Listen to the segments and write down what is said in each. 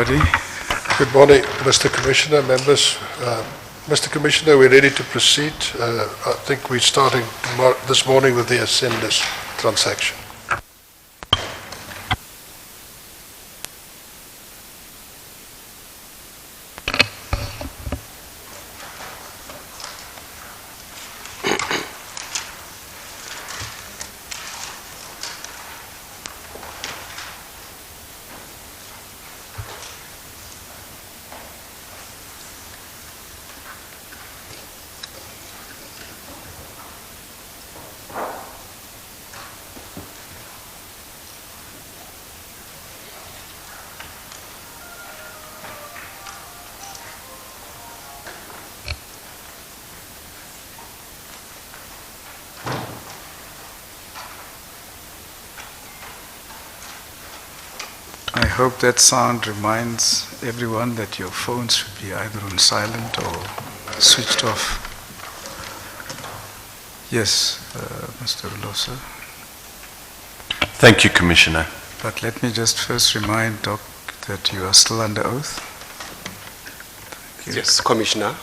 everybody. Good morning, Mr. Commissioner, members. Mr. Commissioner, we're ready to proceed. I think we're starting this morning with the Ascendis transaction. I hope that sound reminds everyone that your phones should be either on silent or switched off. Yes, Mr. Ulosa. Thank you, Commissioner. But let me just first remind Doc that you are still under oath. Yes, Commissioner.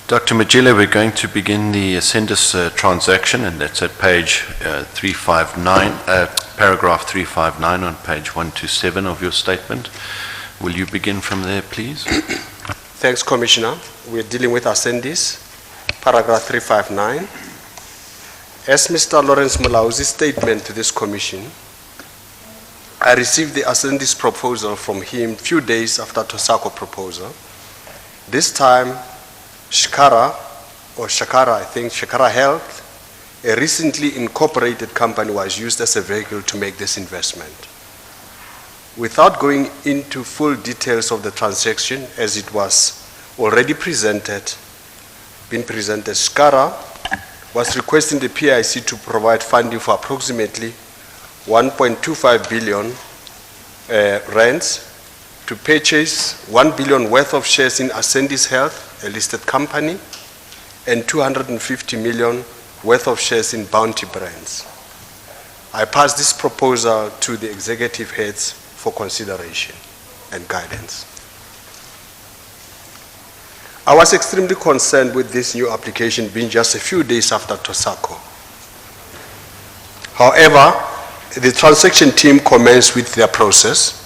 Dr. Matjila, we're going to begin the Ascendis transaction, and that's at page 359, paragraph 359 on page 127 of your statement. Will you begin from there, please? Thanks, Commissioner. We're dealing with Ascendis, paragraph 359. As Mr. Lawrence Mulauzi's statement to this commission, I received the Ascendis proposal from him a few days after Tosako proposal. This time, Shakara Health, a recently incorporated company, was used as a vehicle to make this investment. Without going into full details of the transaction, as it was already been presented, Shakara was requesting the PIC to provide funding for approximately 1.25 billion rands to purchase 1 billion worth of shares in Ascendis Health, a listed company, and 250 million worth of shares in Bounty Brands. I passed this proposal to the executive heads for consideration and guidance. I was extremely concerned with this new application being just a few days after Tosako. However, the transaction team commenced with their process.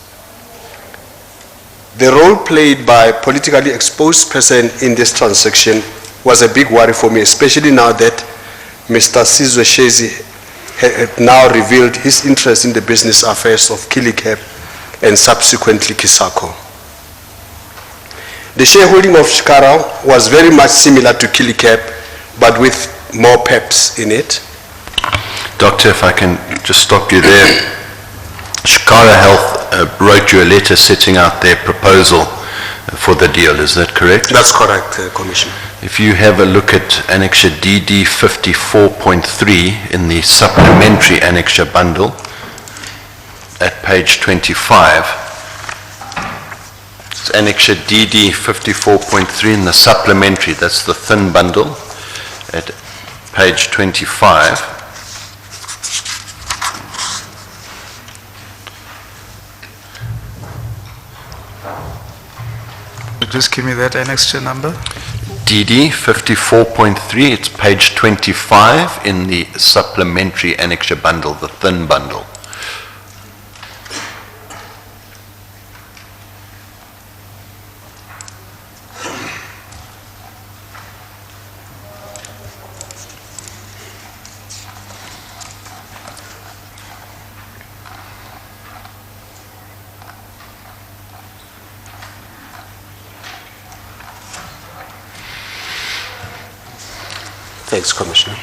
The role played by politically exposed person in this transaction was a big worry for me, especially now that Mr. Sizwe Shezi had now revealed his interest in the business affairs of Kilikep and subsequently Kisako. The shareholding of Shakara was very much similar to Kilikep, but with more PEPs in it. Doctor, if I can just stop you there. Shakara Health wrote you a letter setting out their proposal for the deal, is that correct? That's correct, Commissioner. If you have a look at Annexure DD 54.3 in the supplementary Annexure bundle at page 25, it's Annexure DD 54.3 in the supplementary, that's the thin bundle, at page 25. Just give me that annexure number. DD 54.3, it's page 25 in the supplementary annexure bundle, the thin bundle. Thanks, Commissioner.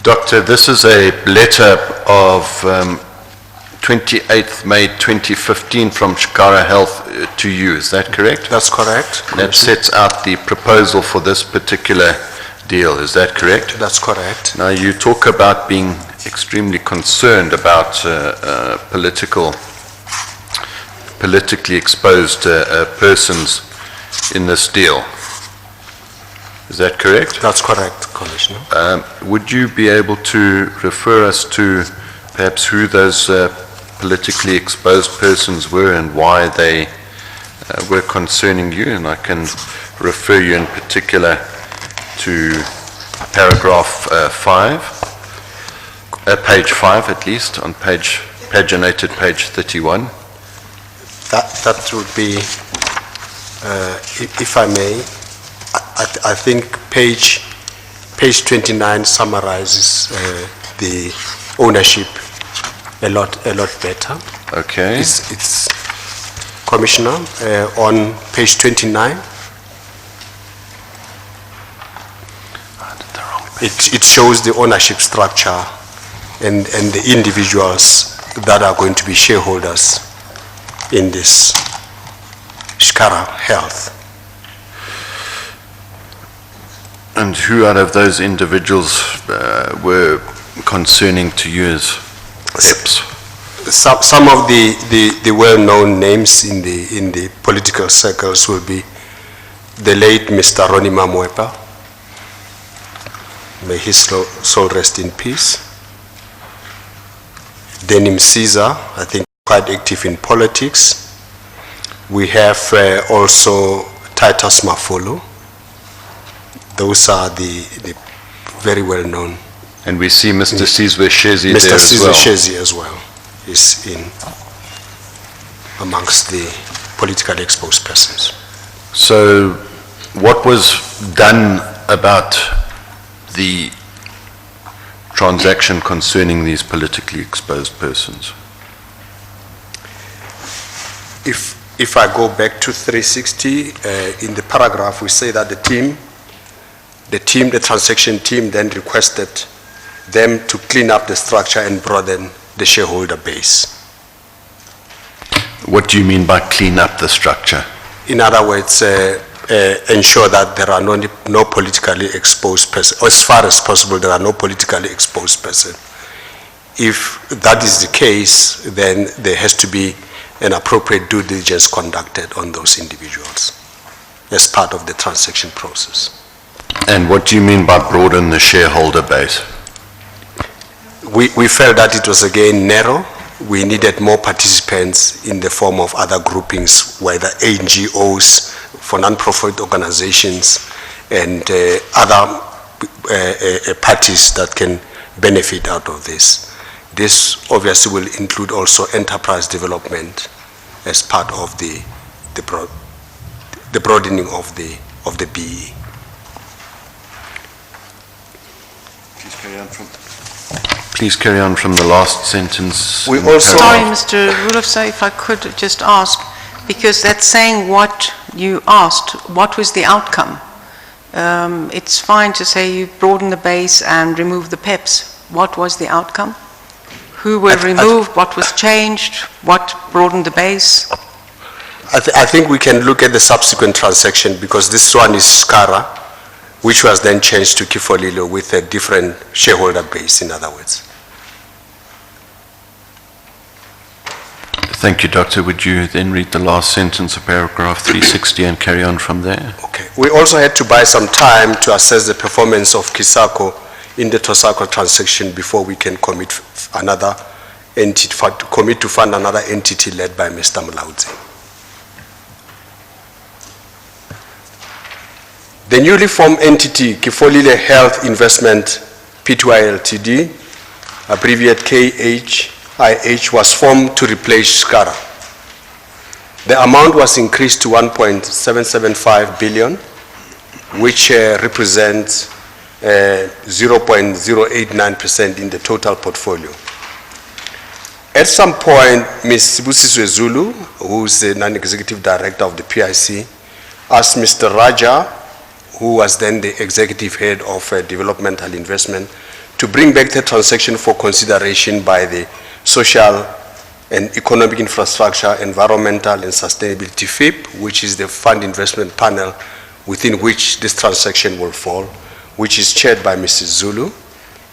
Doctor, this is a letter of 28th May 2015 from Shakara Health to you, is that correct? That's correct. That sets out the proposal for this particular deal, is that correct? That's correct. Now you talk about being extremely concerned about politically exposed persons in this deal. Is that correct? That's correct, Commissioner. Would you be able to refer us to perhaps who those politically exposed persons were and why they were concerning you, and I can refer you in particular to paragraph 5, page 5 at least, on paginated page 31. That would be, if I may, I think page 29 summarizes the ownership a lot better. Okay. It's Commissioner, on page 29, it shows the ownership structure and the individuals that are going to be shareholders in this Shikara Health. And who out of those individuals were concerning to you as PEPs? Some of the well-known names in the political circles will be the late Mr. Ronnie Mamwepa. May his soul rest in peace. Denim Caesar, I think quite active in politics. We have also Titus Mafolo. Those are the very well-known. And we see Mr. Sizwe Shezi there Mr. as Sizwe well. Shezi as well is in amongst the politically exposed persons. So what was done about the transaction concerning these politically exposed persons? If I go back to 360, in the paragraph we say that the transaction team then requested them to clean up the structure and broaden the shareholder base. What do you mean by clean up the structure? In other words, ensure that there are no politically exposed persons, or as far as possible there are no politically exposed persons. If that is the case, then there has to be an appropriate due diligence conducted on those individuals as part of the transaction process. And what do you mean by broaden the shareholder base? We felt that it was again narrow. We needed more participants in the form of other groupings, whether NGOs, for non-profit organizations, and other parties that can benefit out of this. This obviously will include also enterprise development as part of the broadening of the BE. Please carry on from the last sentence. We also- Sorry, Mr. Rulofsir, if I could just ask, because that's saying what you asked, what was the outcome? It's fine to say you broaden the base and remove the PEPs. What was the outcome? Who were removed, what was changed, what broadened the base? I think we can look at the subsequent transaction, because this one is Skara, which was then changed to Kifolilo with a different shareholder base, in other words. Thank you, Doctor. Would you then read the last sentence of paragraph 360 and carry on from there? Okay. We also had to buy some time to assess the performance of Kisako in the Tosako transaction before we can commit another entity, commit to fund another entity led by Mr. Mlaudzi. The newly formed entity, Kifolile Health Investment Pty Ltd, abbreviated KHIH, was formed to replace Skara. The amount was increased to 1.775 billion, which represents 0.089% in the total portfolio. At some point, Ms. Sibusiswe Zulu, who is the non-executive director of the PIC, asked Mr. Raja, who was then the executive head of developmental investment, to bring back the transaction for consideration by the Social and Economic Infrastructure, Environmental and Sustainability FIP, which is the fund investment panel within which this transaction will fall, which is chaired by Mrs. Zulu,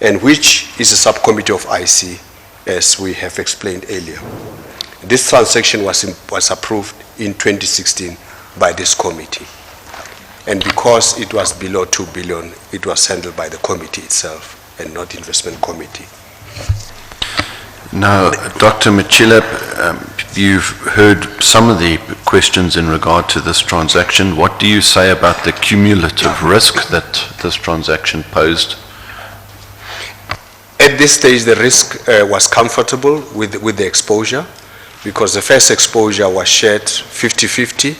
and which is a subcommittee of IC, as we have explained earlier. This transaction was approved in 2016 by this committee. And because it was below 2 billion, it was handled by the committee itself and not investment committee. Now, Dr. Matjila, you've heard some of the questions in regard to this transaction. What do you say about the cumulative risk that this transaction posed? At this stage, the risk was comfortable with the exposure, because the first exposure was shared 50-50.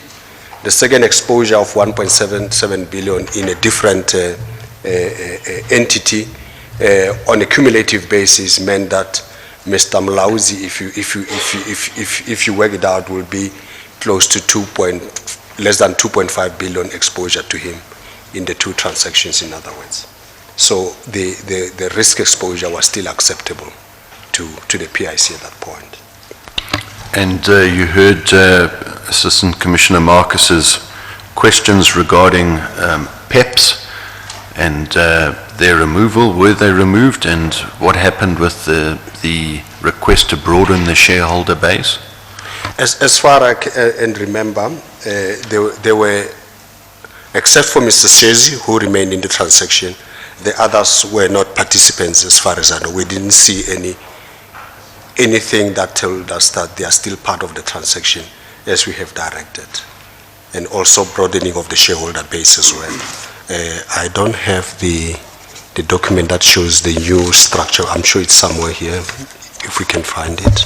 The second exposure of 1.77 billion in a different entity on a cumulative basis meant that Mr. Mlauzi, if you work it out, will be close to less than 2.5 billion exposure to him in the two transactions, in other words. So the risk exposure was still acceptable to the PIC at that point. And you heard Assistant Commissioner Marcus's questions regarding PEPs and their removal. Were they removed, and what happened with the request to broaden the shareholder base? As far as I can remember, there were, except for Mr. Sezi, who remained in the transaction, the others were not participants as far as I know. We didn't see anything that told us that they are still part of the transaction as we have directed, and also broadening of the shareholder base as well. I don't have the document that shows the new structure. I'm sure it's somewhere here, if we can find it.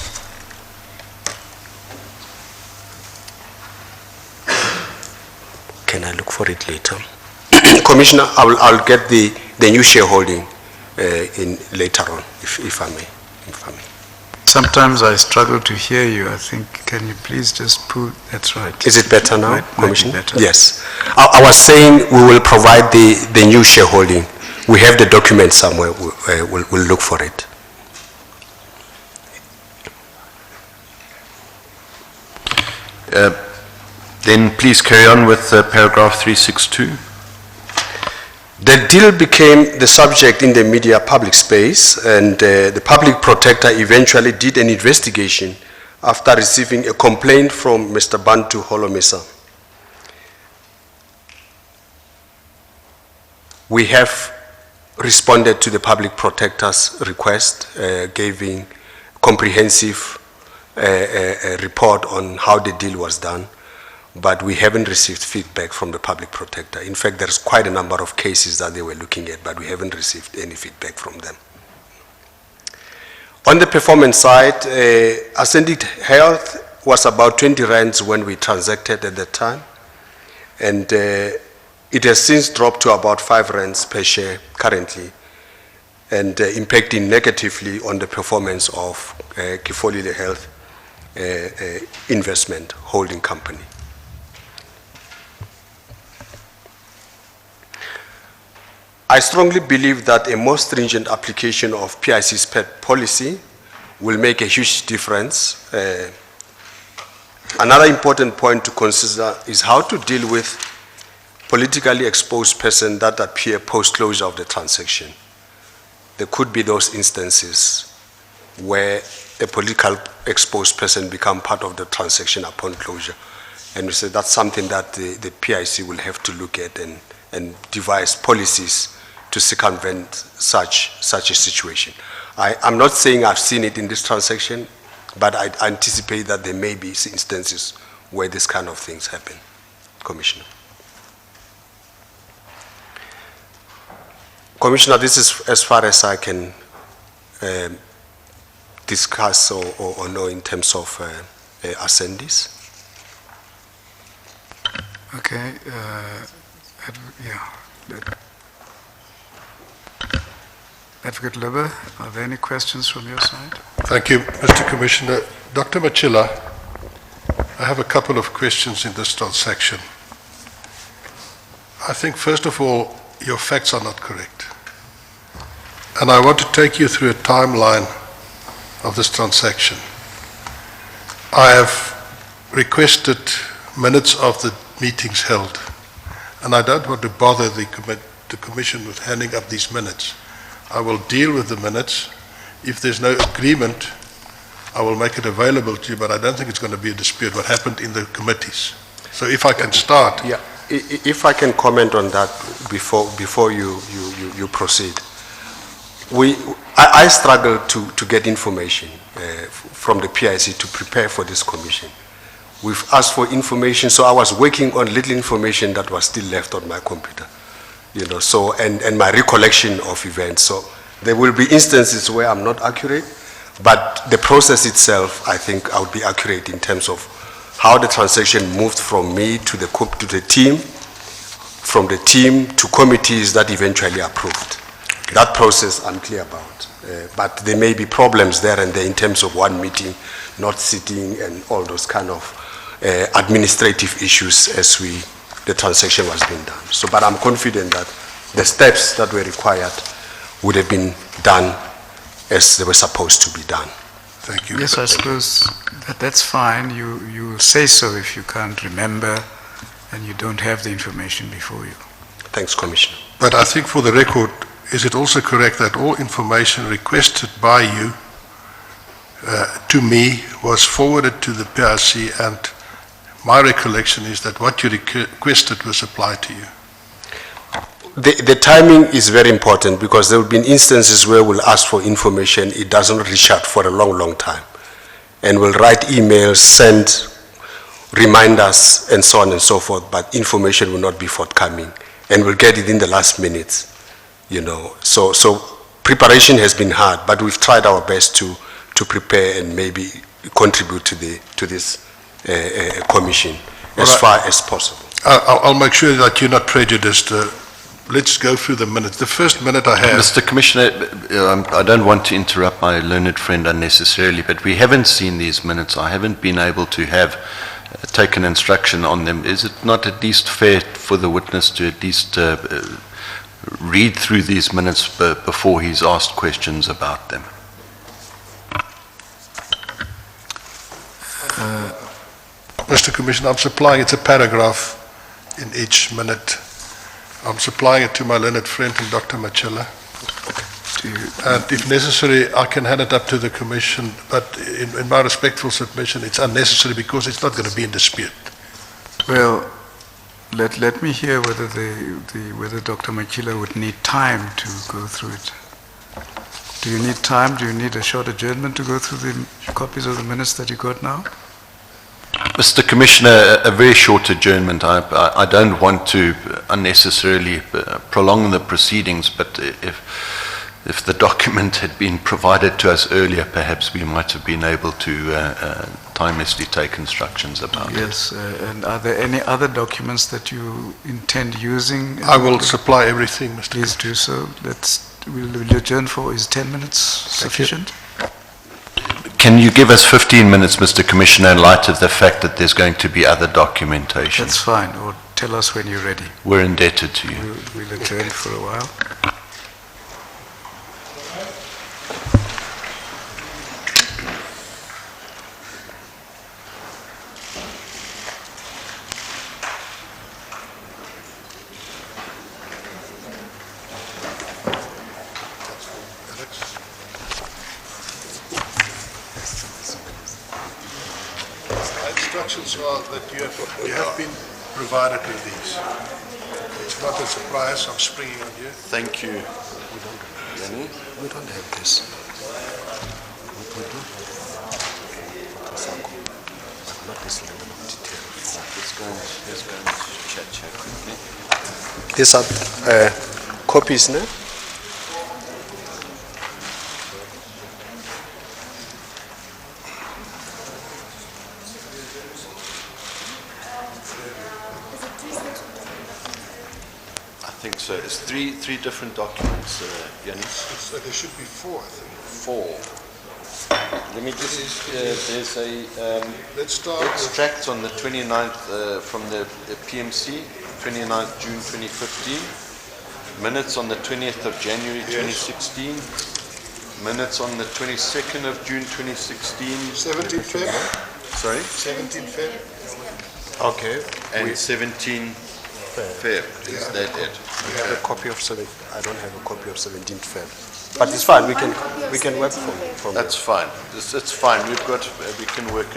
Can I look for it later? Commissioner, I'll get the new shareholding in later on, if I may. Sometimes I struggle to hear you. I think, can you please just put, that's right. Is it better now, Commissioner? Might be better. Yes. I was saying we will provide the new shareholding. We have the document somewhere. We'll look for it. Then please carry on with paragraph 362. The deal became the subject in the media public space, and the public protector eventually did an investigation after receiving a complaint from Mr. Bantu Holomisa. We have responded to the public protector's request, giving comprehensive report on how the deal was done, but we haven't received feedback from the public protector. In fact, there's quite a number of cases that they were looking at, but we haven't received any feedback from them. On the performance side, Ascendis Health was about 20 rands when we transacted at that time, and it has since dropped to about 5 rands per share currently, and impacting negatively on the performance of Kifolile Health Investment Holding Company. I strongly believe that a more stringent application of PIC's PEP policy will make a huge difference. Another important point to consider is how to deal with politically exposed persons that appear post-closure of the transaction. There could be those instances where a politically exposed person become part of the transaction upon closure. And we say that's something that the PIC will have to look at and devise policies to circumvent such a situation. I'm not saying I've seen it in this transaction, but I anticipate that there may be instances where this kind of things happen, Commissioner. Commissioner, this is as far as I can discuss or know in terms of Ascendis. Okay, yeah. Advocate Libber, are there any questions from your side? Thank you, Mr. Commissioner. Dr. Matjila, I have a couple of questions in this transaction. I think, first of all, your facts are not correct. And I want to take you through a timeline of this transaction. I have requested minutes of the meetings held, and I don't want to bother the Commission with handing up these minutes. I will deal with the minutes. If there's no agreement, I will make it available to you, but I don't think it's going to be a dispute what happened in the committees. So if I can start. Yeah, if I can comment on that before you proceed. I struggled to get information from the PIC to prepare for this commission. We've asked for information, so I was working on little information that was still left on my computer, you know, so, and my recollection of events. So there will be instances where I'm not accurate, but the process itself, I think I would be accurate in terms of how the transaction moved from me to the team, from the team to committees that eventually approved. That process I'm clear about. But there may be problems there and there in terms of one meeting, not sitting and all those kind of administrative issues as the transaction was being done. So, but I'm confident that the steps that were required would have been done as they were supposed to be done. Thank you. Yes, I suppose that's fine. You will say so if you can't remember and you don't have the information before you. Thanks, Commissioner. But I think for the record, is it also correct that all information requested by you to me was forwarded to the PIC, and my recollection is that what you requested was applied to you? The timing is very important because there have been instances where we'll ask for information, it doesn't reach out for a long, long time. And we'll write emails, send reminders, and so on and so forth, but information will not be forthcoming. And we'll get it in the last minutes, you know. So preparation has been hard, but we've tried our best to prepare and maybe contribute to this commission as far as possible. I'll make sure that you're not prejudiced. Let's go through the minutes. The first minute I have... Mr. Commissioner, I don't want to interrupt my learned friend unnecessarily, but we haven't seen these minutes. I haven't been able to have taken instruction on them. Is it not at least fair for the witness to at least read through these minutes before he's asked questions about them? Mr. Commissioner, I'm supplying, it's a paragraph in each minute. I'm supplying it to my learned friend and Dr. Matjila. And if necessary, I can hand it up to the Commission, but in my respectful submission, it's unnecessary because it's not going to be in dispute. Well, let me hear whether whether Dr. Matjila would need time to go through it. Do you need time? Do you need a short adjournment to go through the copies of the minutes that you got now? Mr. Commissioner, a very short adjournment. I don't want to unnecessarily prolong the proceedings, but if the document had been provided to us earlier, perhaps we might have been able to timelessly take instructions about it. Yes, and are there any other documents that you intend using? I will supply everything, Mr. Please do so. We'll adjourn for, is 10 minutes sufficient? Can you give us 15 minutes, Mr. Commissioner, in light of the fact that there's going to be other documentation? That's fine, or tell us when you're ready. We're indebted to you. We'll adjourn for a while. Instructions are that you have been provided with these. It's not a surprise, I'm springing on you. Thank you. We don't have this. We do have but not this level of detail. Let's go and chat quickly. These are copies, no? I think so. It's three different documents, Yanni. There should be four, I think. Four. Let me just, there's a Let's start with extract on the 29th from the PMC, 29th June 2015. Minutes on the 20th of January 2016. Minutes on the 22nd of June 2016. 17 Feb. Sorry? 17 Feb. Okay. And 17 Feb. Is that it? We have a copy of I don't have a copy of 17th Feb. But it's fine. We can work from That's fine. It's fine. We can work it. We can work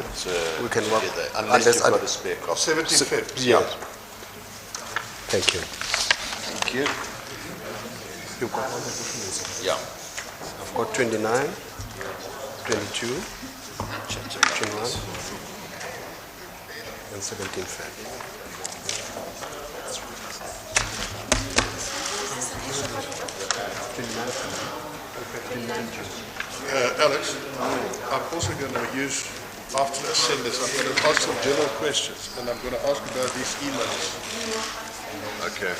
together, unless you've got a spare copy. 17 Feb. Yeah. Thank you. Thank you. You've got all the documents. Yeah. I've got 29, 22, 21, and 17 Feb. Alex, I'm also going to use, after Ascendis, I'm going to ask some general questions, and I'm going to ask about these emails. Okay.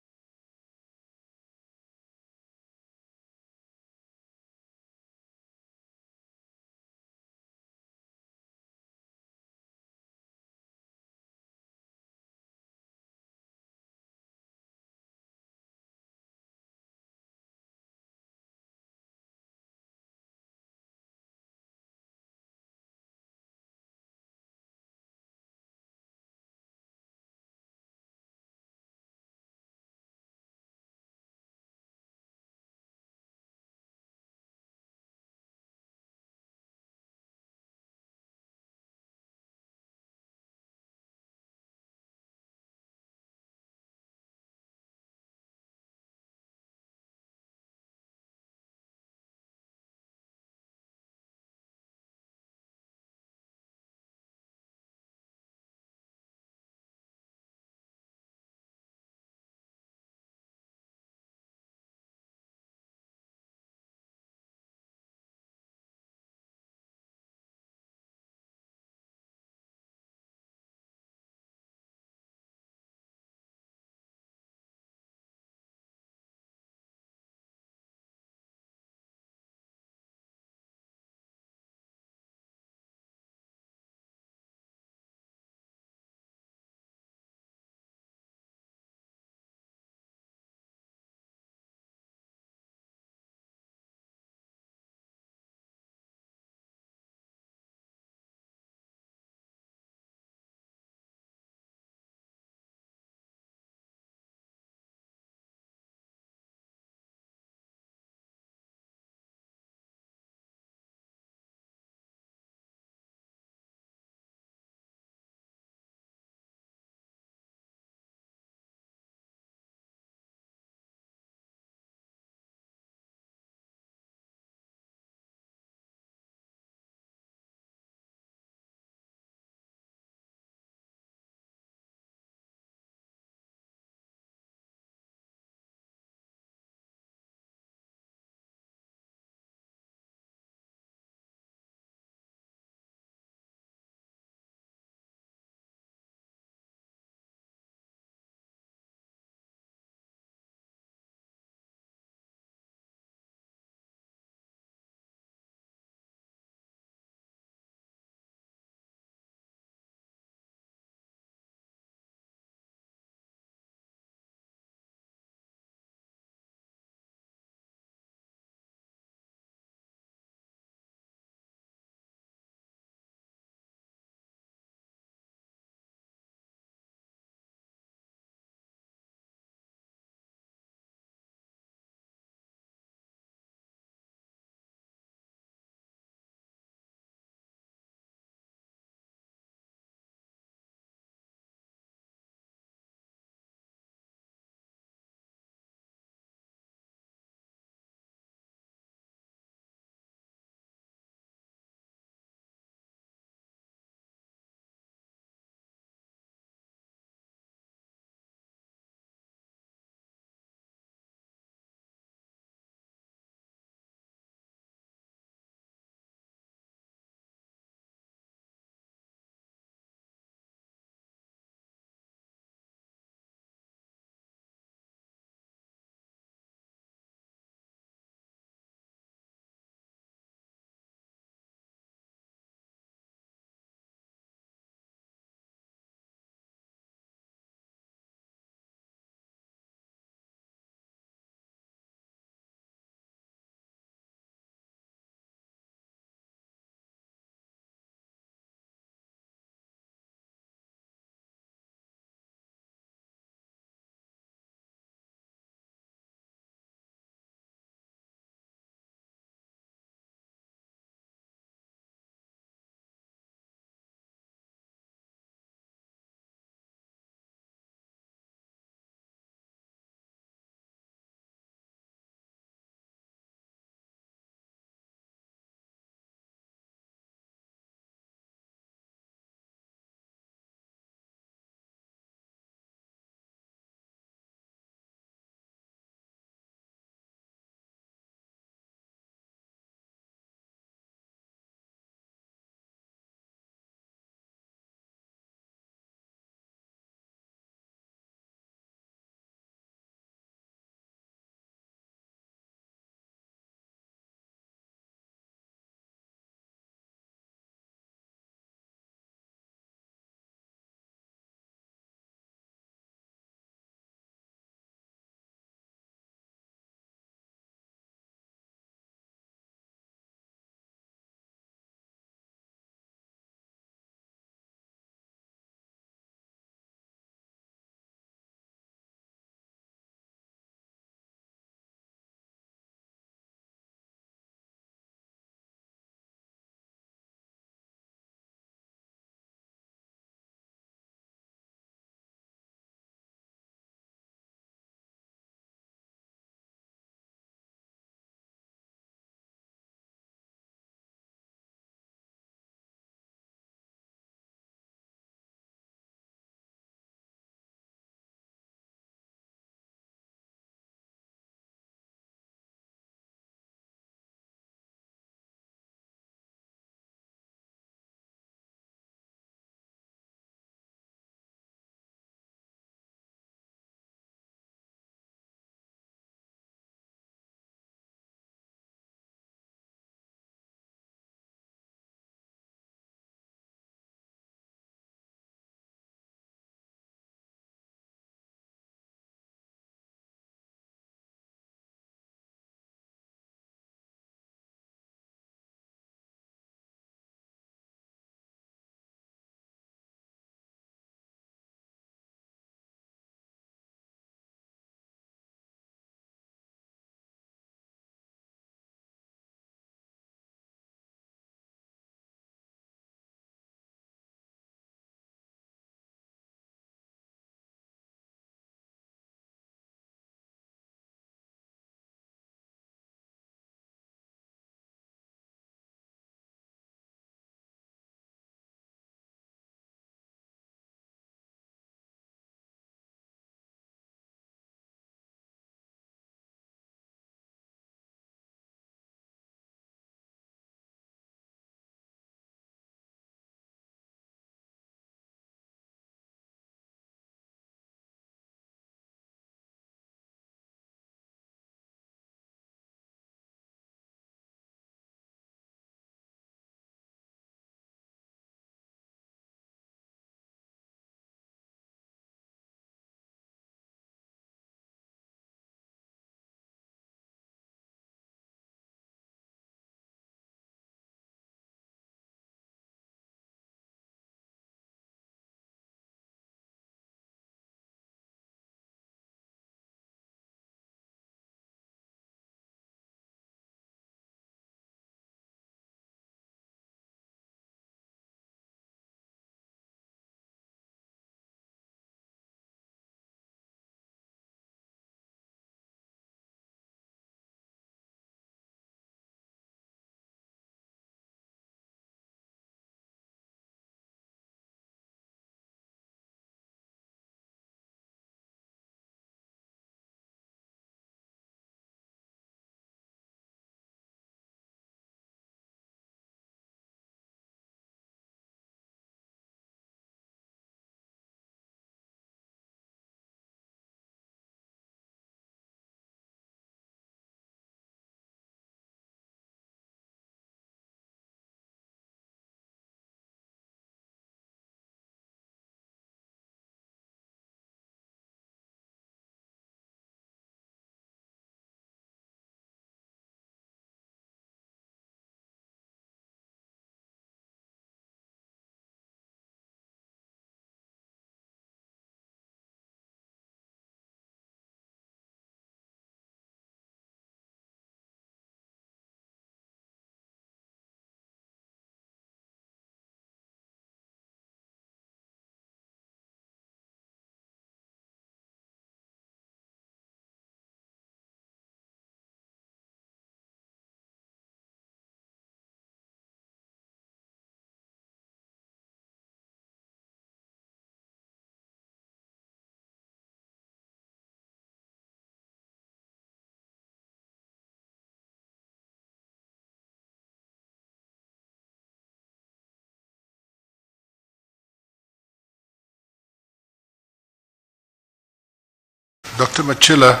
Dr. Matjila,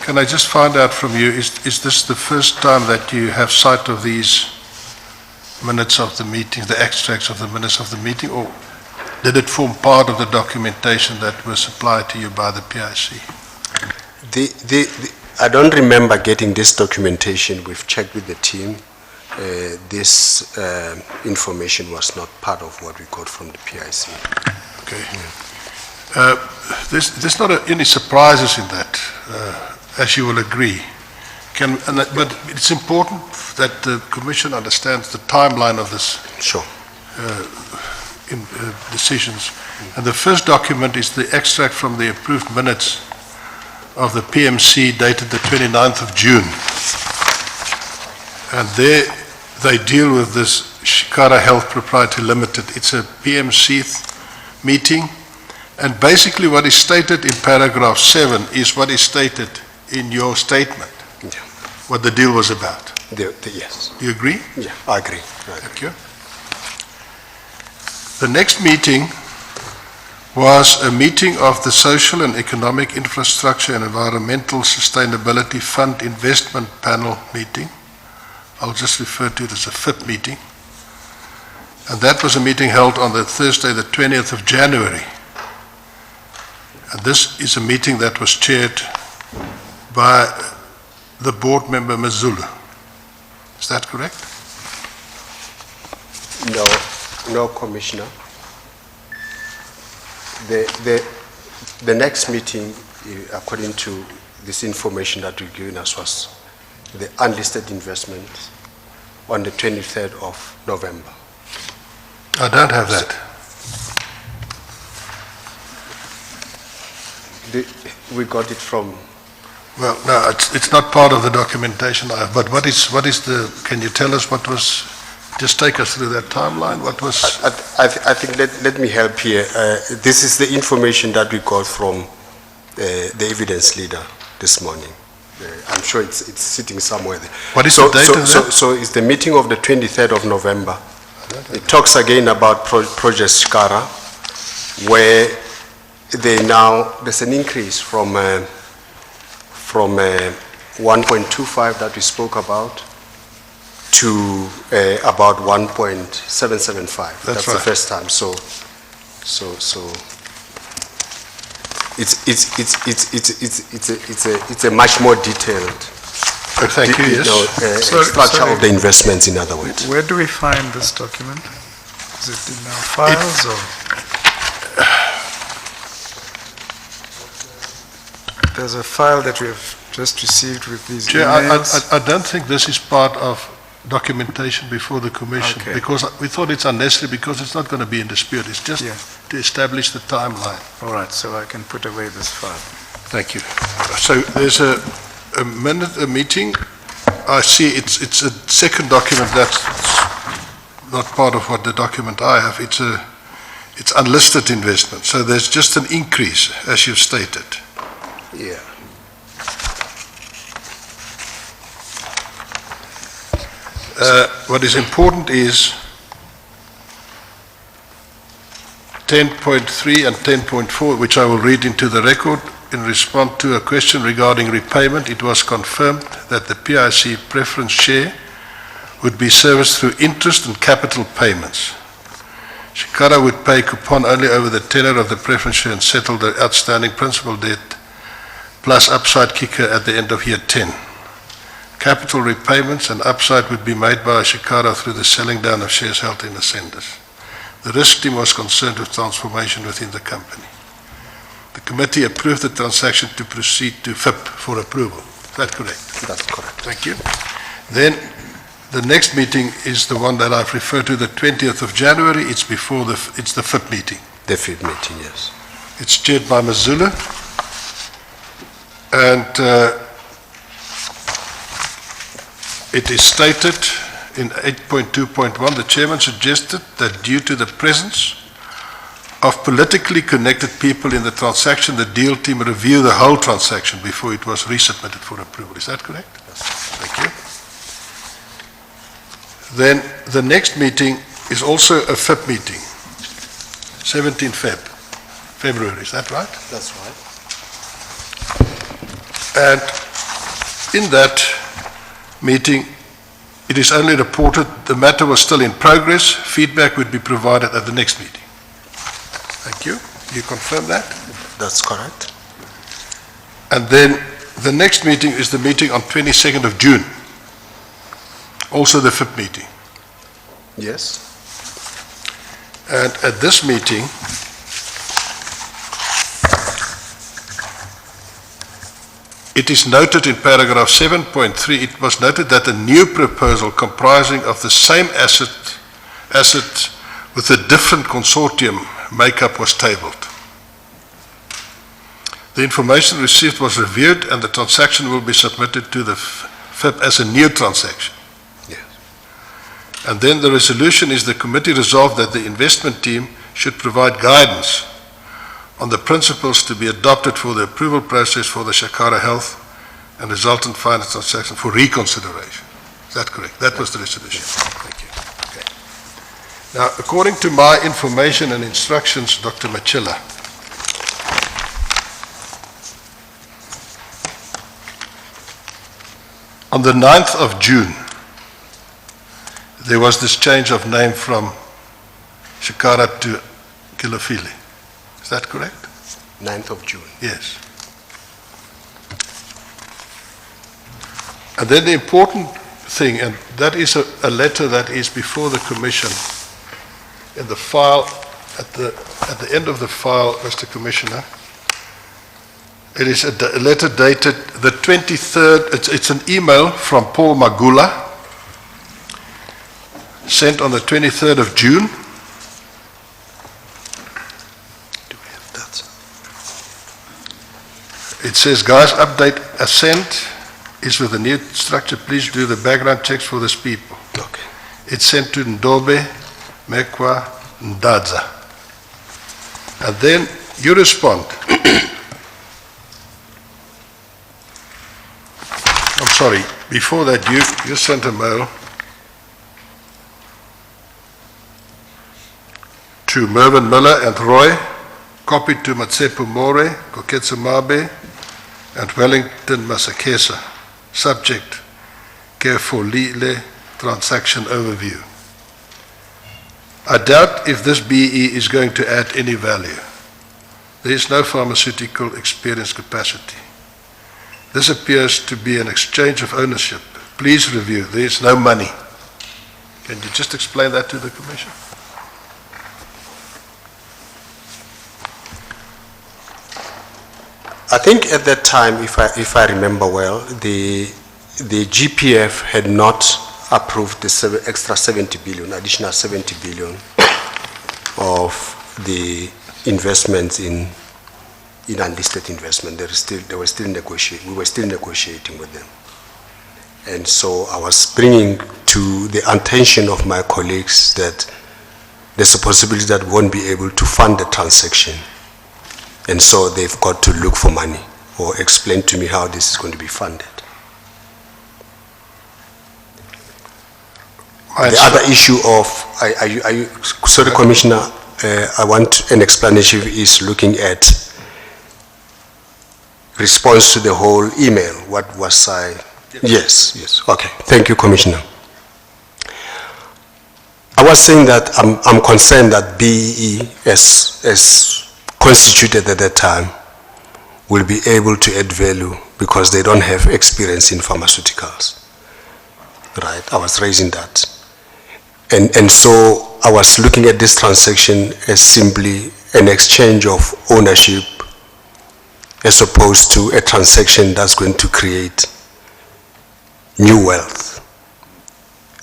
can I just find out from you, is this the first time that you have sight of these minutes of the meeting, the extracts of the minutes of the meeting, or did it form part of the documentation that was supplied to you by the PIC? I don't remember getting this documentation. We've checked with the team. This information was not part of what we got from the PIC. Okay. There's not any surprises in that, as you will agree. But it's important that the Commission understands the timeline of this Sure. decisions. And the first document is the extract from the approved minutes of the PMC dated the 29th of June. And there they deal with this Shikara Health Proprietary Limited. It's a PMC meeting, and basically what is stated in paragraph 7 is what is stated in your statement, Yeah. what the deal was about. Yes. You agree? Yeah, I agree. Thank you. The next meeting was a meeting of the Social and Economic Infrastructure and Environmental Sustainability Fund Investment Panel meeting. I'll just refer to it as a FIP meeting. And that was a meeting held on the Thursday, the 20th of January. And this is a meeting that was chaired by the board member Mazulu. Is that correct? No, Commissioner. The next meeting, according to this information that you've given us, was the unlisted investment on the 23rd of November. I don't have that. We got it from... Well, no, it's not part of the documentation I have, but what is the, can you tell us what was, just take us through that timeline, what was? I think let me help here. This is the information that we got from the evidence leader this morning. I'm sure it's sitting somewhere there. What is the date of that? So it's the meeting of the 23rd of November. It talks again about Project Shikara, where there's an increase from 1.25 that we spoke about to about 1.775. That's right. the first time. So it's a much more detailed Thank you, yes. structure of the investments, in other words. Where do we find this document? Is it in our files or? There's a file that we have just received with these Chair, emails. I don't think this is part of documentation before the Commission, Okay. because we thought it's unnecessary, because it's not going to be in dispute. It's just Yeah. to establish the timeline. All right, so I can put away this file. Thank you. So there's a meeting. I see it's a second document that's not part of what the document I have. It's unlisted investment. So there's just an increase, as you've stated. Yeah. What is important is 10.3 and 10.4, which I will read into the record. In response to a question regarding repayment, it was confirmed that the PIC preference share would be serviced through interest and capital payments. Shikara would pay coupon only over the tenor of the preference share and settle the outstanding principal debt plus upside kicker at the end of year 10. Capital repayments and upside would be made by Shikara through the selling down of shares held in Ascendis. The risk team was concerned with transformation within the company. The committee approved the transaction to proceed to FIP for approval. Is that correct? That's correct. Thank you. Then the next meeting is the one that I've referred to, the 20th of January. It's before it's the FIP meeting. The FIP meeting, yes. It's chaired by Mazulu. And it is stated in 8.2.1, the chairman suggested that due to the presence of politically connected people in the transaction, the deal team review the whole transaction before it was resubmitted for approval. Is that correct? Yes. Thank you. Then the next meeting is also a FIP meeting, 17th February. Is that right? That's right. And in that meeting, it is only reported the matter was still in progress. Feedback would be provided at the next meeting. Thank you. You confirm that? That's correct. And then the next meeting is the meeting on 22nd of June. Also the FIP meeting. Yes. And at this meeting, it is noted in paragraph 7.3, it was noted that a new proposal comprising of the same asset with a different consortium makeup was tabled. The information received was reviewed and the transaction will be submitted to the FIP as a new transaction. Yes. And then the resolution is the committee resolved that the investment team should provide guidance on the principles to be adopted for the approval process for the Shakara Health and resultant finance transaction for reconsideration. Is that correct? That was the resolution. Thank you. Okay. Now, according to my information and instructions, Dr. Matjila, on the 9th of June, there was this change of name from Shakara to Kilafili. Is that correct? 9th of June. Yes. And then the important thing, and that is a letter that is before the Commission in the file, at the end of the file, Mr. Commissioner. It is a letter dated the 23rd, it's an email from Paul Magula, sent on the 23rd of June. Do we have that? It says, guys, update Ascend is with a new structure. Please do the background checks for these people. Okay. It's sent to Ndobe, Mekwa, Ndadza. And then you respond. I'm sorry, before that you sent a mail to Mervyn Miller and Roy, copied to Matsepu More, Koketsu Mabe, and Wellington Masakesa. Subject, careful Lile transaction overview. I doubt if this BE is going to add any value. There is no pharmaceutical experience capacity. This appears to be an exchange of ownership. Please review. There is no money. Can you just explain that to the Commission? I think at that time, if I remember well, the GPF had not approved the extra 70 billion, additional 70 billion of the investments in unlisted investment. We were still negotiating with them. And so I was bringing to the attention of my colleagues that there's a possibility that we won't be able to fund the transaction. And so they've got to look for money or explain to me how this is going to be funded. The other issue of, sorry, Commissioner, I want an explanation is looking at response to the whole email. What was I? Yes. Okay. Thank you, Commissioner. I was saying that I'm concerned that BEE, as constituted at that time, will be able to add value because they don't have experience in pharmaceuticals. Right? I was raising that. And so I was looking at this transaction as simply an exchange of ownership as opposed to a transaction that's going to create new wealth.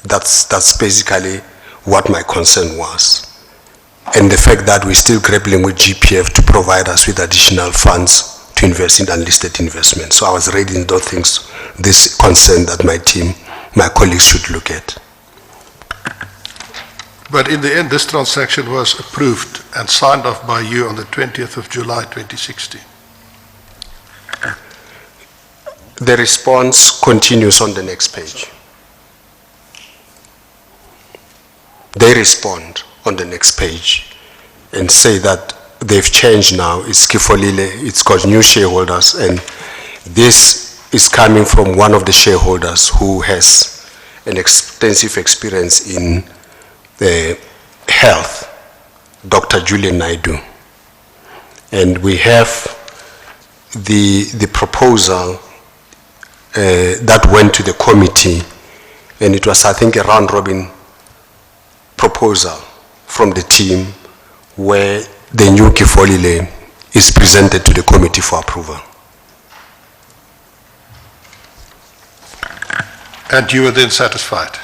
That's basically what my concern was. And the fact that we're still grappling with GPF to provide us with additional funds to invest in unlisted investments. So I was raising those things, this concern that my team, my colleagues should look at. But in the end, this transaction was approved and signed off by you on the 20th of July 2016. The response continues on the next page. They respond on the next page and say that they've changed now. It's Kifolile, it's got new shareholders, and This is coming from one of the shareholders who has an extensive experience in the health, Dr. Julian Naidu. And we have the proposal that went to the committee, and it was, I think, a round-robin proposal from the team where the new Kifolile is presented to the committee for approval. And you were then satisfied?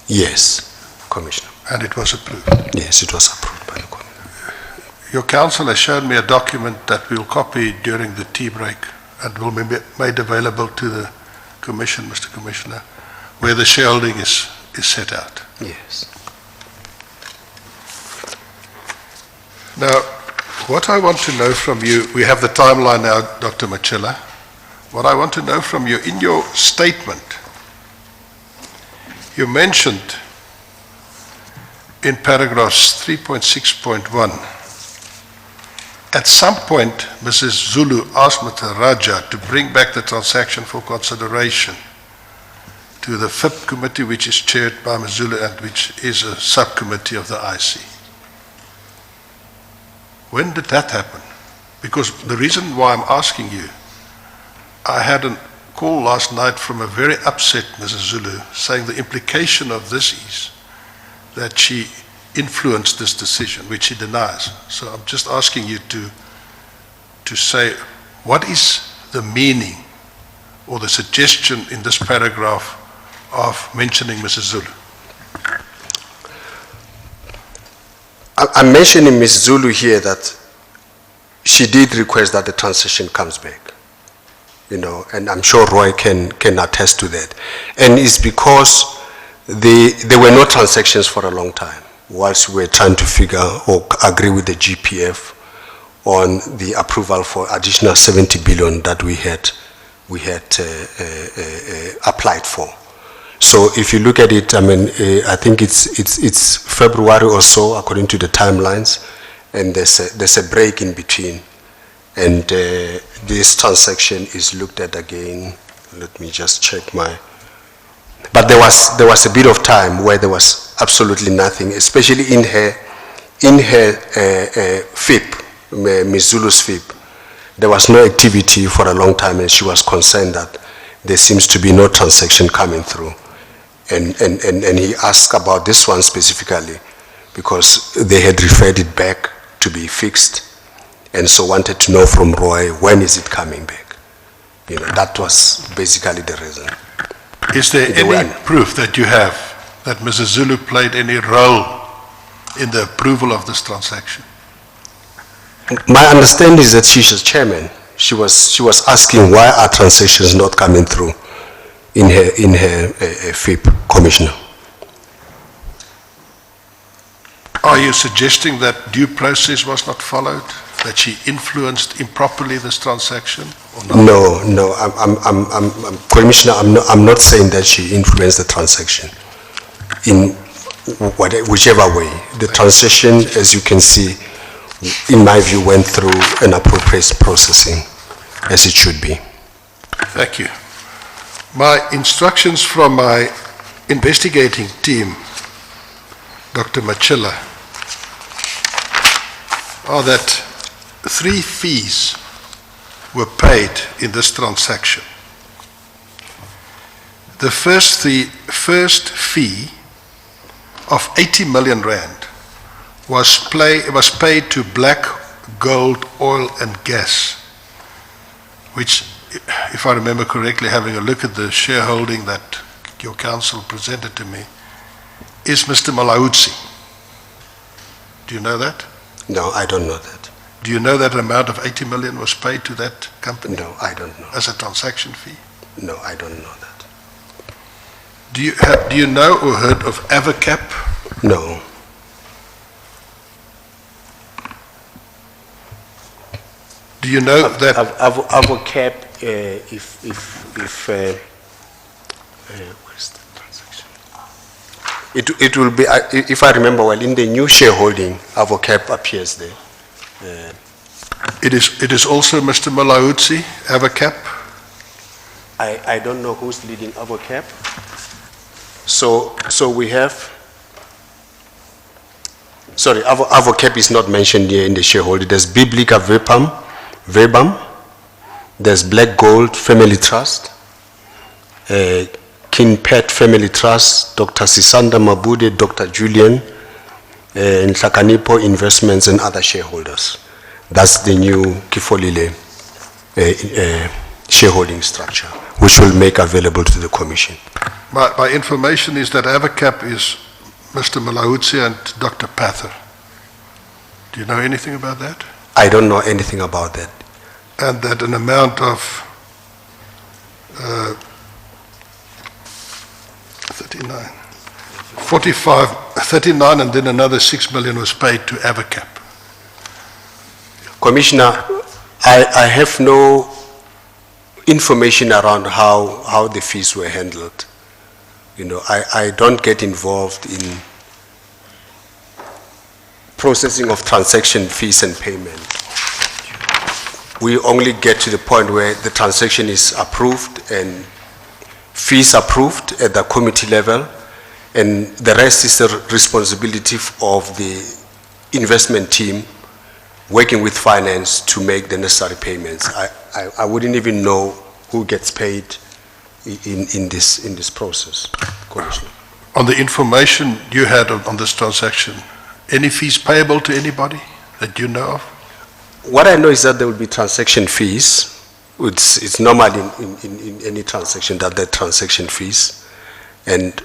Yes, Commissioner. And it was approved? Yes, it was approved by the committee. Your counsel has shown me a document that we'll copy during the tea break and will be made available to the Commission, Mr. Commissioner, where the shareholding is set out. Yes. Now, what I want to know from you, we have the timeline now, Dr. Matjila. What I want to know from you, in your statement, you mentioned in paragraphs 3.6.1, at some point, Mrs. Zulu asked Mr. Raja to bring back the transaction for consideration to the FIP committee, which is chaired by Ms. Zulu and which is a subcommittee of the IC. When did that happen? Because the reason why I'm asking you, I had a call last night from a very upset Mrs. Zulu saying the implication of this is that she influenced this decision, which she denies. So I'm just asking you to say, what is the meaning or the suggestion in this paragraph of mentioning Mrs. Zulu? I'm mentioning Ms. Zulu here that she did request that the transaction comes back, you know, and I'm sure Roy can attest to that. And it's because there were no transactions for a long time whilst we were trying to figure or agree with the GPF on the approval for additional 70 billion that we had applied for. So if you look at it, I mean, I think it's February or so according to the timelines, and there's a break in between, and this transaction is looked at again. Let me just check my. But there was a bit of time where there was absolutely nothing, especially in her FIP, Ms. Zulu's FIP. There was no activity for a long time, and she was concerned that there seems to be no transaction coming through. And he asked about this one specifically because they had referred it back to be fixed, and so wanted to know from Roy, when is it coming back? You know, that was basically the reason. Is there any proof that you have that Mrs. Zulu played any role in the approval of this transaction? My understanding is that she's a chairman. She was asking why are transactions not coming through in her FIP, Commissioner. Are you suggesting that due process was not followed? That she influenced improperly this transaction? Or not? No. I'm Commissioner. I'm not saying that she influenced the transaction in whichever way. The transaction, as you can see, in my view, went through an appropriate processing, as it should be. Thank you. My instructions from my investigating team, Dr. Matjila, are that 3 fees were paid in this transaction. The first fee of 80 million rand was paid to Black Gold Oil and Gas, which, if I remember correctly, having a look at the shareholding that your counsel presented to me, is Mr. Malautsi. Do you know that? No, I don't know that. Do you know that an amount of 80 million was paid to that company? No, I don't know. As a transaction fee? No, I don't know that. Do you know or heard of Avacap? No. Do you know that? Avocap, where's the transaction? It will be, if I remember well, in the new shareholding, Avocap appears there. It is also Mr. Malautsi, Avacap? I don't know who's leading AvoCap. So we have, sorry, AvoCap is not mentioned here in the shareholder. There's Biblica Verbum, there's Black Gold Family Trust, Kinpet Family Trust, Dr. Sisanda Mabude, Dr. Julian, Nhlakanipo Investments and other shareholders. That's the new Kifolile shareholding structure, which will make available to the Commission. My information is that AvoCap is Mr. Malahutsi and Dr. Pather. Do you know anything about that? I don't know anything about that. And that an amount of 39 and then another 6 million was paid to AvoCap. Commissioner, I have no information around how the fees were handled. You know, I don't get involved in processing of transaction fees and payment. We only get to the point where the transaction is approved and fees approved at the committee level, and the rest is the responsibility of the investment team working with finance to make the necessary payments. I wouldn't even know who gets paid in this process, Commissioner. On the information you had on this transaction, any fees payable to anybody that you know of? What I know is that there will be transaction fees. It's normal in any transaction that there are transaction fees. And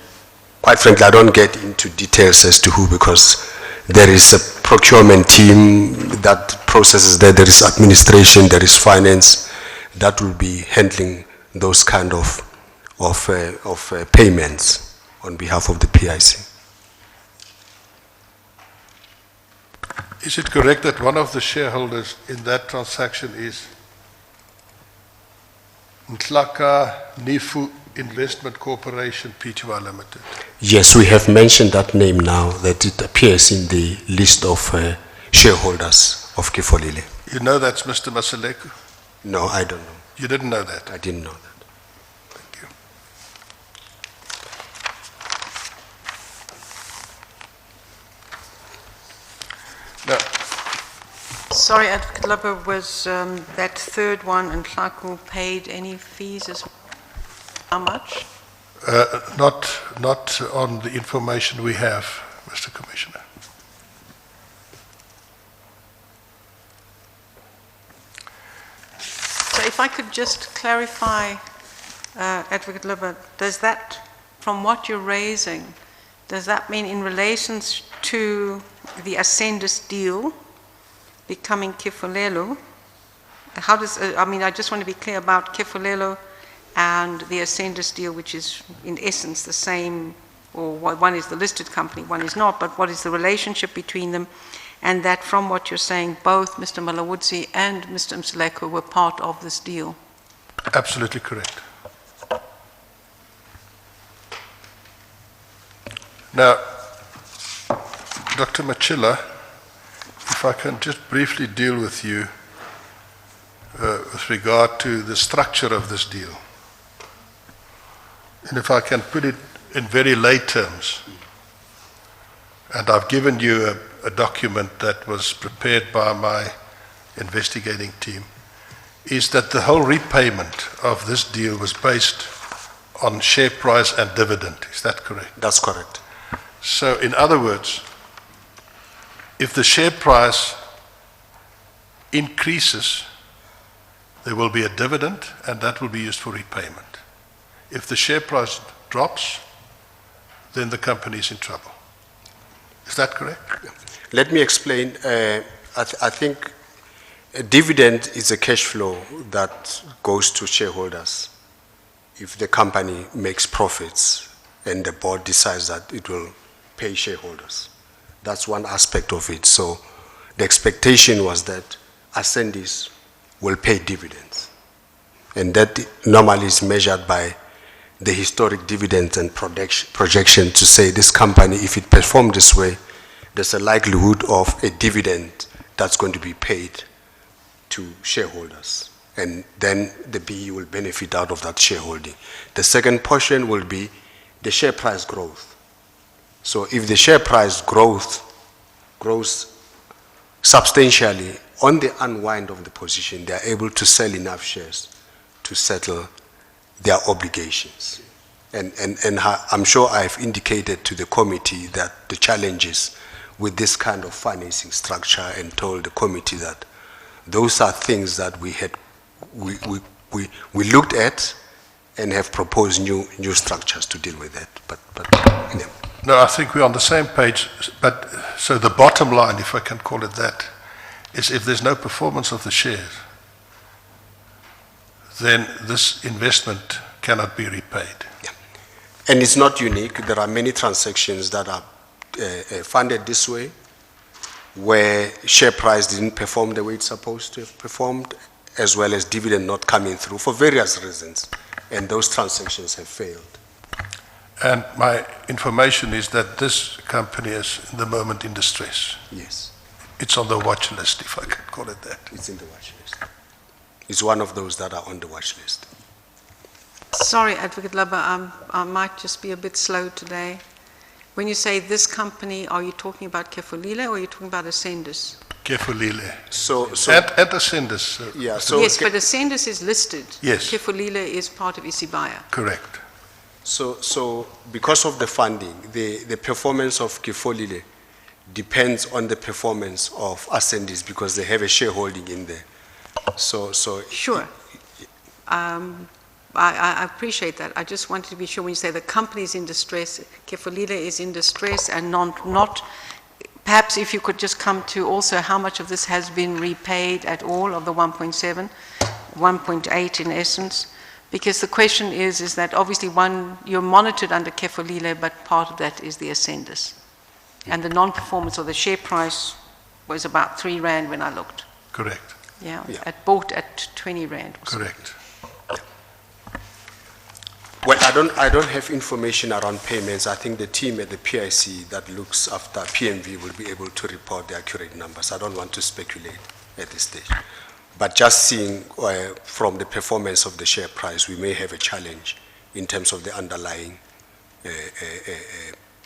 quite frankly, I don't get into details as to who, because there is a procurement team that processes that, there is administration, there is finance that will be handling those kind of payments on behalf of the PIC. Is it correct that one of the shareholders in that transaction is Nhlaka Nifu Investment Corporation Pty Limited? Yes, we have mentioned that name now, that it appears in the list of shareholders of Kifolile. You know that's Mr. Maseleku? No, I don't know. You didn't know that? I didn't know that. Thank you. Now, Sorry, Advocate Lubber, was that third one and Tlaku paid any fees as well? How much? not on the information we have, Mr. Commissioner. So if I could just clarify, Advocate Lubber, does that, from what you're raising, does that mean in relation to the Ascendis deal becoming Kifolelo? How does, I mean, I just want to be clear about Kifolelo and the Ascendis deal, which is in essence the same, or one is the listed company, one is not, but what is the relationship between them? And that from what you're saying, both Mr. Malawudzi and Mr. Mseleko were part of this deal. Absolutely correct. Now, Dr. Matjila, if I can just briefly deal with you with regard to the structure of this deal. And if I can put it in very lay terms, and I've given you a document that was prepared by my investigating team, is that the whole repayment of this deal was based on share price and dividend. Is that correct? That's correct. So in other words, if the share price increases, there will be a dividend, and that will be used for repayment. If the share price drops, then the company is in trouble. Is that correct? Let me explain. I think a dividend is a cash flow that goes to shareholders if the company makes profits and the board decides that it will pay shareholders. That's one aspect of it. So the expectation was that Ascendis will pay dividends. And that normally is measured by the historic dividends and projection to say this company, if it performs this way, there's a likelihood of a dividend that's going to be paid to shareholders. and then the BE will benefit out of that shareholding. The second portion will be the share price growth. So if the share price grows substantially on the unwind of the position, they are able to sell enough shares to settle their obligations. And I'm sure I've indicated to the committee that the challenges with this kind of financing structure, and told the committee that those are things that we looked at and have proposed new structures to deal with that. But yeah. No, I think we're on the same page, but so the bottom line, if I can call it that, is if there's no performance of the shares, then this investment cannot be repaid. Yeah. And it's not unique. There are many transactions that are funded this way, where share price didn't perform the way it's supposed to have performed, as well as dividend not coming through for various reasons, and those transactions have failed. And my information is that this company is in the moment in distress. Yes, It's on the watch list, if I can call it that. it's in the watch list. It's one of those that are on the watch list. Sorry, Advocate Lubber, I might just be a bit slow today. When you say this company, are you talking about Kefolile or are you talking about Ascendis? Kefolile. So And Ascendis, yeah, so Yes, but Ascendis is listed. Yes. Kefolile is part of Isibaya. correct. So because of the funding, the performance of Kifolile depends on the performance of Ascendis, because they have a shareholding in there. So Sure. I appreciate that. I just wanted to be sure when you say the company is in distress, Kefolile is in distress and not, perhaps if you could just come to also how much of this has been repaid at all of the 1.7, 1.8 in essence. Because the question is that obviously you're monitored under Kefolile, but part of that is the Ascendis. And the non-performance or the share price was about 3 Rand when I looked. Correct. Yeah, Yeah. bought at 20 Rand. or something. Correct. well, I don't have information around payments. I think the team at the PIC that looks after PMV will be able to report the accurate numbers. I don't want to speculate at this stage. But just seeing from the performance of the share price, we may have a challenge in terms of the underlying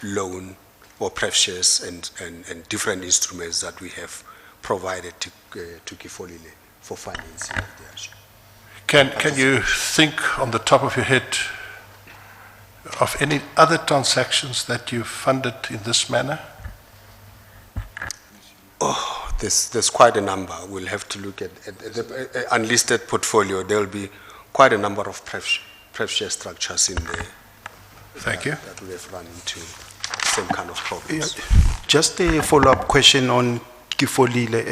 loan or pref shares and different instruments that we have provided to Kifolile for financing of the action. Can you think on the top of your head of any other transactions that you've funded in this manner? There's quite a number. We'll have to look at the unlisted portfolio. There will be quite a number of pref share structures in there. Thank you. That we have run into same kind of problems. Just a follow-up question on Kifolile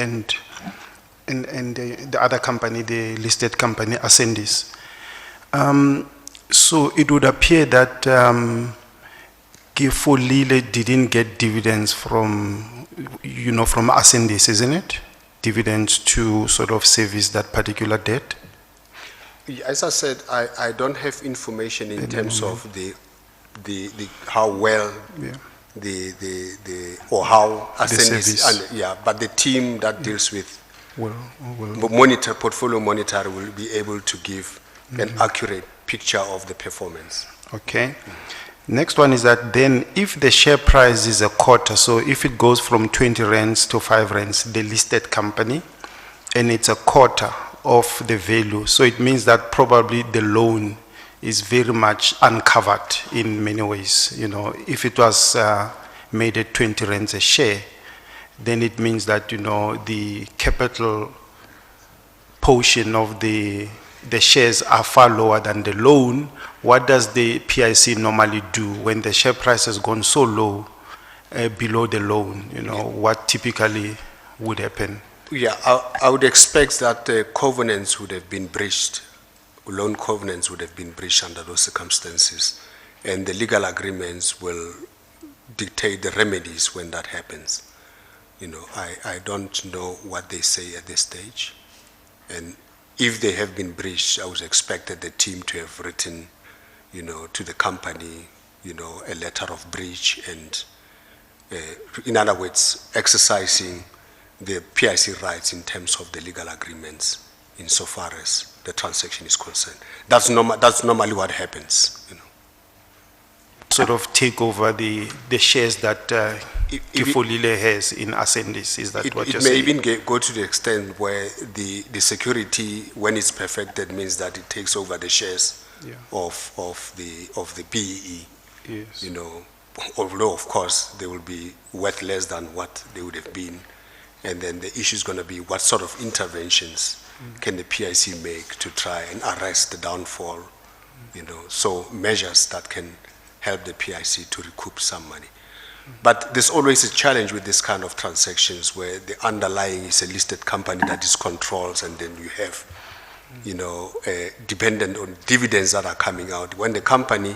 and the other company, the listed company, Ascendis. So it would appear that Kifolile didn't get dividends from Ascendis, isn't it? Dividends to sort of service that particular debt? As I said, I don't have information in terms of the how well or how Ascendis, but the team that deals with portfolio monitor will be able to give an accurate picture of the performance. Okay. Next one is that then if the share price is a quarter, so if it goes from 20 rands to 5 rands, the listed company, and it's a quarter of the value, so it means that probably the loan is very much uncovered in many ways. If it was made at 20 rands a share, then it means that, the capital portion of the shares are far lower than the loan. What does the PIC normally do when the share price has gone so low below the loan? What typically would happen? Yeah, I would expect that covenants would have been breached, loan covenants would have been breached under those circumstances, and the legal agreements will dictate the remedies when that happens. I don't know what they say at this stage, and if they have been breached, I would expect the team to have written, to the company, a letter of breach, and in other words, exercising the PIC rights in terms of the legal agreements insofar as the transaction is concerned. That's normally what happens, you know. Sort of take over the shares that If it- Kifolile has in Ascendis, is that what It you're may saying? even go to the extent where the security, when it's perfected, means that it takes over the shares Yeah. of the PEE, Yes. you know, although of course they will be worth less than what they would have been. And then the issue is going to be what sort of interventions can the PIC make to try and arrest the downfall, you know, so measures that can help the PIC to recoup some money. But there's always a challenge with this kind of transactions where the underlying is a listed company that is controls, and then you have, you know, dependent on dividends that are coming out. When the company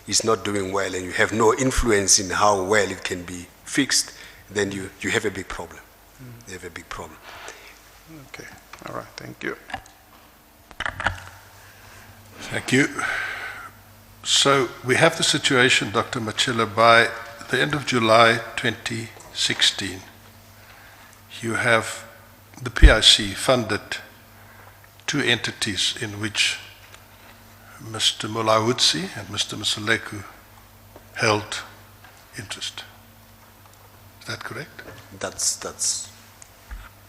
is not doing well and you have no influence in how well it can be fixed, then you have a big problem. You have a big problem. Okay, all right, thank you. Thank you. So we have the situation, Dr. Matjila, by the end of July 2016, you have the PIC funded two entities in which Mr. Molahutsi and Mr. Mseleku held interest. Is that correct? That's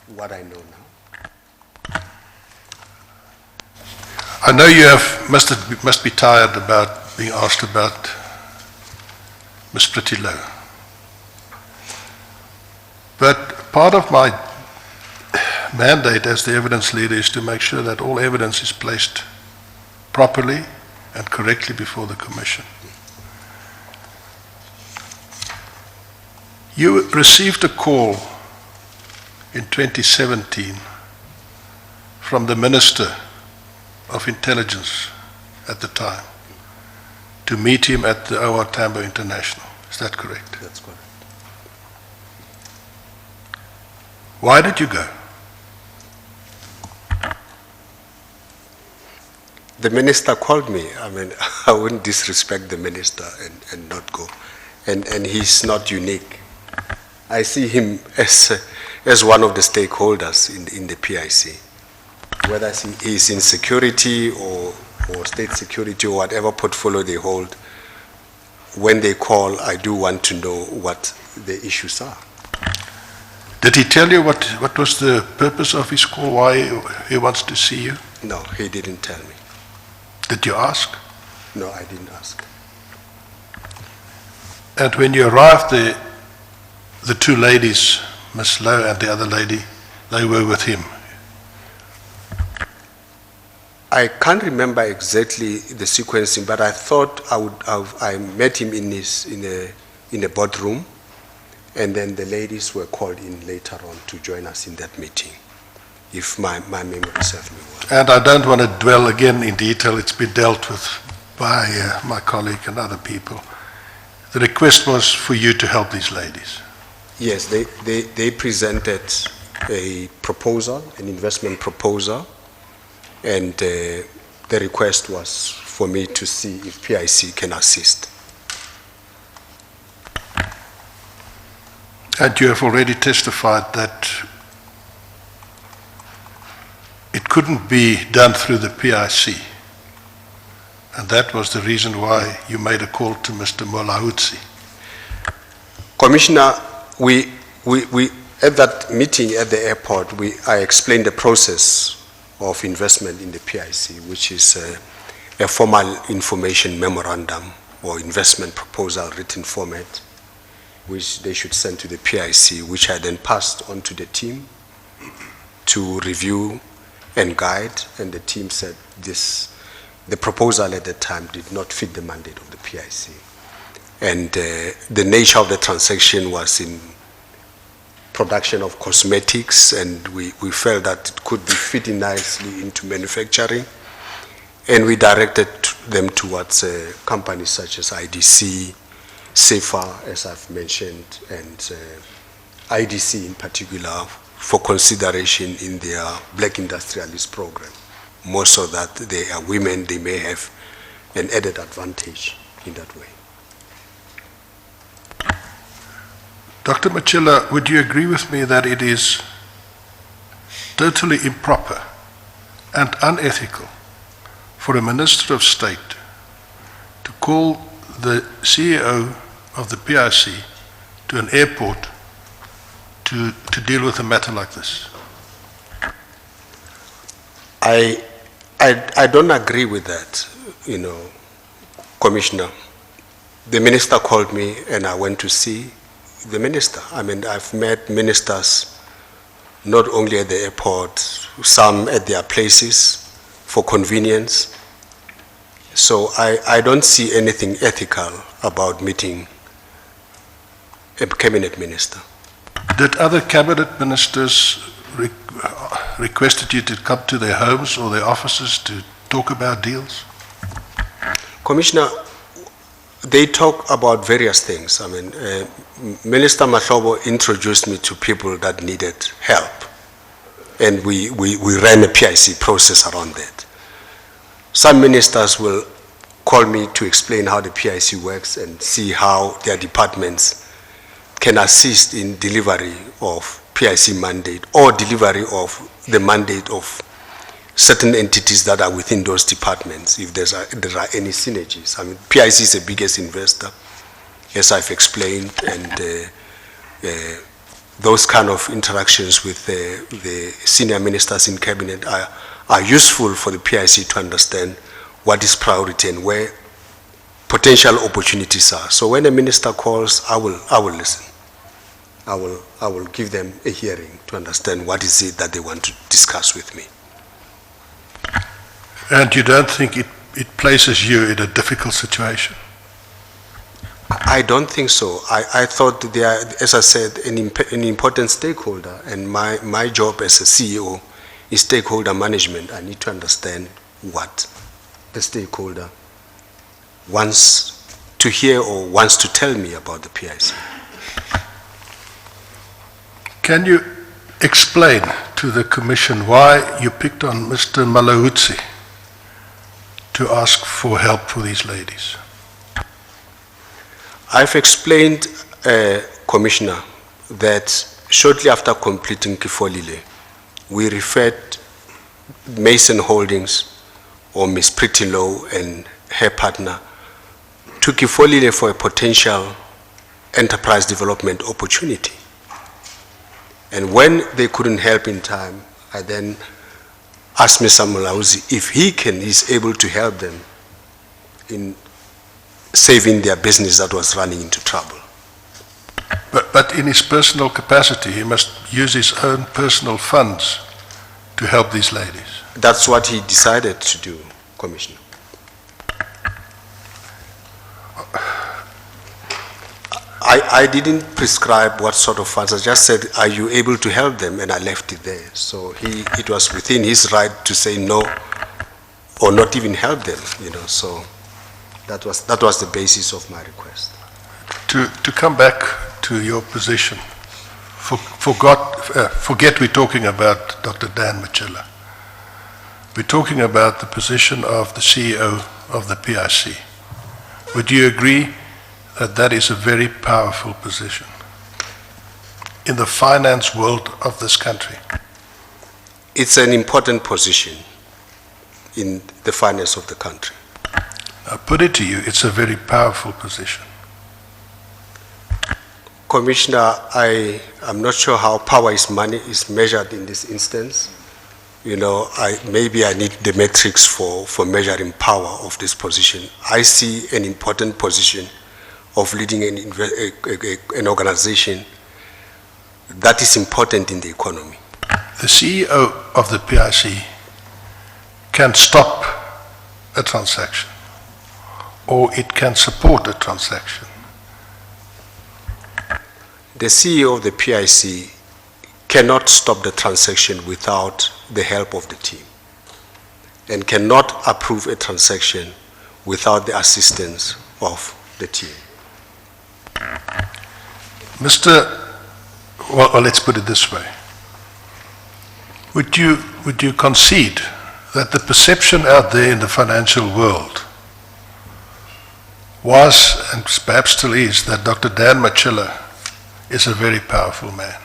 what I know now. I know you must be tired about being asked about Ms. Pretty Low. But part of my mandate as the evidence leader is to make sure that all evidence is placed properly and correctly before the Commission. You received a call in 2017 from the Minister of Intelligence at the time to meet him at the OR Tambo International. Is that correct? That's correct. Why did you go? The minister called me. I mean, I wouldn't disrespect the minister and not go. And he's not unique. I see him as one of the stakeholders in the PIC. Whether he's in security or state security or whatever portfolio they hold, when they call, I do want to know what the issues are. Did he tell you what was the purpose of his call, why he wants to see you? No, he didn't tell me. Did you ask? No, I didn't ask. And when you arrived there, the two ladies, Miss Lowe and the other lady, they were with him. I can't remember exactly the sequencing, but I thought I met him in a boardroom, and then the ladies were called in later on to join us in that meeting, if my memory serves me well. And I don't want to dwell again in detail, it's been dealt with by my colleague and other people. The request was for you to help these ladies. Yes, they presented a proposal, an investment proposal, and the request was for me to see if PIC can assist. And you have already testified that it couldn't be done through the PIC. And that was the reason why you made a call to Mr. Molahutsi. Commissioner, we at that meeting at the airport, I explained the process of investment in the PIC, which is a formal information memorandum or investment proposal written format, which they should send to the PIC, which I then passed on to the team to review and guide, and the team said the proposal at the time did not fit the mandate of the PIC. And the nature of the transaction was in production of cosmetics, and we felt that it could be fitting nicely into manufacturing, and we directed them towards companies such as IDC, SEFA, as I've mentioned, and IDC in particular for consideration in their Black Industrialist program. More so that they are women, they may have an added advantage in that way. Dr. Matjila, would you agree with me that it is totally improper and unethical for a Minister of State to call the CEO of the PIC to an airport to deal with a matter like this? I don't agree with that, Commissioner. The minister called me and I went to see the minister. I mean, I've met ministers not only at the airport, some at their places for convenience. So I don't see anything ethical about meeting a cabinet minister. Did other cabinet ministers requested you to come to their homes or their offices to talk about deals? Commissioner, they talk about various things. I mean, Minister Mahlobo introduced me to people that needed help, and we ran a PIC process around that. Some ministers will call me to explain how the PIC works and see how their departments can assist in delivery of PIC mandate or delivery of the mandate of certain entities that are within those departments, if there are any synergies. I mean, PIC is the biggest investor, as I've explained, and those kind of interactions with the senior ministers in cabinet are useful for the PIC to understand what is priority and where potential opportunities are. So when a minister calls, I will listen. I will give them a hearing to understand what is it that they want to discuss with me. And you don't think it places you in a difficult situation? I don't think so. I thought they are, as I said, an important stakeholder, and my job as a CEO is stakeholder management. I need to understand what the stakeholder wants to hear or wants to tell me about the PIC. Can you explain to the Commission why you picked on Mr. Malahutsi to ask for help for these ladies? I've explained, Commissioner, that shortly after completing Kifolile, we referred Mason Holdings, or Ms. Pretty Low and her partner, to Kifolile for a potential enterprise development opportunity. And when they couldn't help in time, I then asked Mr. Mulauzi if he's able to help them in saving their business that was running into trouble. But in his personal capacity, he must use his own personal funds to help these ladies. That's what he decided to do, Commissioner. I didn't prescribe what sort of funds. I just said, are you able to help them? And I left it there. So it was within his right to say no or not even help them, so that was the basis of my request. To come back to your position, forget we're talking about Dr. Dan Matjila. We're talking about the position of the CEO of the PIC. Would you agree that is a very powerful position in the finance world of this country? It's an important position in the finance of the country. I put it to you, it's a very powerful position. Commissioner, I'm not sure how power is measured in this instance. Maybe I need the metrics for measuring power of this position. I see an important position of leading an organization that is important in the economy. The CEO of the PIC can stop a transaction, or it can support a transaction. The CEO of the PIC cannot stop the transaction without the help of the team, and cannot approve a transaction without the assistance of the team. Well, let's put it this way. Would you concede that the perception out there in the financial world was, and perhaps still is, that Dr. Dan Matjila is a very powerful man?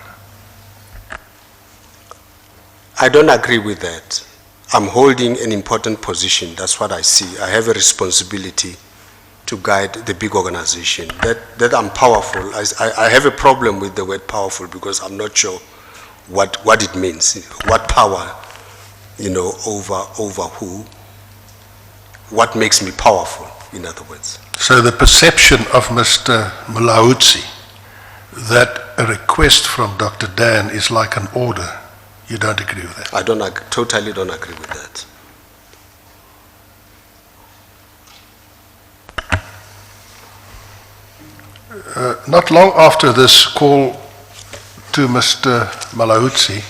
I don't agree with that. I'm holding an important position. That's what I see. I have a responsibility to guide the big organization. That I'm powerful. I have a problem with the word powerful because I'm not sure what it means. What power, over who? What makes me powerful, in other words? So the perception of Mr. Mulaudzi that a request from Dr. Dan is like an order, you don't agree with that? I totally don't agree with that. Not long after this call to Mr. Mulaudzi,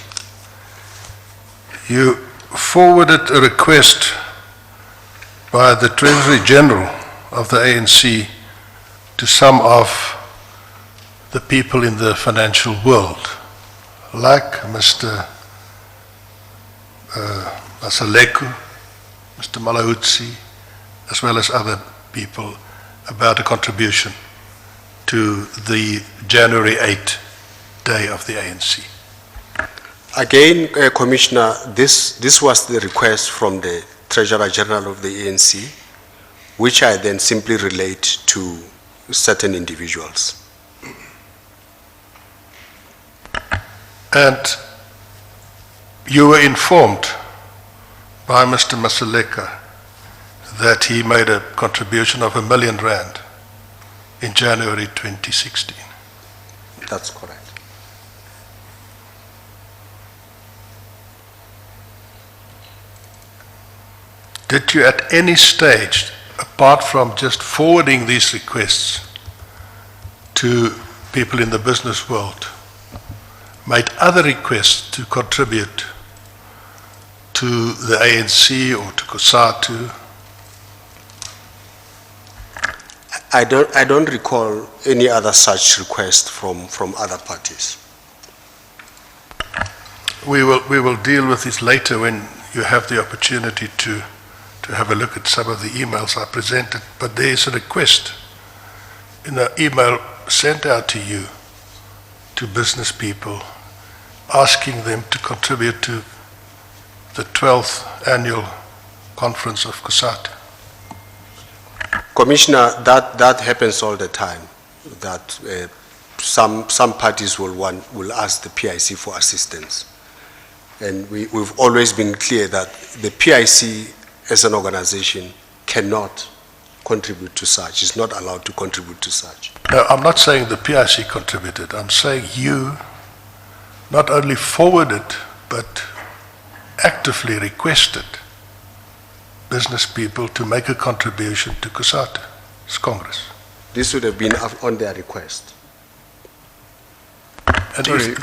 you forwarded a request by the Treasury General of the ANC to some of the people in the financial world, like Mr. Masaleku, Mr. Mulaudzi, as well as other people, about a contribution to the January 8 day of the ANC. Again, Commissioner, this was the request from the Treasurer General of the ANC, which I then simply relate to certain individuals. And you were informed by Mr. Masaleka that he made a contribution of R1 million in January 2016. That's correct. Did you at any stage, apart from just forwarding these requests to people in the business world, made other requests to contribute to the ANC or to COSATU? I don't recall any other such request from other parties. We will deal with this later when you have the opportunity to have a look at some of the emails I presented, but there is a request in an email sent out to you, to business people, asking them to contribute to the 12th annual conference of COSATU. Commissioner, that happens all the time, that some parties will ask the PIC for assistance. And we've always been clear that the PIC as an organization cannot contribute to such, is not allowed to contribute to such. No, I'm not saying the PIC contributed. I'm saying you not only forwarded, but actively requested business people to make a contribution to COSATU's Congress. This would have been on their request. And Sorry,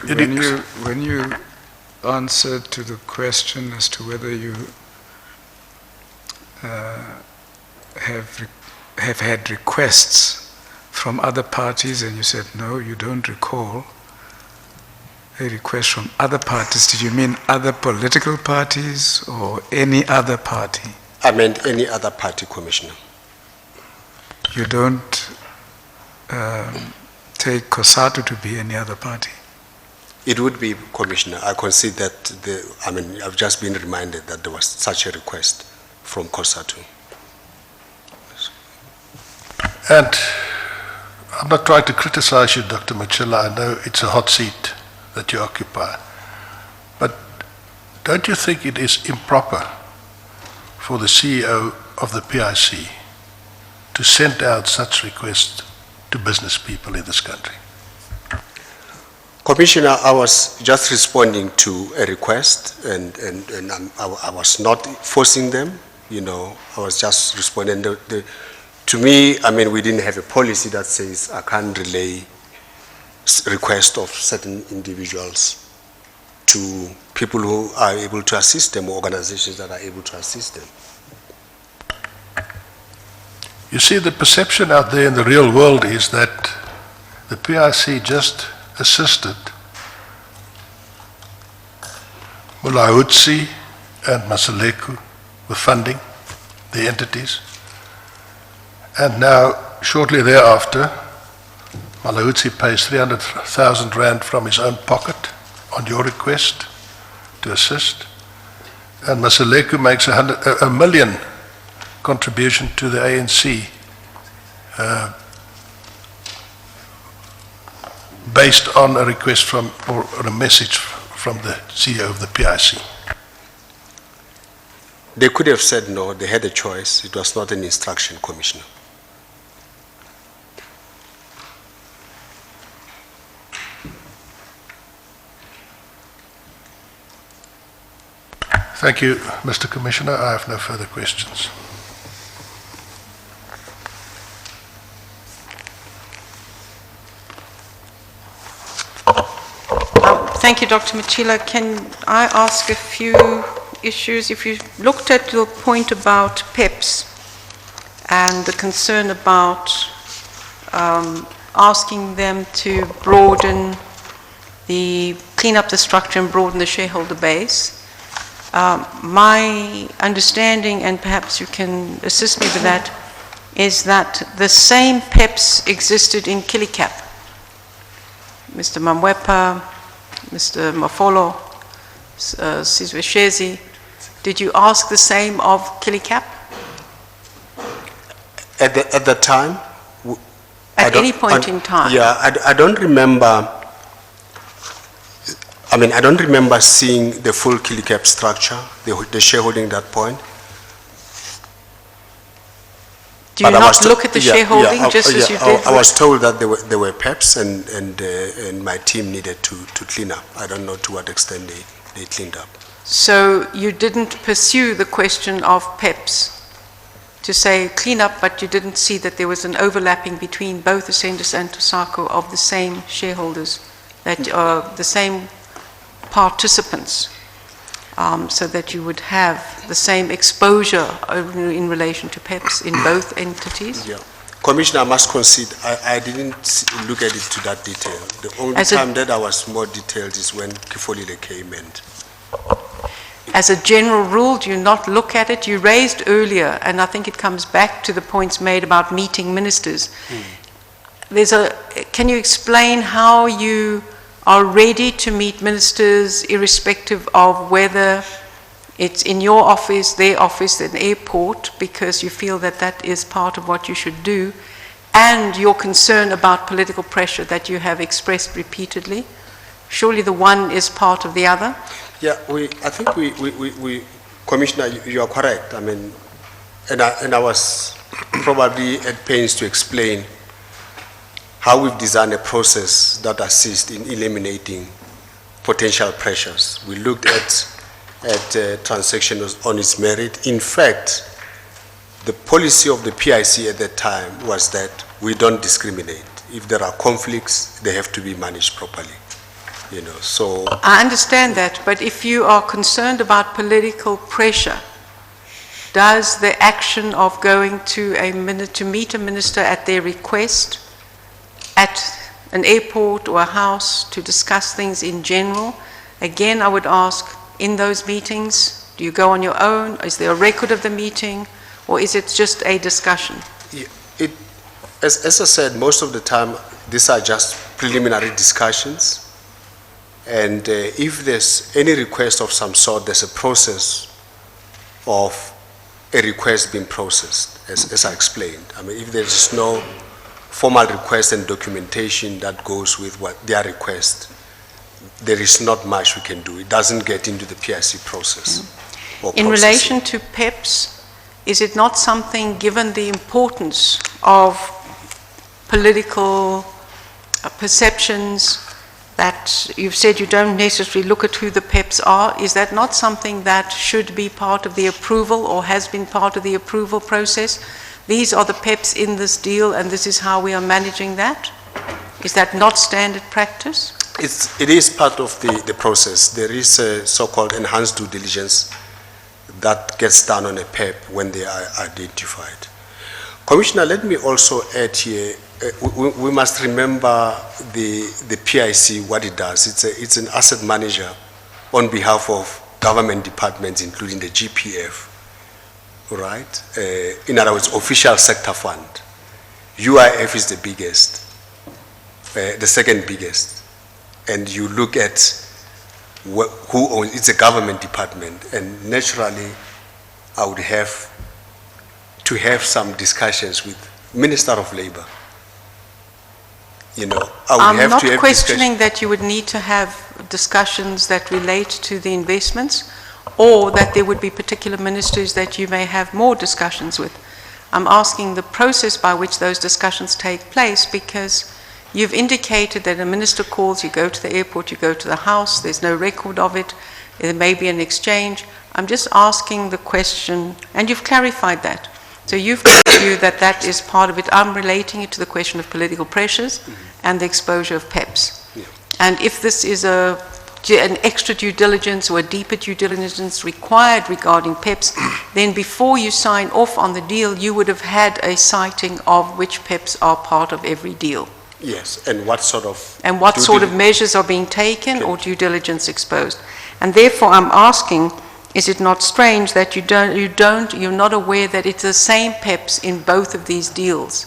when you answered to the question as to whether you have had requests from other parties, and you said no, you don't recall a request from other parties. Did you mean other political parties or any other party? I meant any other party, Commissioner. You don't take COSATU to be any other party? It would be, Commissioner. I concede that I've just been reminded that there was such a request from COSATU. And I'm not trying to criticize you, Dr. Matjila. I know it's a hot seat that you occupy. But don't you think it is improper for the CEO of the PIC to send out such requests to business people in this country? Commissioner, I was just responding to a request, and I was not forcing them. I was just responding. To me, we didn't have a policy that says I can't relay requests of certain individuals to people who are able to assist them, or organizations that are able to assist them. You see, the perception out there in the real world is that the PIC just assisted Mulaudzi and Masaleku with funding the entities. And now, shortly thereafter, Mulaudzi pays 300,000 rand from his own pocket on your request to assist. and Maseleku makes a million contribution to the ANC, based on a request from, or a message from the CEO of the PIC. They could have said no, they had a choice. It was not an instruction, Commissioner. Thank you, Mr. Commissioner. I have no further questions. Thank you, Dr. Matjila. Can I ask a few issues? If you looked at your point about PEPs and the concern about asking them to broaden clean up the structure and broaden the shareholder base, my understanding, and perhaps you can assist me with that, is that the same PEPs existed in Kilikap. Mr. Mamwepa, Mr. Mafolo, Sizwe Shezi, did you ask the same of Kilikap? At the time? At any point in time? Yeah, I don't remember. I mean, I don't remember seeing the full Kilikap structure, the shareholding at that point. Do you not look at the shareholding just as you did? I was told that there were PEPs and my team needed to clean up. I don't know to what extent they cleaned up. So you didn't pursue the question of PEPs to say clean up, but you didn't see that there was an overlapping between both Ascendis and Tosako of the same shareholders, that are the same participants, so that you would have the same exposure in relation to PEPs in both entities? Yeah. Commissioner, I must concede, I didn't look at it to that detail. The only time that I was more detailed is when Kifolile came and... As a general rule, do you not look at it? You raised earlier, and I think it comes back to the points made about meeting ministers. Can you explain how you are ready to meet ministers irrespective of whether it's in your office, their office, an airport, because you feel that that is part of what you should do, and your concern about political pressure that you have expressed repeatedly? Surely the one is part of the other? Yeah, I think we Commissioner, you are correct. I mean, and I was probably at pains to explain how we've designed a process that assists in eliminating potential pressures. We looked at transactions on its merit. In fact, the policy of the PIC at that time was that we don't discriminate. If there are conflicts, they have to be managed properly. You know, so I understand that, but if you are concerned about political pressure, does the action of going to meet a minister at their request, at an airport or a house to discuss things in general, again I would ask, in those meetings, do you go on your own? Is there a record of the meeting, or is it just a discussion? As I said, most of the time these are just preliminary discussions. And if there's any request of some sort, there's a process of a request being processed, as I explained. I mean, if there's no formal request and documentation that goes with what their request, there is not much we can do. It doesn't get into the PIC process. In relation to PEPs, is it not something, given the importance of political perceptions, that you've said you don't necessarily look at who the PEPs are, is that not something that should be part of the approval or has been part of the approval process? These are the PEPs in this deal and this is how we are managing that? Is that not standard practice? It is part of the process. There is a so-called enhanced due diligence that gets done on a PEP when they are identified. Commissioner, let me also add here, we must remember the PIC, what it does. It's an asset manager on behalf of government departments, including the GPF, right? In other words, official sector fund. UIF is the biggest, the second biggest. And you look at who owns, it's a government department, and naturally I would have to have some discussions with Minister of Labour. You know, I would I'm have not to have questioning that you would need to have discussions that relate to the investments, or that there would be particular ministers that you may have more discussions with. I'm asking the process by which those discussions take place, because you've indicated that a minister calls, you go to the airport, you go to the House, there's no record of it, there may be an exchange. I'm just asking the question, and you've clarified that. So you've got a view that that is part of it. I'm relating it to the question of political pressures and the exposure of PEPs. Yeah. And if this is an extra due diligence or a deeper due diligence required regarding PEPs, then before you sign off on the deal, you would have had a citing of which PEPs are part of every deal. Yes, and what sort of... And what sort of measures are being taken or due diligence exposed. And therefore, I'm asking, is it not strange that you're not aware that it's the same PEPs in both of these deals?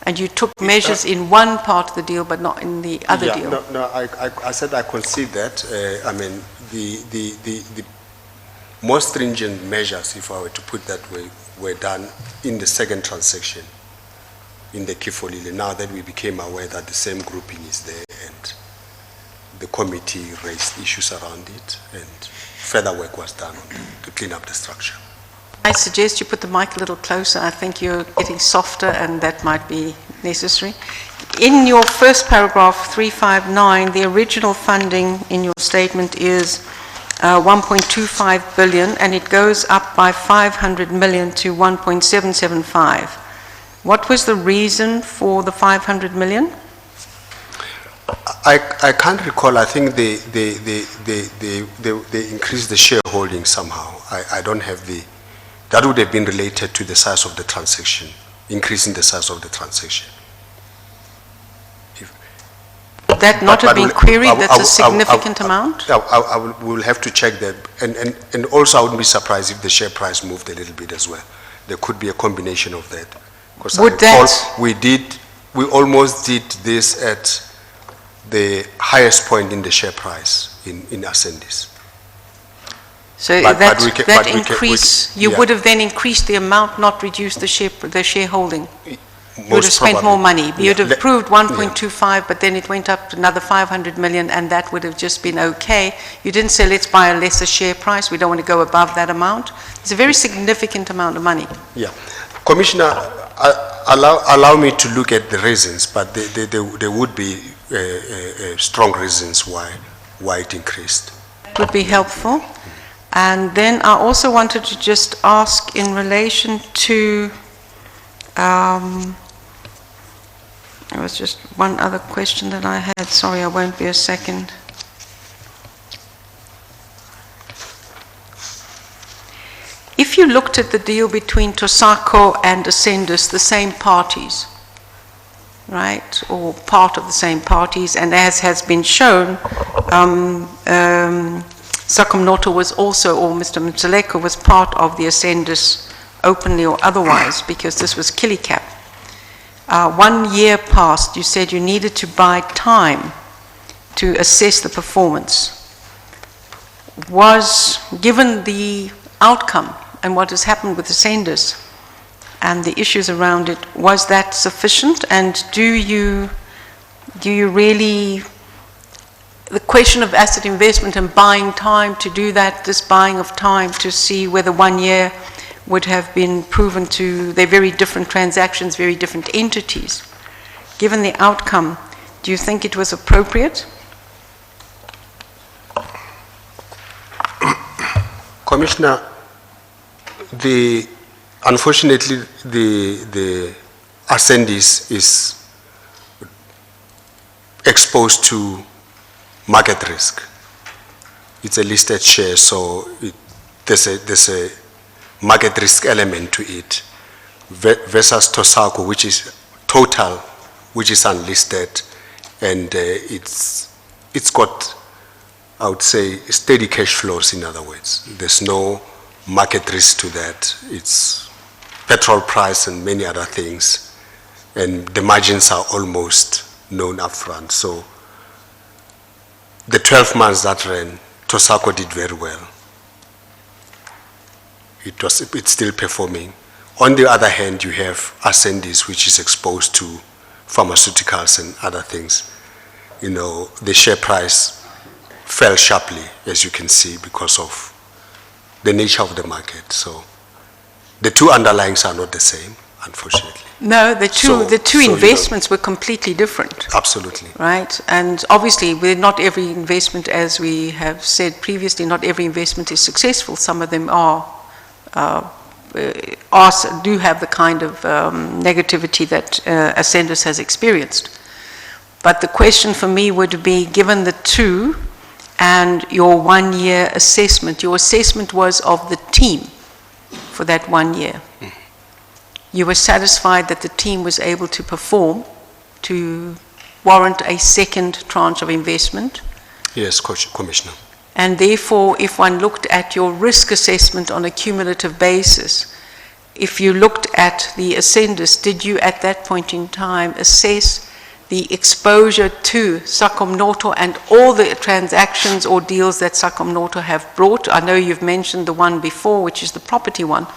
And you took measures in one part of the deal, but not in the other deal? No, I said I concede that. I mean, the most stringent measures, if I were to put that way, were done in the second transaction, in the Kifolile, now that we became aware that the same grouping is there, and the committee raised issues around it, and further work was done to clean up the structure. I suggest you put the mic a little closer. I think you're getting softer, and that might be necessary. In your first paragraph, 359, the original funding in your statement is 1.25 billion, and it goes up by 500 million to 1.775. What was the reason for the 500 million? I can't recall. I think they increased the shareholding somehow. I don't have the... That would have been related to the size of the transaction, increasing the size of the transaction. That not have been queried, that's a significant amount? We'll have to check that. And also I wouldn't be surprised if the share price moved a little bit as well. There could be a combination of that. Because we almost did this at the highest point in the share price in Ascendis. So that increase, you would have then increased the amount, not reduced the shareholding? You would have spent more money. You would have approved 1.25, but then it went up to another 500 million, and that would have just been okay. You didn't say, let's buy a lesser share price, we don't want to go above that amount. It's a very significant amount of money. Yeah. Commissioner, allow me to look at the reasons, but there would be strong reasons why it increased. It would be helpful. And then I also wanted to just ask in relation to, there was just one other question that I had. Sorry, I won't be a second. If you looked at the deal between Tosako and Ascendis, the same parties, right, or part of the same parties, and as has been shown, Sakamnoto was also, or Mr. Mtsaleko was part of the Ascendis, openly or otherwise, because this was Kilicap. 1 year passed, you said you needed to buy time to assess the performance. Was, given the outcome and what has happened with Ascendis and the issues around it, was that sufficient? And do you really, the question of asset investment and buying time to do that, this buying of time to see whether 1 year would have been proven to, they're very different transactions, very different entities. Given the outcome, do you think it was appropriate? Commissioner, unfortunately, the Ascendis is exposed to market risk. It's a listed share, so there's a market risk element to it, versus Tosako, which is total, which is unlisted, and it's got, I would say, steady cash flows. In other words, there's no market risk to that. It's petrol price and many other things, and the margins are almost known upfront. So the 12 months that ran, Tosako did very well. It's still performing. On the other hand, you have Ascendis, which is exposed to pharmaceuticals and other things. You know, the share price fell sharply, as you can see, because of the nature of the market. So the two underlyings are not the same, unfortunately. No, the two investments were completely different. Absolutely. Right, and obviously, not every investment, as we have said previously, not every investment is successful. Some of them do have the kind of negativity that Ascendis has experienced. But the question for me would be, given the two and your 1 year assessment, your assessment was of the team for that 1 year. You were satisfied that the team was able to perform to warrant a second tranche of investment? Yes, Commissioner. And therefore, if one looked at your risk assessment on a cumulative basis, if you looked at the Ascendis, did you at that point in time assess the exposure to Sacomnoto and all the transactions or deals that Sacomnoto have brought? I know you've mentioned the one before, which is the property one,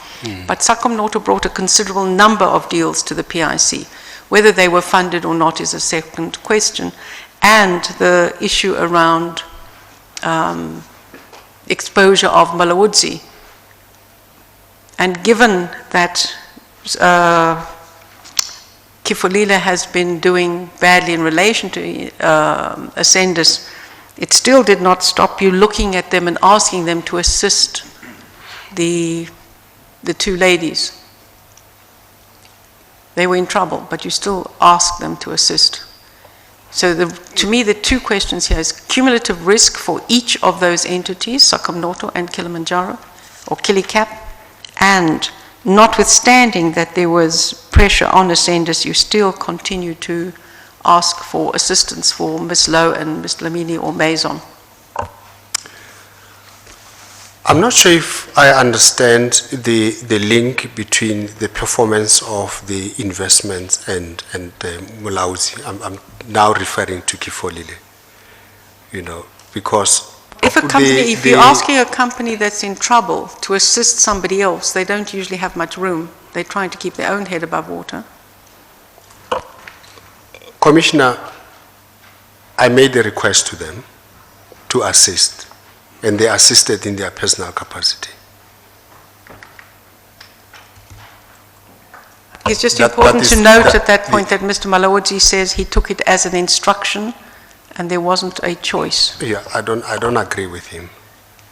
but Sacomnoto brought a considerable number of deals to the PIC. Whether they were funded or not is a second question. And the issue around exposure of Malawudzi. And given that Kifolile has been doing badly in relation to Ascendis, it still did not stop you looking at them and asking them to assist the two ladies. They were in trouble, but you still asked them to assist. So to me, the two questions here is cumulative risk for each of those entities, Sacomnoto and Kilimanjaro, or Kilicap, and notwithstanding that there was pressure on Ascendis, you still continue to ask for assistance for Ms. Lowe and Ms. Lamini or Maison. I'm not sure if I understand the link between the performance of the investments and Mulauzi. I'm now referring to Kifolile, you know, because if you're asking a company that's in trouble to assist somebody else, they don't usually have much room. They're trying to keep their own head above water. Commissioner, I made a request to them to assist, and they assisted in their personal capacity. It's just important to note at that point that Mr. Malawudzi says he took it as an instruction and there wasn't a choice. Yeah, I don't agree with him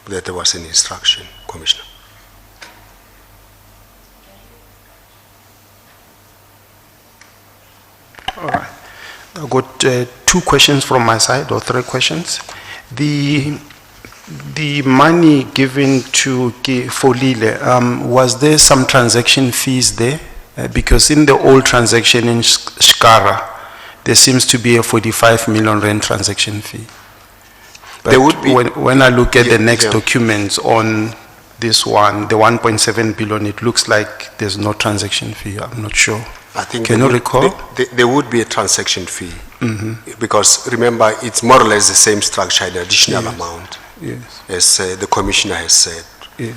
that there was an instruction, Commissioner. All right. I've got 2 questions from my side, or 3 questions. The money given to Folile, was there some transaction fees there? Because in the old transaction in Shkara, there seems to be a 45 million rand transaction fee. But there would be, when I look at the next documents on this one, the 1.7 billion, it looks like there's no transaction fee. I'm not sure. I think Can you recall? There would be a transaction fee, because remember, it's more or less the same structure, an additional amount, as the Commissioner has said,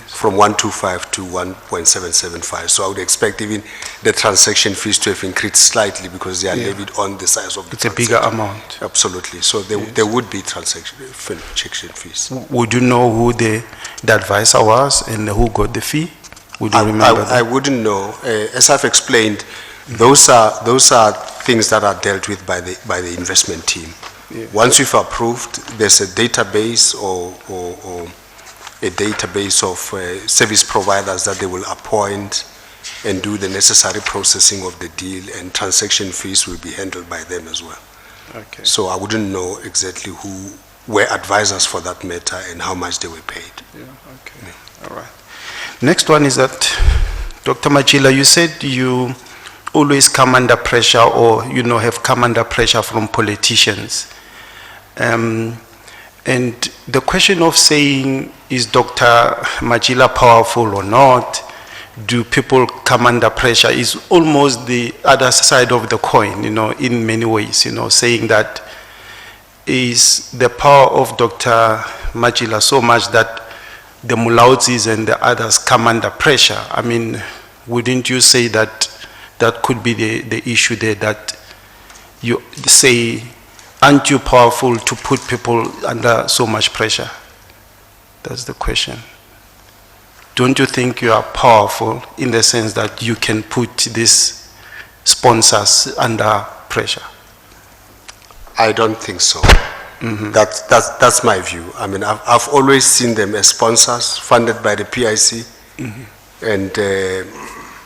from 125 to 1.775. So I would expect even the transaction fees to have increased slightly because they are levied on the size of the It's a bigger amount. Absolutely. So there would be transaction fees. Would you know who the advisor was and who got the fee? Would you remember that? I wouldn't know. As I've explained, those are things that are dealt with by the investment team. Once we've approved, there's a database or a database of service providers that they will appoint and do the necessary processing of the deal, and transaction fees will be handled by them as well. Okay. So I wouldn't know exactly who were advisors for that matter and how much they were paid. All right. Next one is that, Dr. Matjila, you said you always come under pressure, or have come under pressure from politicians. And the question of saying, is Dr. Matjila powerful or not? Do people come under pressure? Is almost the other side of the coin, in many ways, saying that is the power of Dr. Matjila so much that the Mulauzis and the others come under pressure? I mean, wouldn't you say that that could be the issue there, that you say, aren't you powerful to put people under so much pressure? That's the question. Don't you think you are powerful in the sense that you can put these sponsors under pressure? I don't think so. That's my view. I mean, I've always seen them as sponsors funded by the PIC, and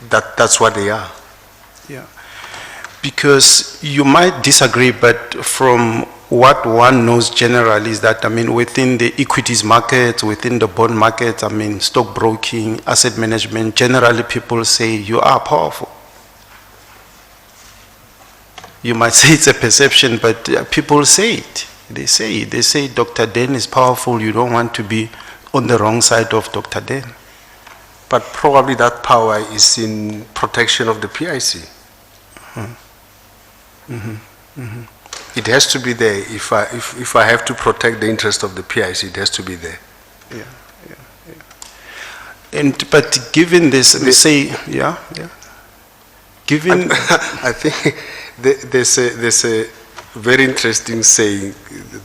that's what they are. Yeah, because you might disagree, but from what one knows generally is that, I mean, within the equities market, within the bond market, I mean, stockbroking, asset management, generally people say you are powerful. You might say it's a perception, but people say it. They say Dr. Dan is powerful, you don't want to be on the wrong side of Dr. Dan. But probably that power is in protection of the PIC. It has to be there. If I have to protect the interest of the PIC, it has to be there. But given this, given... I think there's a very interesting saying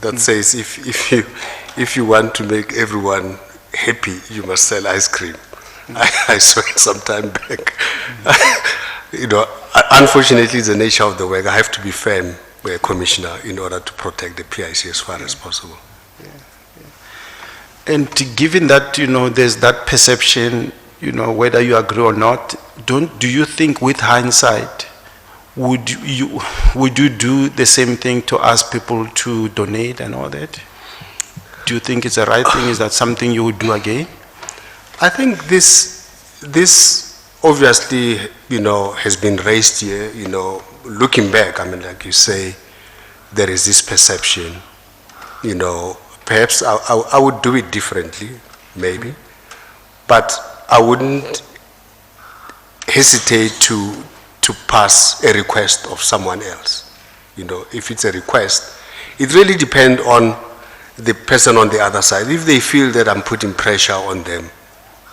that says if you want to make everyone happy, you must sell ice cream. I saw it some time back. You know, unfortunately, it's the nature of the work. I have to be firm, Commissioner, in order to protect the PIC as far as possible. And given that, you know, there's that perception, you know, whether you agree or not, do you think with hindsight, would you do the same thing to ask people to donate and all that? Do you think it's the right thing? Is that something you would do again? I think this obviously, you know, has been raised here, you know, looking back, I mean, like you say, there is this perception, you know, perhaps I would do it differently, maybe, but I wouldn't hesitate to pass a request of someone else. You know, if it's a request, it really depends on the person on the other side. If they feel that I'm putting pressure on them,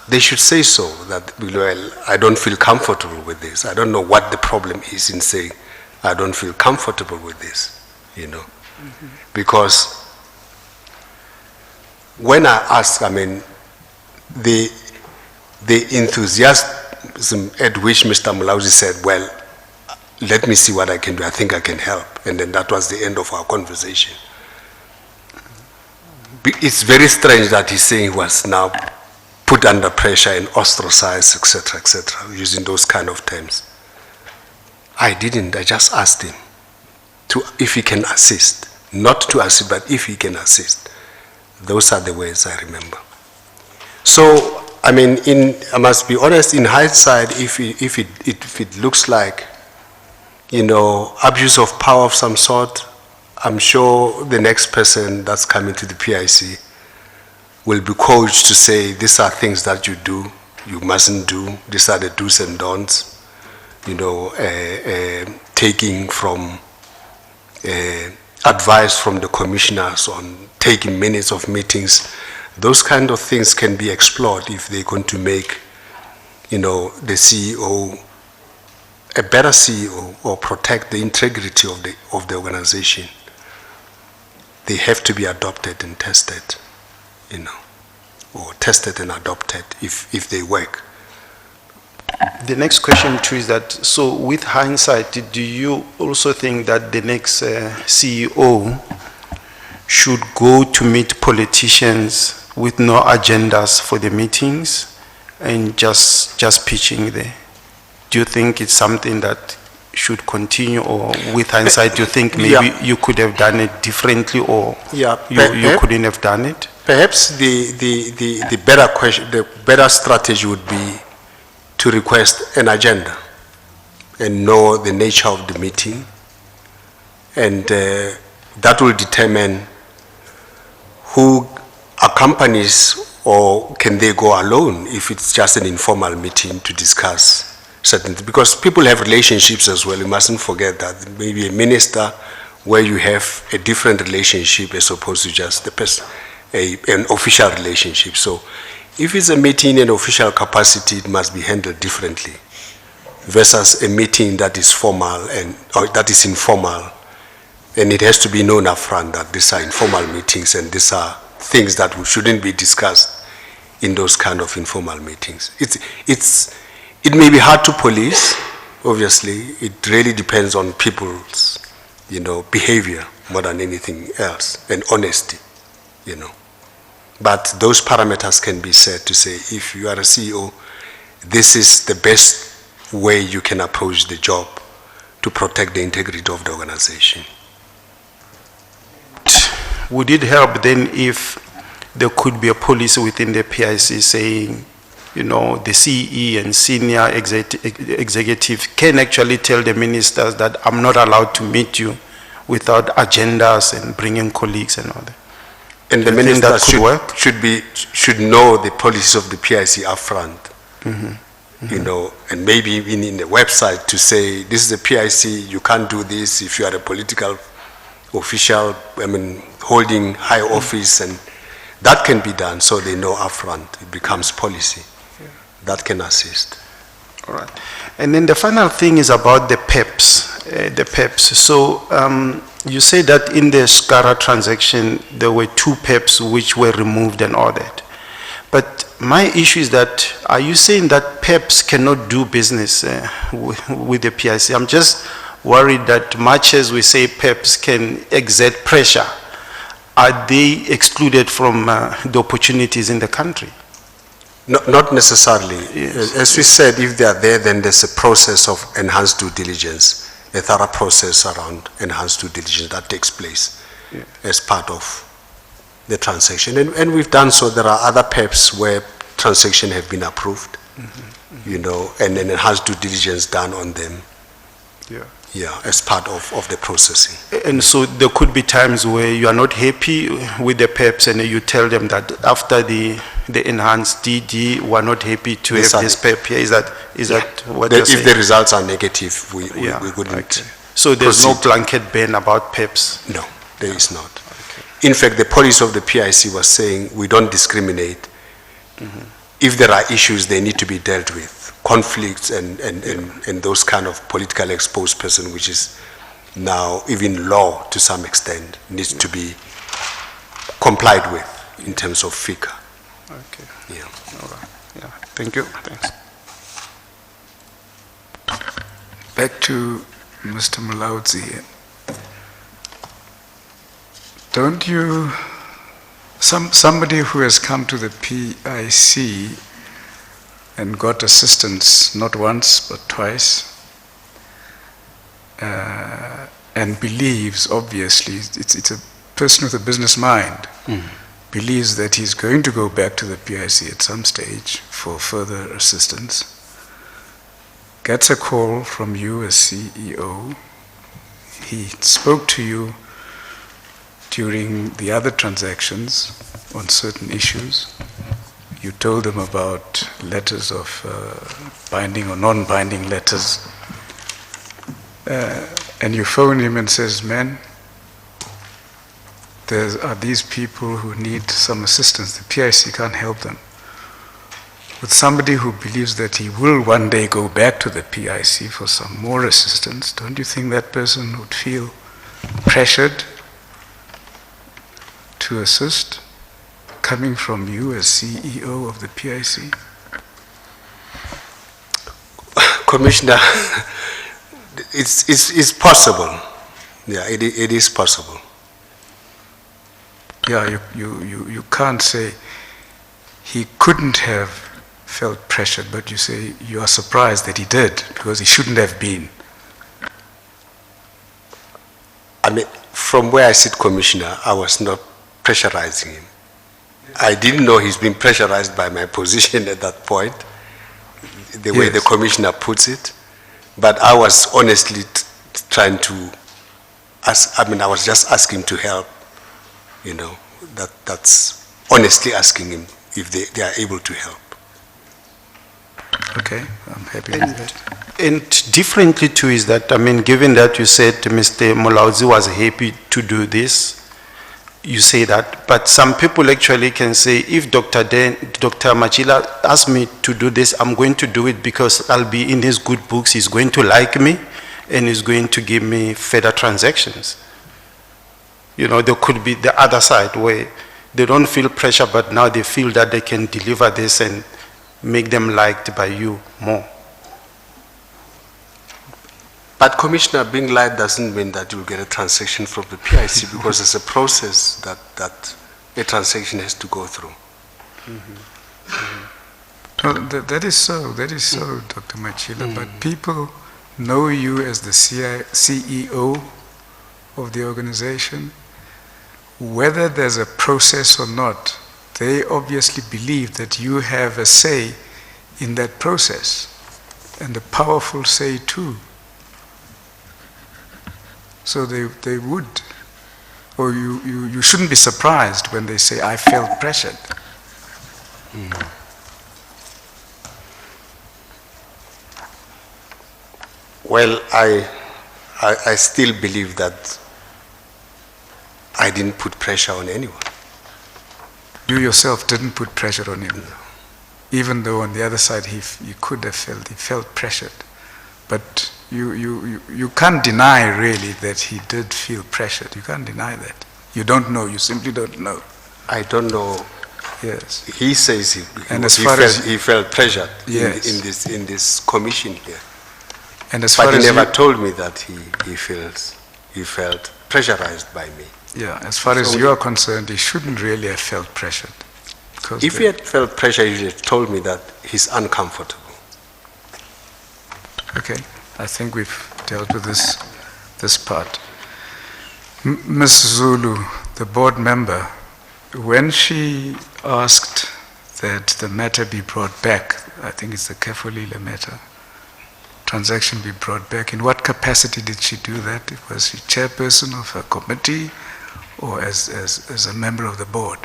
they should say so, that, well, I don't feel comfortable with this. I don't know what the problem is in saying, I don't feel comfortable with this, you know. Because when I ask, I mean, the enthusiasm at which Mr. Mulauzi said, well, let me see what I can do, I think I can help. And then that was the end of our conversation. It's very strange that he's saying he was now put under pressure and ostracized, etc., using those kind of terms. I didn't, I just asked him if he can assist. Not to assist, but if he can assist. Those are the words I remember. So, I mean, I must be honest, in hindsight, if it looks like, you know, abuse of power of some sort, I'm sure the next person that's coming to the PIC will be coached to say, these are things that you do, you mustn't do, these are the do's and don'ts, you know, taking from advice from the commissioners on taking minutes of meetings. Those kind of things can be explored if they're going to make, you know, the CEO a better CEO or protect the integrity of the organization. They have to be adopted and tested, you know, or tested and adopted if they work. The next question too is that, so with hindsight, do you also think that the next CEO should go to meet politicians with no agendas for the meetings and just pitching there? Do you think it's something that should continue, or with hindsight, do you think maybe you could have done it differently, or you couldn't have done it? Perhaps the better question, the better strategy would be to request an agenda and know the nature of the meeting, and that will determine who accompanies, or can they go alone if it's just an informal meeting to discuss certain things. Because people have relationships as well. You mustn't forget that. Maybe a minister where you have a different relationship as opposed to just an official relationship. So if it's a meeting in official capacity, it must be handled differently versus a meeting that is formal or that is informal. And it has to be known upfront that these are informal meetings and these are things that shouldn't be discussed in those kind of informal meetings. It may be hard to police, obviously. It really depends on people's, behavior more than anything else, and honesty, But those parameters can be set to say, if you are a CEO, this is the best way you can approach the job to protect the integrity of the organization. Would it help then if there could be a policy within the PIC saying, the CE and senior executive can actually tell the ministers that I'm not allowed to meet you without agendas and bringing colleagues and all that? And the minister should know the policies of the PIC upfront, and maybe even in the website to say, this is the PIC, you can't do this if you are a political official, holding high office, and that can be done so they know upfront. It becomes policy. Yeah. That can assist. All right. And then the final thing is about the PEPs. So you say that in the SCARA transaction, there were 2 PEPs which were removed and all that. But my issue is that, are you saying that PEPs cannot do business with the PIC? I'm just worried that much as we say PEPs can exert pressure, are they excluded from the opportunities in the country? Not necessarily. Yes. As we said, if they are there, then there's a process of enhanced due diligence, a thorough process around enhanced due diligence that takes place as part of the transaction. And we've done so. There are other PEPs where transactions have been approved, and then enhanced due diligence done on them. Yeah, as part of the processing. And so there could be times where you are not happy with the PEPs and you tell them that after the enhanced DD, we are not happy to have this PEP here. Is that what you're saying? If the results are negative, we wouldn't. Okay. So there's no blanket ban about PEPs? No, there is not. Okay. In fact, the policy of the PIC was saying we don't discriminate. If there are issues, they need to be dealt with. Conflicts and those kind of politically exposed person, which is now even law to some extent, needs to be complied with in terms of FICA. Okay. Yeah. All right. Yeah. Thank you. Thanks. Back to Mr. Mulaudzi. Don't you, somebody who has come to the PIC and got assistance not once but twice, and believes, obviously, it's a person with a business mind, believes that he's going to go back to the PIC at some stage for further assistance, gets a call from you as CEO, he spoke to you during the other transactions on certain issues. You told him about letters of binding or non-binding letters. And you phone him and says, man, there are these people who need some assistance. The PIC can't help them. With somebody who believes that he will one day go back to the PIC for some more assistance, don't you think that person would feel pressured to assist, coming from you as CEO of the PIC? Commissioner, it's possible. Yeah, it is possible. Yeah, you can't say he couldn't have felt pressured, but you say you are surprised that he did, because he shouldn't have been. I mean, from where I sit, Commissioner, I was not pressurizing him. I didn't know he's been pressurized by my position at that point, the way the Commissioner puts it. But I was honestly trying to ask, I was just asking to help, that's honestly asking him if they are able to help. Okay, I'm happy with that. And differently too is that, I mean, given that you said Mr. Molaudzi was happy to do this, you say that, but some people actually can say, if Dr. Matjila asked me to do this, I'm going to do it because I'll be in his good books, he's going to like me, and he's going to give me further transactions. You know, there could be the other side where they don't feel pressure, but now they feel that they can deliver this and make them liked by you more. But Commissioner, being light doesn't mean that you'll get a transaction from the PIC because it's a process that a transaction has to go through. Well, that is so, Dr. Matjila, but people know you as the CEO of the organization. Whether there's a process or not, they obviously believe that you have a say in that process, and a powerful say too. So they would, or you shouldn't be surprised when they say, I felt pressured. Well, I still believe that I didn't put pressure on anyone. You yourself didn't put pressure on him, even though on the other side he could have felt pressured. But you can't deny really that he did feel pressured. You can't deny that. You don't know, you simply don't know. I don't know. Yes. He says he felt pressured Yes. in this commission here. And as far But he as never told me that he felt pressurized by me. yeah, as far as you are concerned, he shouldn't really have felt pressured. Because If he had felt pressure, he would have told me that he's uncomfortable. Okay, I think we've dealt with this part. Ms. Zulu, the board member, when she asked that the matter be brought back, I think it's the Kefolile matter, transaction be brought back, in what capacity did she do that? Was she chairperson of a committee or as a member of the board?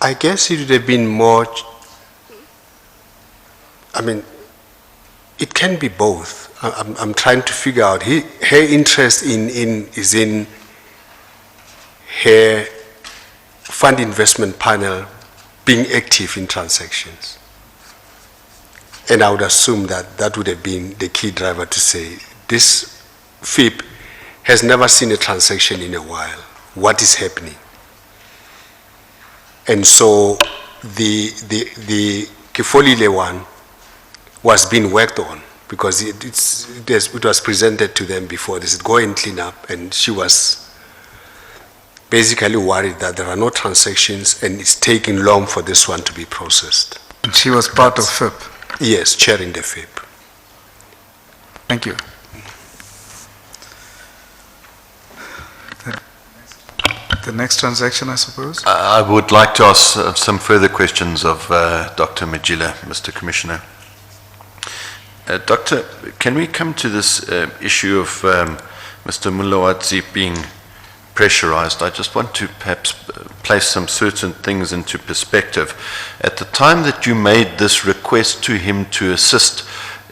I guess it would have been more, I mean, it can be both. I'm trying to figure out, her interest is in her fund investment panel being active in transactions. And I would assume that would have been the key driver to say, this FIP has never seen a transaction in a while. What is happening? And so the Kefolile one was being worked on because it was presented to them before. They said, go and clean up. And she was basically worried that there are no transactions and it's taking long for this one to be processed. And she was part of FIP? Yes, chairing the FIP. Thank you. The next transaction, I suppose? I would like to ask some further questions of Dr. Matjila, Mr. Commissioner. Doctor, can we come to this issue of Mr. Mulawadzi being pressurized? I just want to perhaps place some certain things into perspective. At the time that you made this request to him to assist,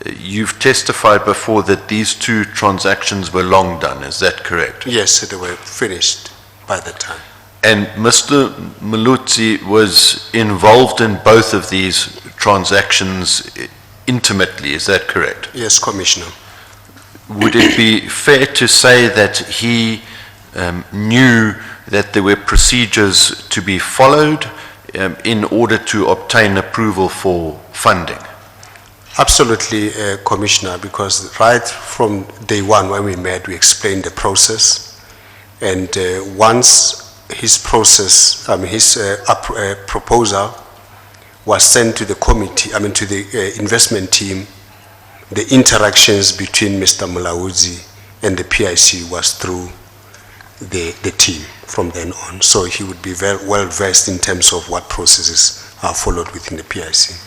you've testified before that these two transactions were long done, is that correct? Yes, they were finished by the time. And Mr. Mulawadzi was involved in both of these transactions intimately, is that correct? Yes, Commissioner. Would it be fair to say that he knew that there were procedures to be followed in order to obtain approval for funding? Absolutely, Commissioner, because right from day one when we met, we explained the process. And once his process, his proposal was sent to the committee, to the investment team, the interactions between Mr. Mulawadzi and the PIC was through the team from then on. So he would be very well versed in terms of what processes are followed within the PIC.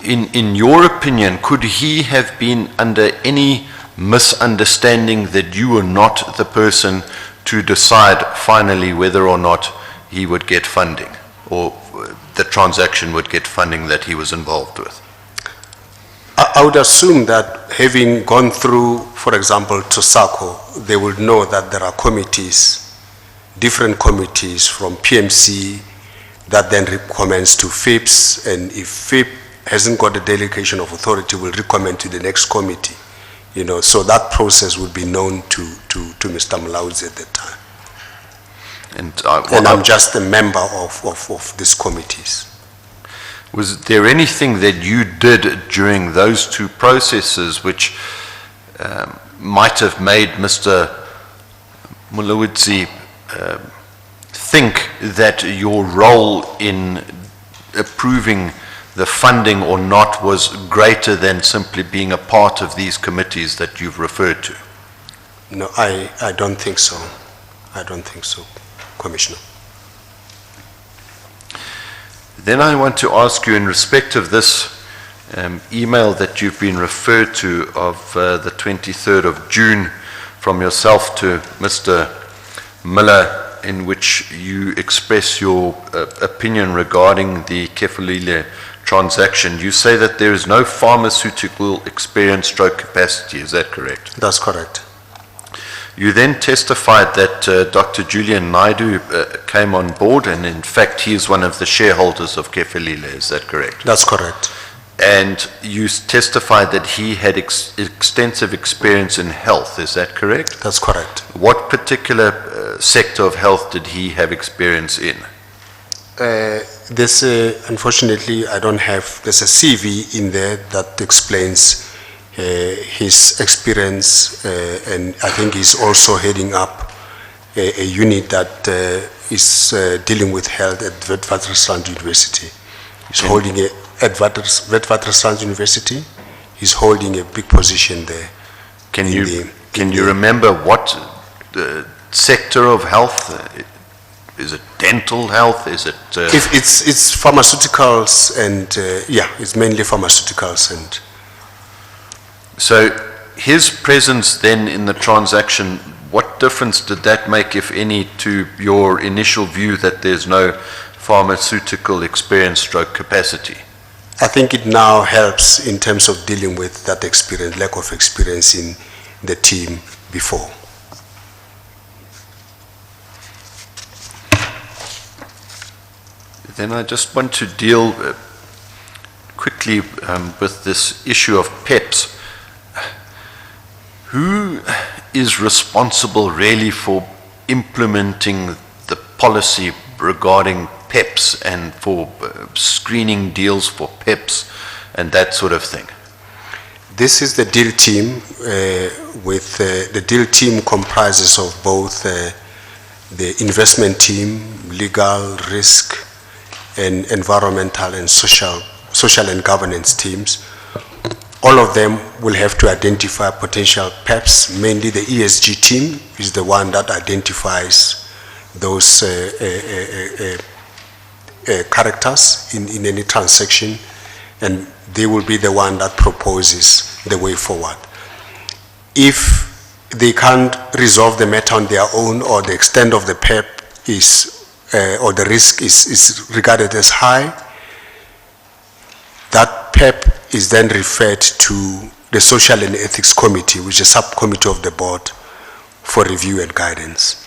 In your opinion, could he have been under any misunderstanding that you were not the person to decide finally whether or not he would get funding? Or the transaction would get funding that he was involved with? I would assume that having gone through, for example, TOSACO, they will know that there are committees, different committees from PMC that then recommends to FIPS, and if FIP hasn't got a delegation of authority, will recommend to the next committee. You know, so that process would be known to Mr. Mlaudzi at that time. And I'm just a member of these committees. Was there anything that you did during those two processes which might have made Mr. Mlaudzi think that your role in approving the funding or not was greater than simply being a part of these committees that you've referred to? No, I don't think so. I don't think so, Commissioner. Then I want to ask you in respect of this email that you've been referred to of the 23rd of June from yourself to Mr. Miller, in which you express your opinion regarding the Kefalile transaction. You say that there is no pharmaceutical experience stroke capacity. Is that correct? That's correct. You then testified that Dr. Julian Naidu came on board, and in fact he is one of the shareholders of Kefalile. Is that correct? That's correct. And you testified that he had extensive experience in health. Is that correct? That's correct. What particular sector of health did he have experience in? Unfortunately, I don't have, there's a CV in there that explains his experience, and I think he's also heading up a unit that is dealing with health at Witwatersrand University. He's holding at Witwatersrand University. He's holding a big position there. Can you remember what sector of health? Is it dental health? Is it? It's pharmaceuticals, and yeah, it's mainly pharmaceuticals. And so his presence then in the transaction, what difference did that make, if any, to your initial view that there's no pharmaceutical experience stroke capacity? I think it now helps in terms of dealing with that experience, lack of experience in the team before. Then I just want to deal quickly with this issue of PEPs. Who is responsible really for implementing the policy regarding PEPs and for screening deals for PEPs and that sort of thing? This is the deal team. The deal team comprises of both the investment team, legal, risk, and environmental and social and governance teams. All of them will have to identify potential PEPs. Mainly the ESG team is the one that identifies those characters in any transaction, and they will be the one that proposes the way forward. If they can't resolve the matter on their own, or the extent of the PEP is or the risk is regarded as high, that PEP is then referred to the Social and Ethics Committee, which is a subcommittee of the board, for review and guidance.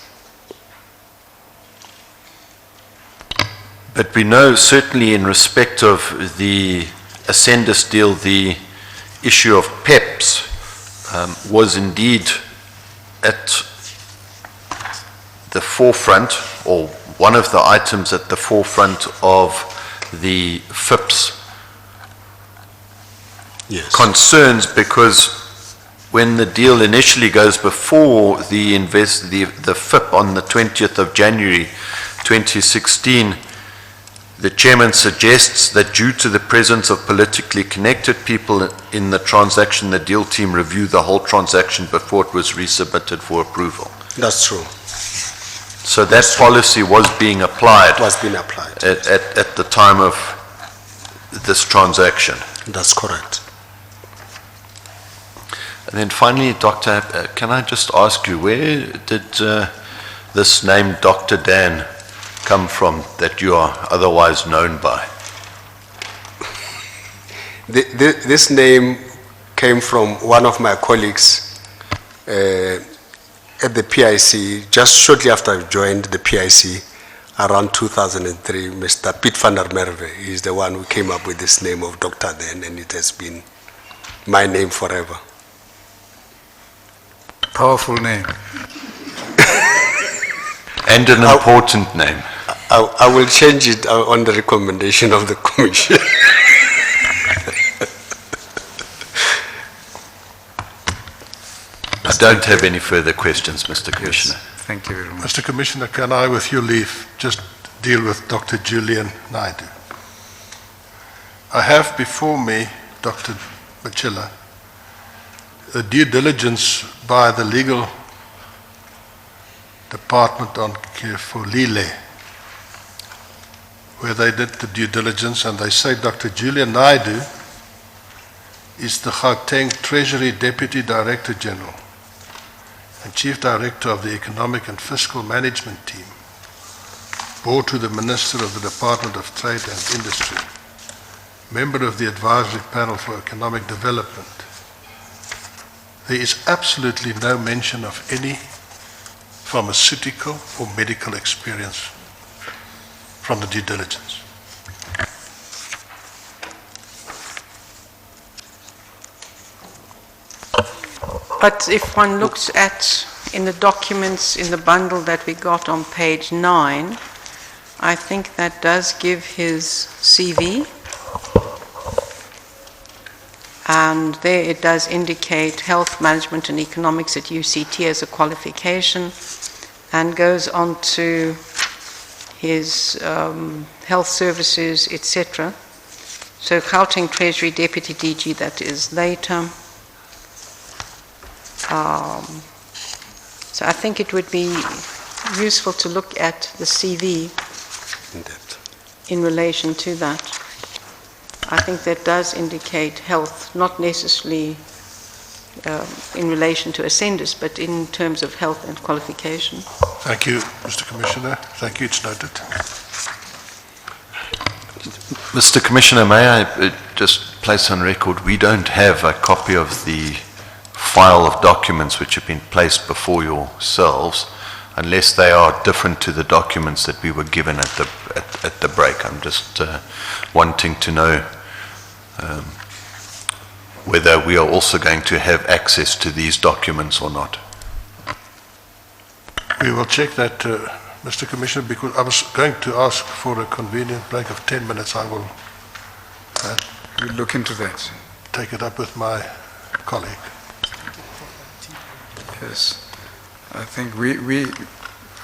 But we know certainly in respect of the Ascendis deal, the issue of PEPs was indeed at the forefront, or one of the items at the forefront of the FIPS concerns, because when the deal initially goes before the FIP on the 20th of January 2016, the chairman suggests that due to the presence of politically connected people in the transaction, the deal team review the whole transaction before it was resubmitted for approval. That's true. So that policy was being applied. Was being applied at the time of this transaction. That's correct. And then finally, Doctor, can I just ask you, where did this name Dr. Dan come from that you are otherwise known by? This name came from one of my colleagues at the PIC, just shortly after I joined the PIC, around 2003, Mr. Piet van der Merwe. He's the one who came up with this name of doctor then, and it has been my name forever. Powerful name. And an important name. I will change it on the recommendation of the Commission. I don't have any further questions, Mr. Commissioner. Yes, thank you very much. Mr. Commissioner, can I, with your leave, just deal with Dr. Julian Naidu? I have before me, Dr. Matjila, the due diligence by the legal department for Lille, where they did the due diligence, and they say Dr. Julian Naidu is the Gauteng Treasury Deputy Director General and Chief Director of the Economic and Fiscal Management Team, board to the Minister of the Department of Trade and Industry, member of the Advisory Panel for Economic Development. There is absolutely no mention of any pharmaceutical or medical experience from the due diligence. But if one looks at, in the documents, in the bundle that we got on page 9, I think that does give his CV. And there it does indicate health management and economics at UCT as a qualification, and goes on to his health services, etc. So Gauteng Treasury Deputy DG, that is later. So I think it would be useful to look at the CV in relation to that. I think that does indicate health, not necessarily in relation to Ascendis, but in terms of health and qualification. Thank you, Mr. Commissioner. Thank you, it's noted. Mr. Commissioner, may I just place on record, we don't have a copy of the file of documents which have been placed before yourselves, unless they are different to the documents that we were given at the break. I'm just wanting to know whether we are also going to have access to these documents or not. We will check that, Mr. Commissioner, because I was going to ask for a convenient break of 10 minutes. I will We'll look into that. take it up with my colleague. Yes. I think we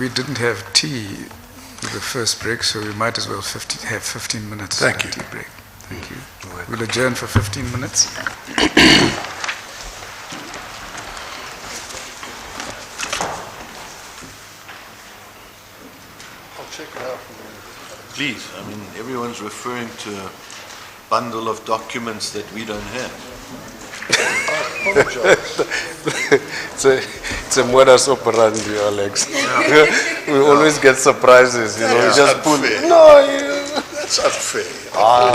didn't have tea with the first break, so we might as well have 15 minutes Thank you. tea break. Thank you. We'll adjourn for 15 minutes. I'll check it out. Please, I mean, everyone's referring to a bundle of documents that we don't have. It's a modus operandi, Alex. We always get surprises, you know. That's Just pull. unfair. No, That's unfair.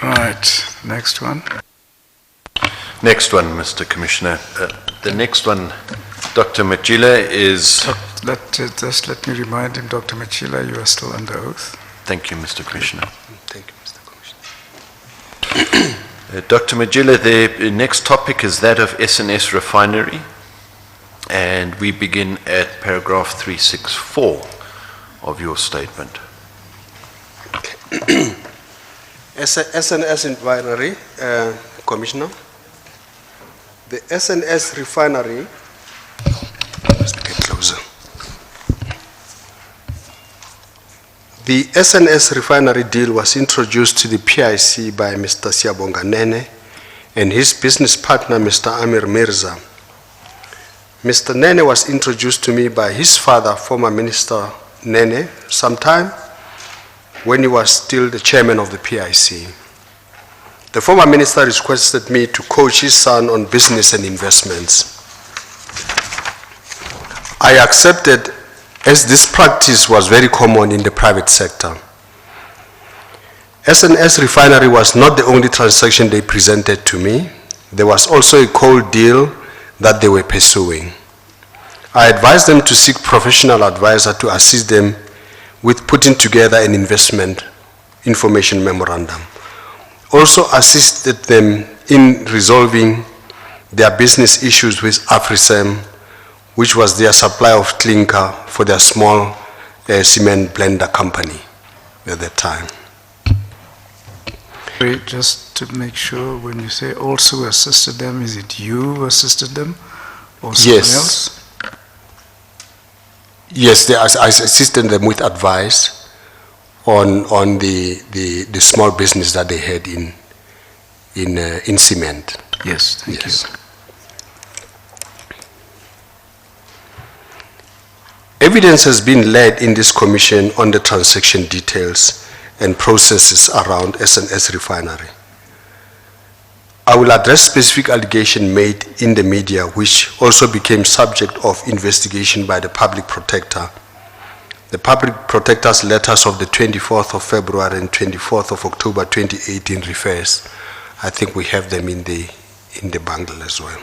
Right, next one. Next one, Mr. Commissioner. The next one, Dr. Matjila, is... Just let me remind him, Dr. Matjila, you are still under oath. Thank you, Mr. Commissioner. Thank you, Mr. Commissioner. Dr. Matjila, the next topic is that of S&S Refinery, and we begin at paragraph 364 of your statement. S&S Refinery, Commissioner. The S&S Refinery Let's get closer. The S&S Refinery deal was introduced to the PIC by Mr. Siyabonga Nene and his business partner, Mr. Amir Mirza. Mr. Nene was introduced to me by his father, former Minister Nene, sometime when he was still the chairman of the PIC. The former minister requested me to coach his son on business and investments. I accepted, as this practice was very common in the private sector. S&S Refinery was not the only transaction they presented to me. There was also a coal deal that they were pursuing. I advised them to seek professional advisor to assist them with putting together an investment information memorandum. Also assisted them in resolving their business issues with AfriSem, which was their supply of clinker for their small cement blender company at that time. Just to make sure, when you say also assisted them, is it you who assisted them or someone else? Yes, I assisted them with advice on the small business that they had in cement. Yes, thank Yes. you. Evidence has been laid in this commission on the transaction details and processes around S&S Refinery. I will address specific allegations made in the media, which also became subject of investigation by the Public Protector. The Public Protector's letters of the 24th of February and 24th of October 2018 refers. I think we have them in the bundle as well.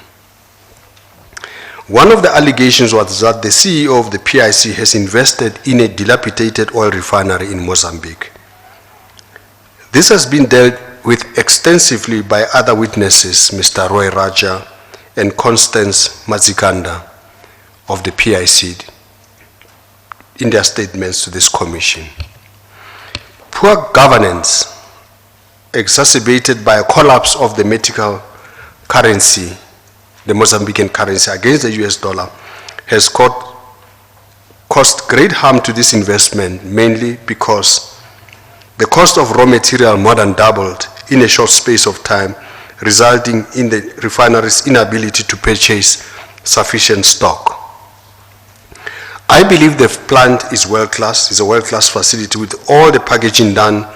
One of the allegations was that the CEO of the PIC has invested in a dilapidated oil refinery in Mozambique. This has been dealt with extensively by other witnesses, Mr. Roy Raja and Constance Mazikanda of the PIC, in their statements to this commission. Poor governance, exacerbated by a collapse of the medical currency, the Mozambican currency against the US dollar, has caused great harm to this investment, mainly because the cost of raw material more than doubled in a short space of time, resulting in the refinery's inability to purchase sufficient stock. I believe the plant is world-class, is a world-class facility with all the packaging done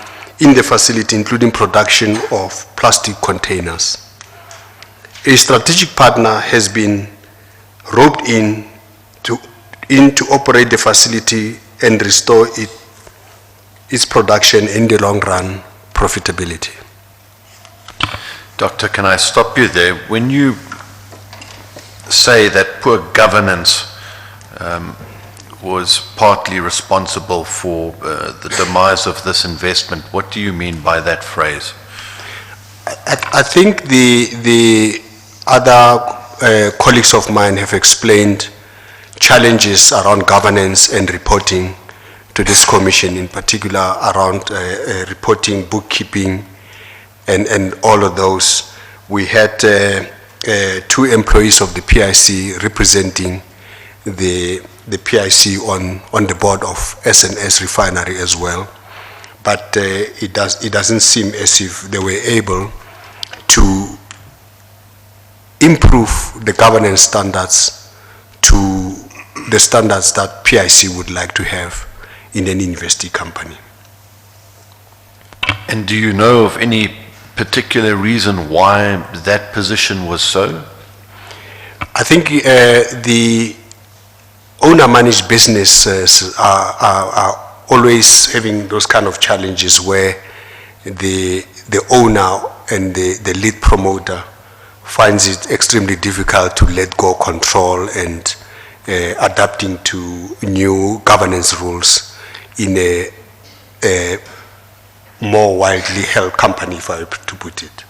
in the facility, including production of plastic containers. A strategic partner has been roped in to operate the facility and restore its production in the long run profitability. Doctor, can I stop you there? When you say that poor governance was partly responsible for the demise of this investment, what do you mean by that phrase? I think the other colleagues of mine have explained challenges around governance and reporting to this commission, in particular around reporting, bookkeeping, and all of those. We had 2 employees of the PIC representing the PIC on the board of S&S Refinery as well. But it doesn't seem as if they were able to improve the governance standards to the standards that PIC would like to have in an investee company. And do you know of any particular reason why that position was so? I think the owner-managed businesses are always having those kind of challenges where the the owner and the lead promoter finds it extremely difficult to let go control and adapting to new governance rules in a more widely held company, if I were to put it.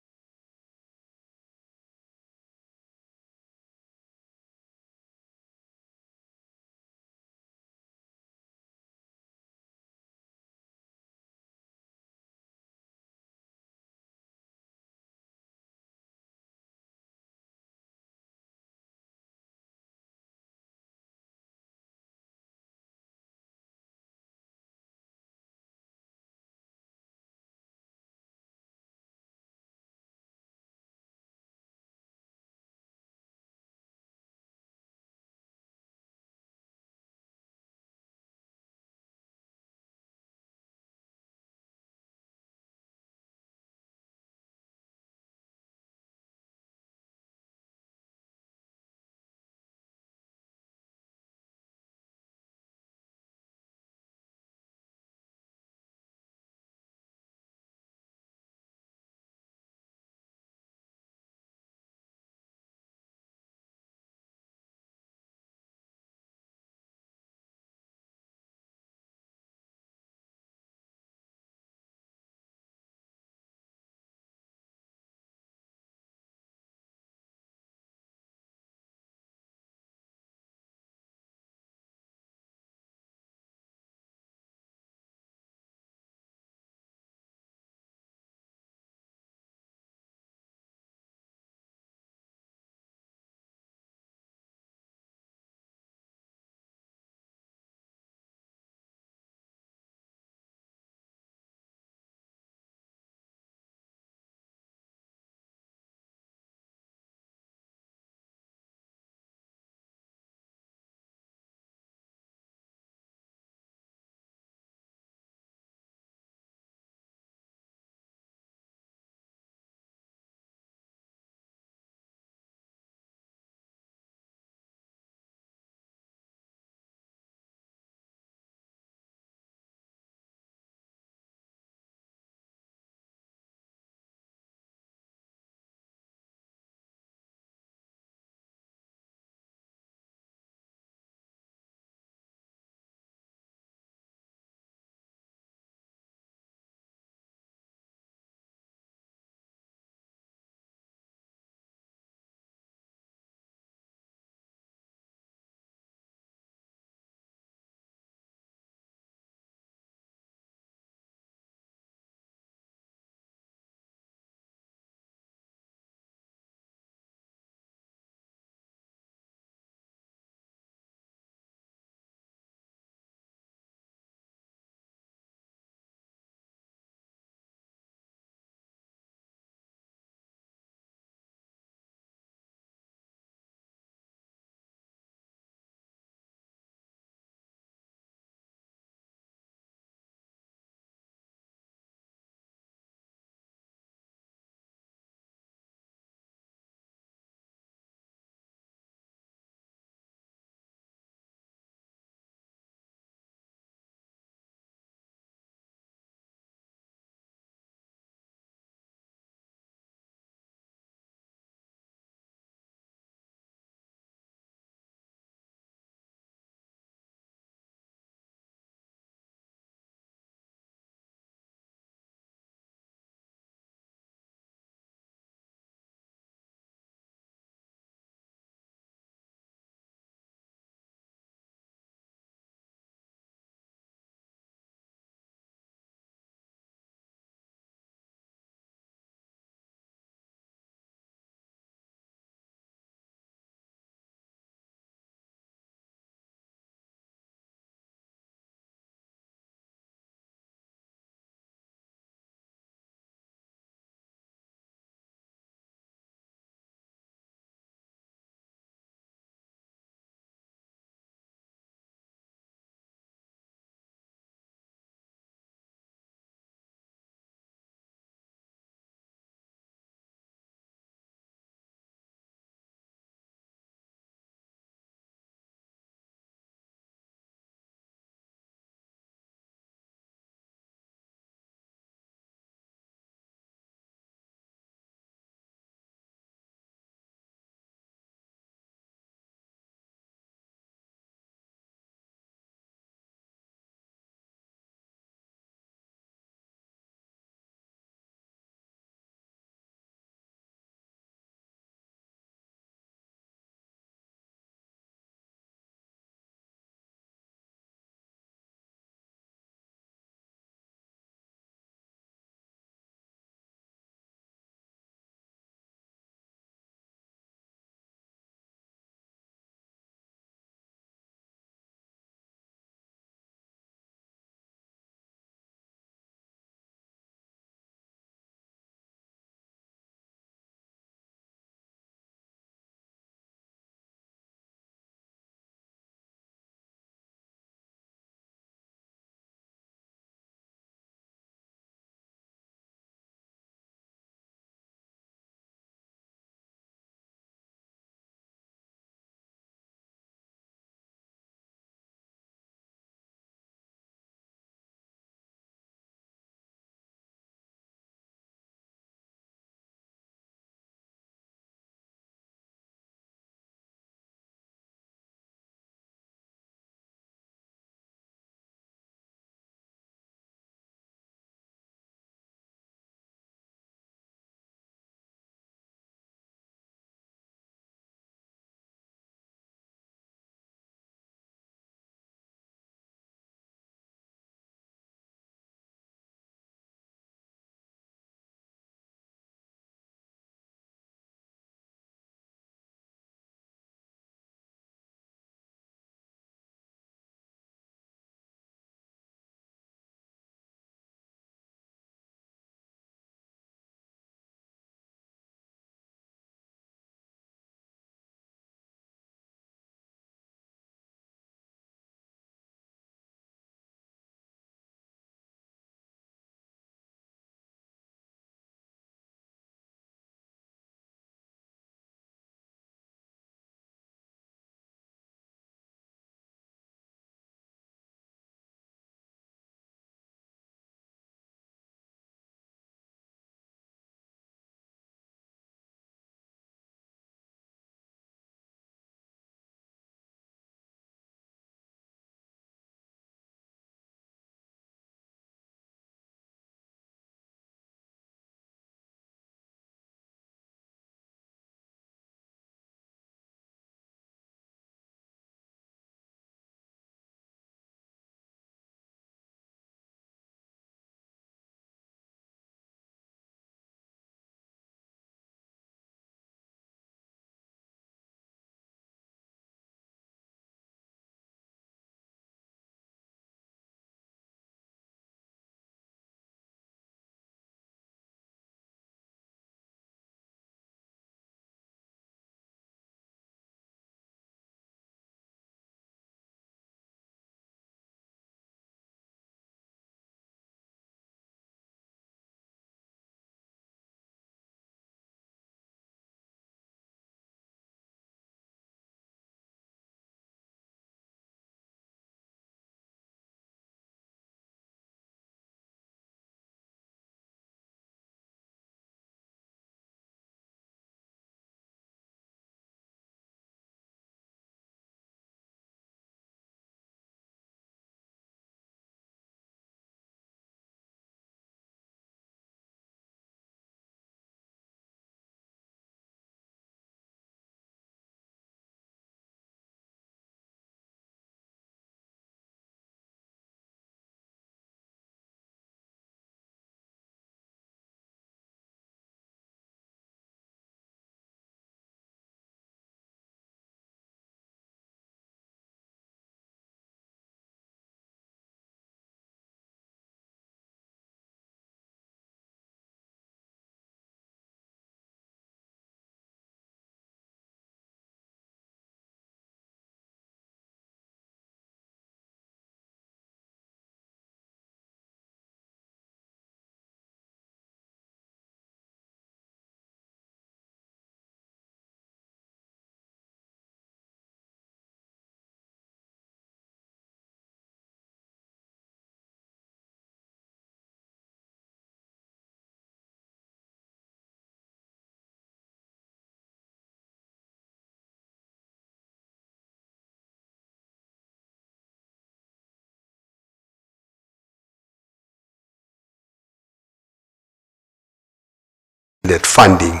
that funding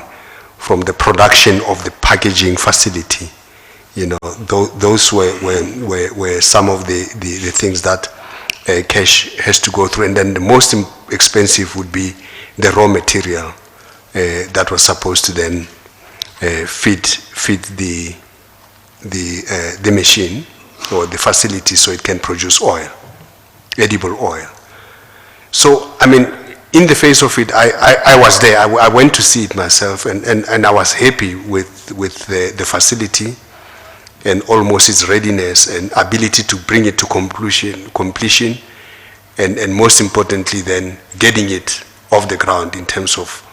from the production of the packaging facility. You know, those were some of the things that cash has to go through. And then the most expensive would be the raw material that was supposed to then feed the machine or the facility so it can produce oil, edible oil. So, I mean, in the face of it, I was there. I went to see it myself, and I was happy with the facility and almost its readiness and ability to bring it to completion, and most importantly then getting it off the ground in terms of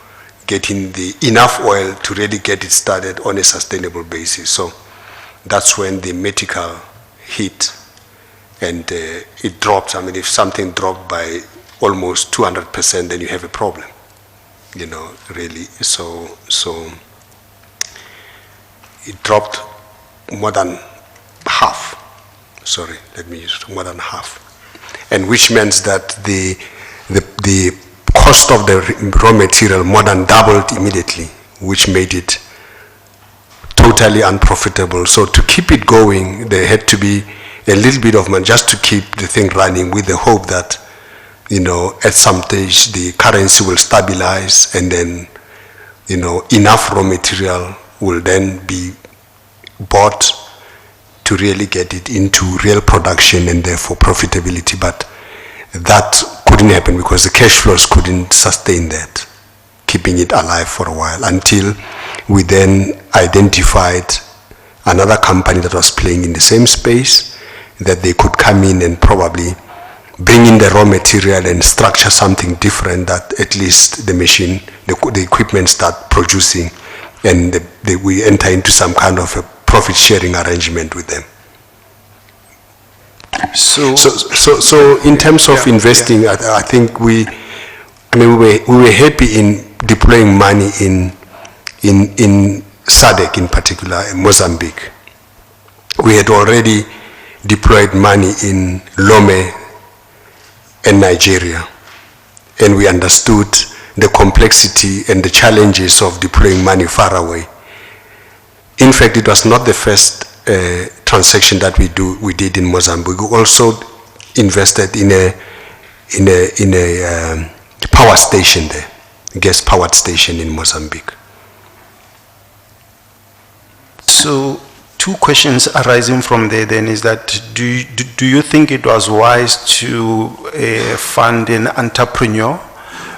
getting enough oil to really get it started on a sustainable basis. So that's when the medical hit, and it dropped. I mean, if something dropped by almost 200%, then you have a problem, you know, really. So it dropped more than half. Sorry, let me use more than half. And which means that the cost of the raw material more than doubled immediately, which made it totally unprofitable. So to keep it going, there had to be a little bit of money just to keep the thing running, with the hope that, you know, at some stage the currency will stabilize, and then, you know, enough raw material will then be bought to really get it into real production and therefore profitability. But that couldn't happen because the cash flows couldn't sustain that, keeping it alive for a while, until we then identified another company that was playing in the same space, that they could come in and probably bring in the raw material and structure something different, that at least the machine, the equipment start producing, and we enter into some kind of a profit sharing arrangement with them. So in terms of investing, I think we were happy in deploying money in SADC, in particular, in Mozambique. We had already deployed money in Lome and Nigeria, and we understood the complexity and the challenges of deploying money far away. In fact, it was not the first transaction that we did in Mozambique. We also invested in a power station there, gas powered station in Mozambique. So, two questions arising from there then is that, do you think it was wise to fund an entrepreneur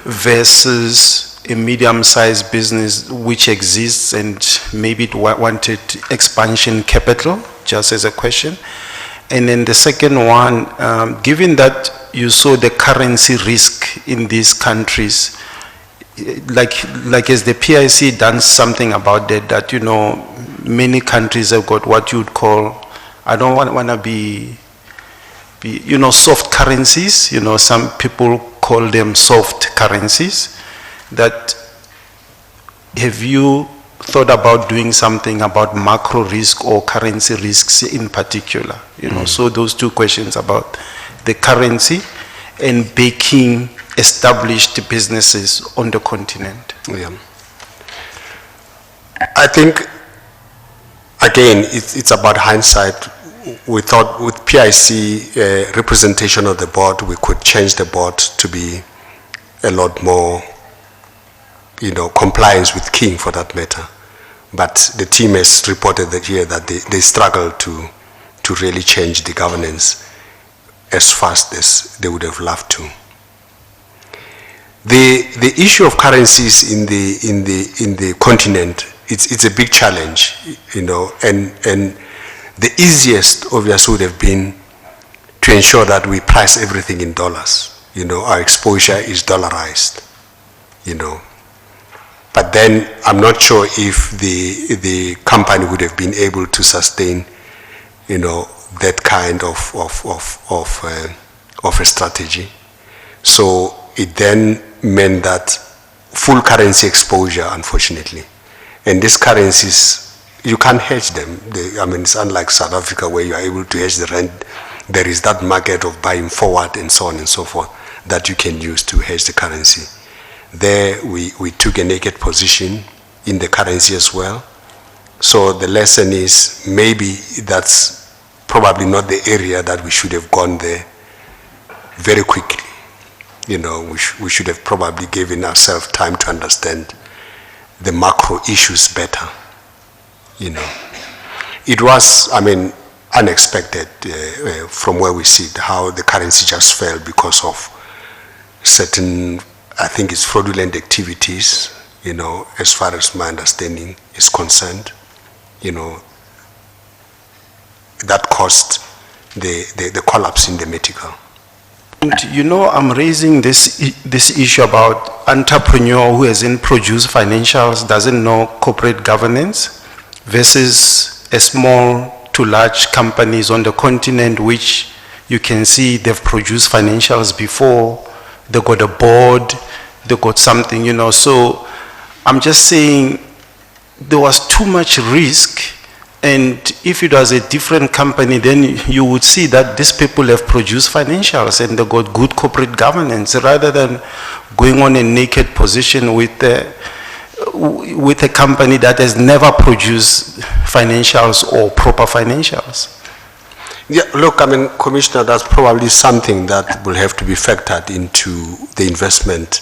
versus a medium-sized business which exists and maybe it wanted expansion capital, just as a question? And then the second one, given that you saw the currency risk in these countries, like as the PIC done something about that, you know, many countries have got what you'd call, I don't want to be, you know, soft currencies. You know, some people call them soft currencies. That, have you thought about doing something about macro risk or currency risks in particular? You know, so those two questions about the currency and backing established businesses on the continent. Yeah. I think, again, it's about hindsight. We thought with PIC representation of the board, we could change the board to be a lot more, you know, compliance with King for that matter. But the team has reported that here that they struggle to really change the governance as fast as they would have loved to. The issue of currencies in the continent, it's a big challenge, you know, and the easiest obviously would have been to ensure that we price everything in dollars. You know, our exposure is dollarized, you know. But then I'm not sure if the company would have been able to sustain, you know, that kind of a strategy. So it then meant that full currency exposure, unfortunately. And these currencies, you can't hedge them. I mean, it's unlike South Africa where you are able to hedge the rand. There is that market of buying forward and so on and so forth that you can use to hedge the currency. There we took a naked position in the currency as well. So the lesson is maybe that's probably not the area that we should have gone there very quickly. You know, we should have probably given ourselves time to understand the macro issues better. You know, it was, I mean, unexpected from where we sit, how the currency just fell because of certain, I think it's fraudulent activities, you know, as far as my understanding is concerned, you know, that caused the collapse in the medical. And you know, I'm raising this issue about entrepreneur who hasn't produced financials, doesn't know corporate governance, versus a small to large companies on the continent which you can see they've produced financials before, they got a board, they got something, you know. So I'm just saying there was too much risk, and if it was a different company, then you would see that these people have produced financials and they got good corporate governance, rather than going on a naked position with a company that has never produced financials or proper financials. Yeah, look, I mean, Commissioner, that's probably something that will have to be factored into the investment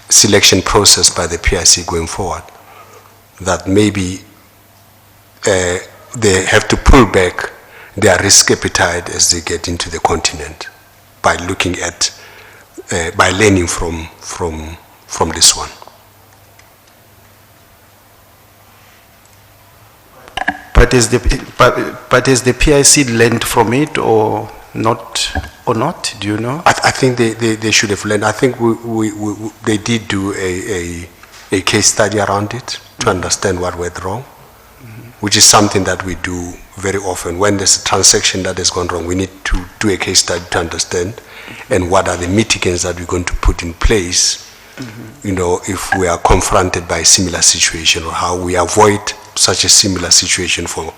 selection process by the PIC going forward. That maybe they have to pull back their risk appetite as they get into the continent by looking at, by learning from this one. But is the PIC learned from it or not? Do you know? I think they should have learned. I think they did do a case study around it to understand what went wrong, which is something that we do very often. When there's a transaction that has gone wrong, we need to do a case study to understand and what are the mitigants that we're going to put in place, you know, if we are confronted by a similar situation, or how we avoid such a similar situation from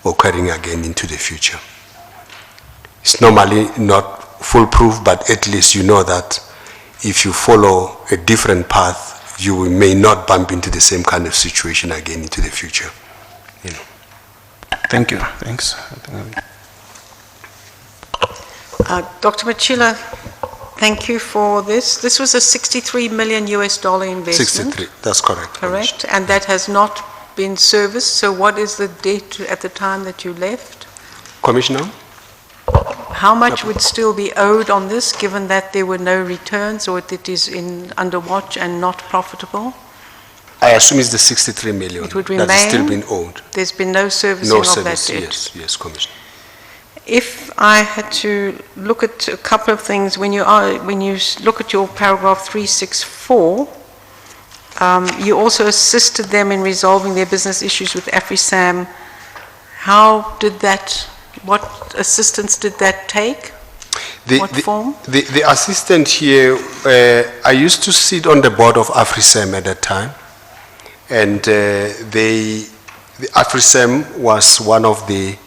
occurring again into the future. It's normally not foolproof, but at least you know that if you follow a different path, you may not bump into the same kind of situation again into the future. You know. Thank you. Thanks. Dr. Matjila, thank you for this. This was a $63 million investment. 63, that's correct. Correct, and that has not been serviced. So what is the debt at the time that you left? Commissioner? How much would still be owed on this, given that there were no returns, or it is under watch and not profitable? I assume it's the 63 million It would that is still remain? being owed. There's been no servicing No of service, that debt? yes, Commissioner. If I had to look at a couple of things, when you look at your paragraph 364, you also assisted them in resolving their business issues with AfriSam. How did that, what assistance did that take? What form? The assistant here, I used to sit on the board of AfriSam at that time, and the AfriSam was one of the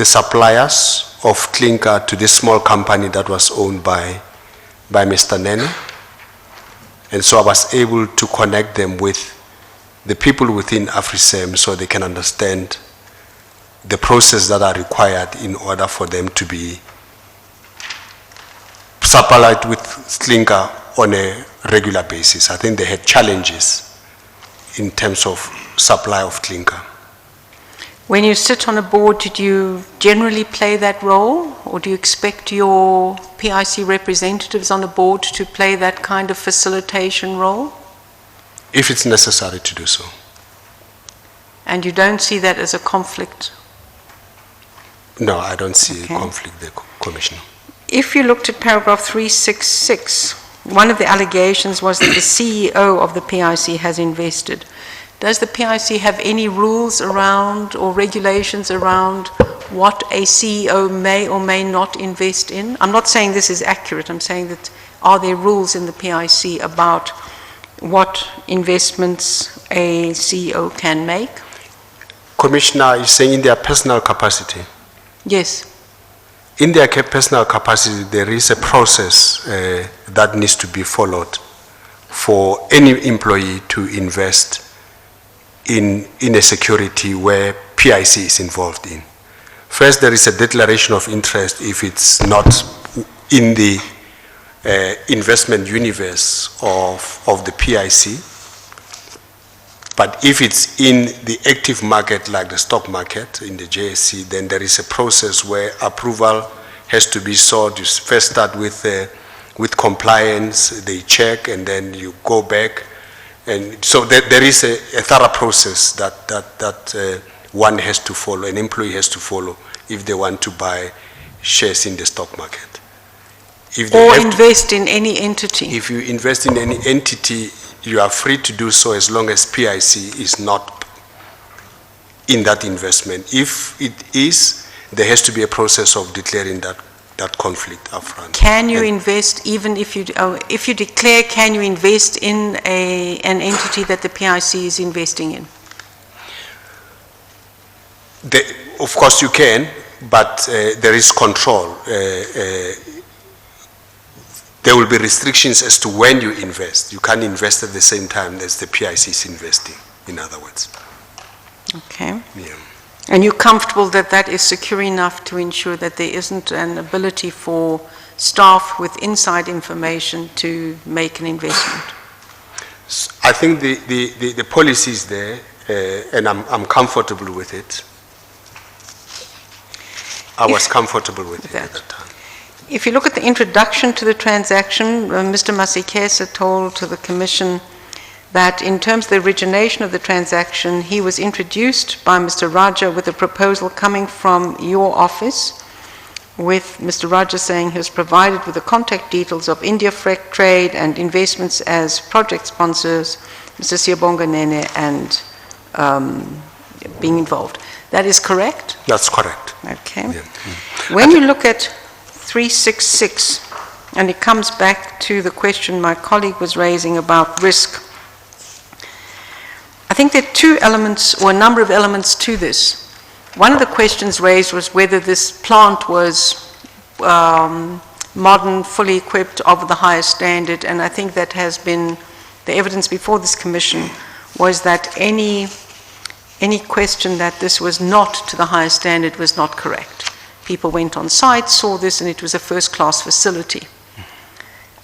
suppliers of clinker to this small company that was owned by Mr. Nene. And so I was able to connect them with the people within AfriSam so they can understand the process that are required in order for them to be supplied with clinker on a regular basis. I think they had challenges in terms of supply of clinker. When you sit on a board, did you generally play that role, or do you expect your PIC representatives on the board to play that kind of facilitation role? If it's necessary to do so. And you don't see that as a conflict? No, I don't see Okay. a conflict there, Commissioner. If you looked at paragraph 366, one of the allegations was that the CEO of the PIC has invested. Does the PIC have any rules around or regulations around what a CEO may or may not invest in? I'm not saying this is accurate. I'm saying that are there rules in the PIC about what investments a CEO can make? Commissioner is saying in their personal capacity. Yes. in their personal capacity, there is a process that needs to be followed for any employee to invest in a security where PIC is involved in. First, there is a declaration of interest if it's not in the investment universe of the PIC. But if it's in the active market, like the stock market in the JSE, then there is a process where approval has to be sought. You first start with compliance, they check, and then you go back. And so there is a thorough process that one has to follow, an employee has to follow if they want to buy shares in the stock market. If they Or have invest in any entity. If you invest in any entity, you are free to do so as long as PIC is not in that investment. If it is, there has to be a process of declaring that conflict upfront. Can you invest even if you declare, can you invest in an entity that the PIC is investing in? Of course you can, but there is control. There will be restrictions as to when you invest. You can't invest at the same time as the PIC is investing, in other words. Okay. Yeah. And you're comfortable that that is secure enough to ensure that there isn't an ability for staff with inside information to make an investment? I think the policy is there, and I'm comfortable with it. I was comfortable with it at the time. If you look at the introduction to the transaction, Mr. Masikesa told to the Commission that in terms of the origination of the transaction, he was introduced by Mr. Raja with a proposal coming from your office, with Mr. Raja saying he was provided with the contact details of India Freck Trade and Investments as project sponsors, Mr. Siyabonga Nene, and being involved. That is correct? That's correct. Okay. Yeah. When you look at 366, and it comes back to the question my colleague was raising about risk, I think there are two elements, or a number of elements to this. One of the questions raised was whether this plant was modern, fully equipped, of the highest standard, and I think that has been, the evidence before this Commission was that any question that this was not to the highest standard was not correct. People went on site, saw this, and it was a first-class facility.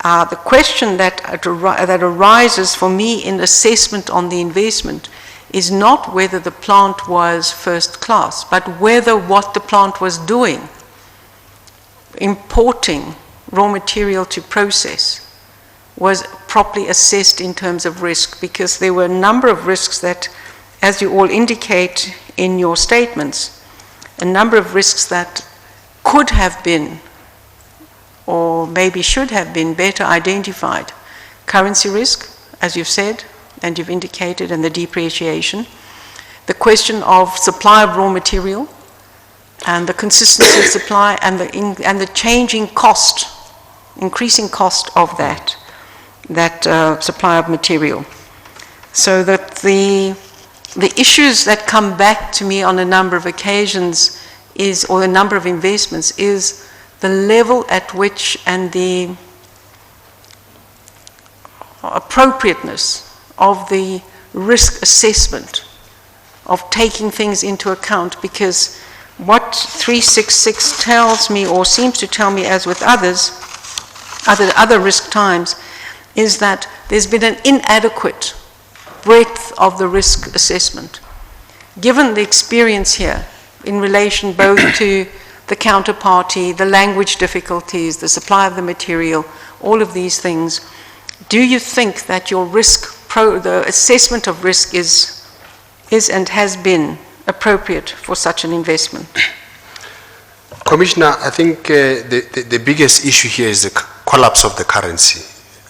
The question that arises for me in assessment on the investment is not whether the plant was first-class, but whether what the plant was doing, importing raw material to process, was properly assessed in terms of risk, because there were a number of risks that, as you all indicate in your statements, a number of risks that could have been, or maybe should have been, better identified. Currency risk, as you've said, and you've indicated, and the depreciation. The question of supply of raw material, and the consistency of supply, and the changing cost, increasing cost of that supply of material. So that the issues that come back to me on a number of occasions is, or the number of investments, is the level at which and the appropriateness of the risk assessment, of taking things into account, because what 366 tells me, or seems to tell me, as with other risk times, is that there's been an inadequate breadth of the risk assessment. Given the experience here, in relation both to the counterparty, the language difficulties, the supply of the material, all of these things, do you think that your the assessment of risk is and has been appropriate for such an investment? Commissioner, I think the biggest issue here is the collapse of the currency.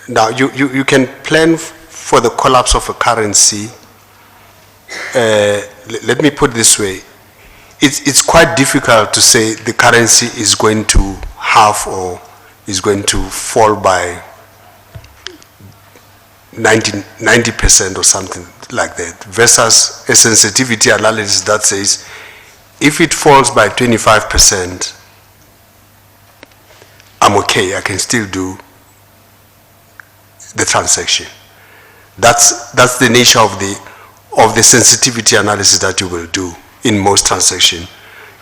Now, you can plan for the collapse of a currency. Let me put it this way. It's quite difficult to say the currency is going to halve or is going to fall by 90% or something like that, versus a sensitivity analysis that says if it falls by 25%, I'm okay, I can still do the transaction. That's the nature of the sensitivity analysis that you will do in most transactions.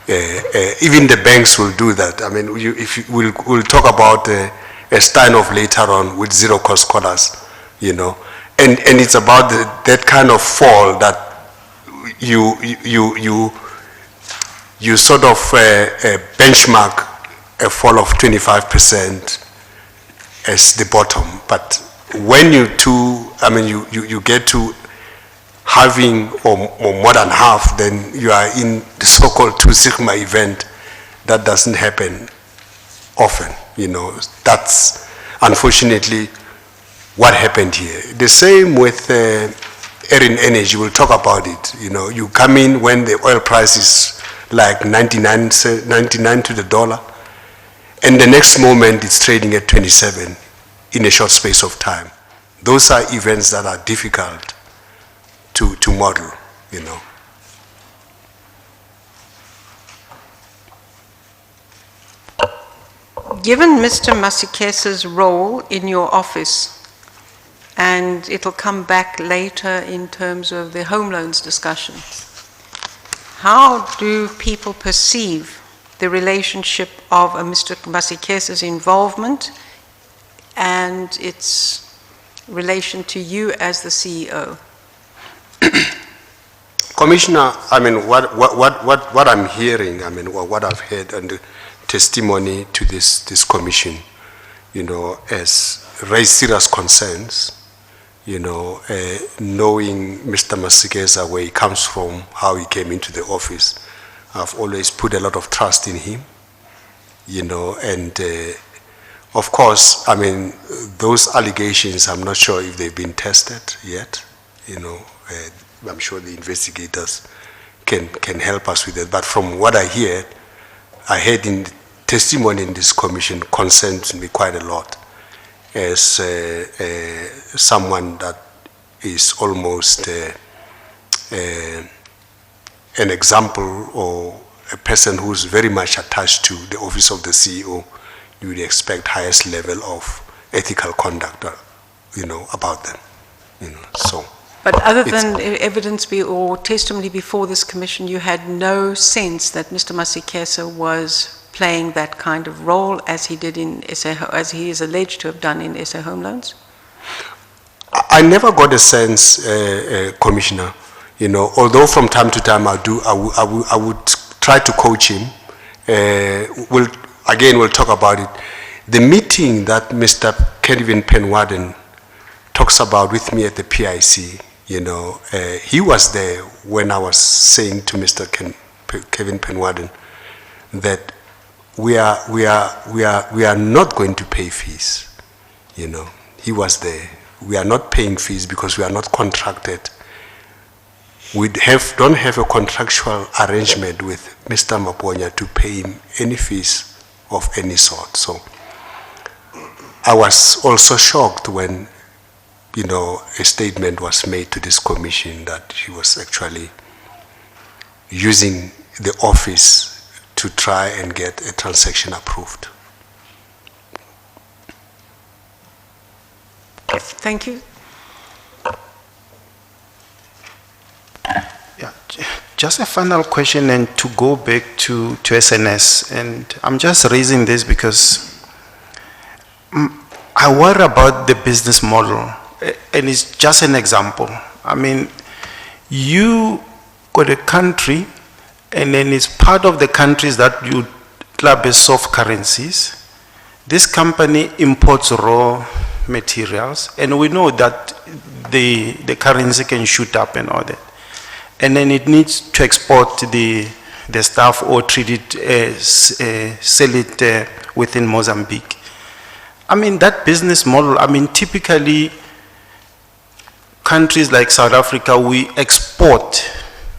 Even the banks will do that. I mean, we'll talk about a Steinhoff later on with zero cost collars, you know, and it's about that kind of fall that you sort of benchmark a fall of 25% as the bottom. But when you get to having or more than half, then you are in the so-called 2 sigma event. That doesn't happen often, you know. That's unfortunately what happened here. The same with Erin Energy, we'll talk about it. You know, you come in when the oil price is like 99 to the dollar, and the next moment it's trading at 27 in a short space of time. Those are events that are difficult to model, you know. Given Mr. Masikesa's role in your office, and it'll come back later in terms of the home loans discussion, how do people perceive the relationship of Mr. Masikesa's involvement and its relation to you as the CEO? Commissioner, I mean, what I'm hearing, I mean, what I've heard and the testimony to this commission, you know, has raised serious concerns, you know, knowing Mr. Masikesa, where he comes from, how he came into the office. I've always put a lot of trust in him, you know, and of course, I mean, those allegations, I'm not sure if they've been tested yet, you know. I'm sure the investigators can help us with it. But from what I heard in the testimony in this commission concerns me quite a lot as someone that is almost an example or a person who's very much attached to the office of the CEO. You would expect highest level of ethical conduct, you know, about them, you know, so. But other than evidence or testimony before this commission, you had no sense that Mr. Masikesa was playing that kind of role as he did in SA, as he is alleged to have done in SA Home Loans? I never got a sense, Commissioner, you know, although from time to time I would try to coach him. We'll talk about it. The meeting that Mr. Kevin Penwarden talks about with me at the PIC, you know, he was there when I was saying to Mr. Kevin Penwarden that we are not going to pay fees, you know. He was there. We are not paying fees because we are not contracted. We don't have a contractual arrangement with Mr. Maponya to pay him any fees of any sort. So I was also shocked when, you know, a statement was made to this commission that he was actually using the office to try and get a transaction approved. Thank you. Yeah, just a final question and to go back to S&S, and I'm just raising this because I worry about the business model, and it's just an example. I mean, you got a country, and then it's part of the countries that you club as soft currencies. This company imports raw materials, and we know that the currency can shoot up and all that. And then it needs to export the stuff or treat it, sell it within Mozambique. I mean, that business model, I mean, typically countries like South Africa, we export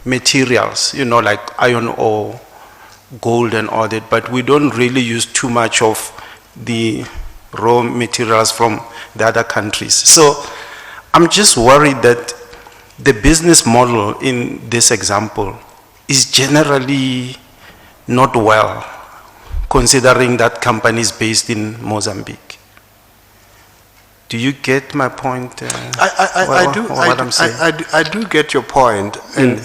materials, you know, like iron ore, gold and all that, but we don't really use too much of the raw materials from the other countries. So I'm just worried that the business model in this example is generally not well considering that company is based in Mozambique. Do you get my point? I do. What I'm saying? I do get your point, and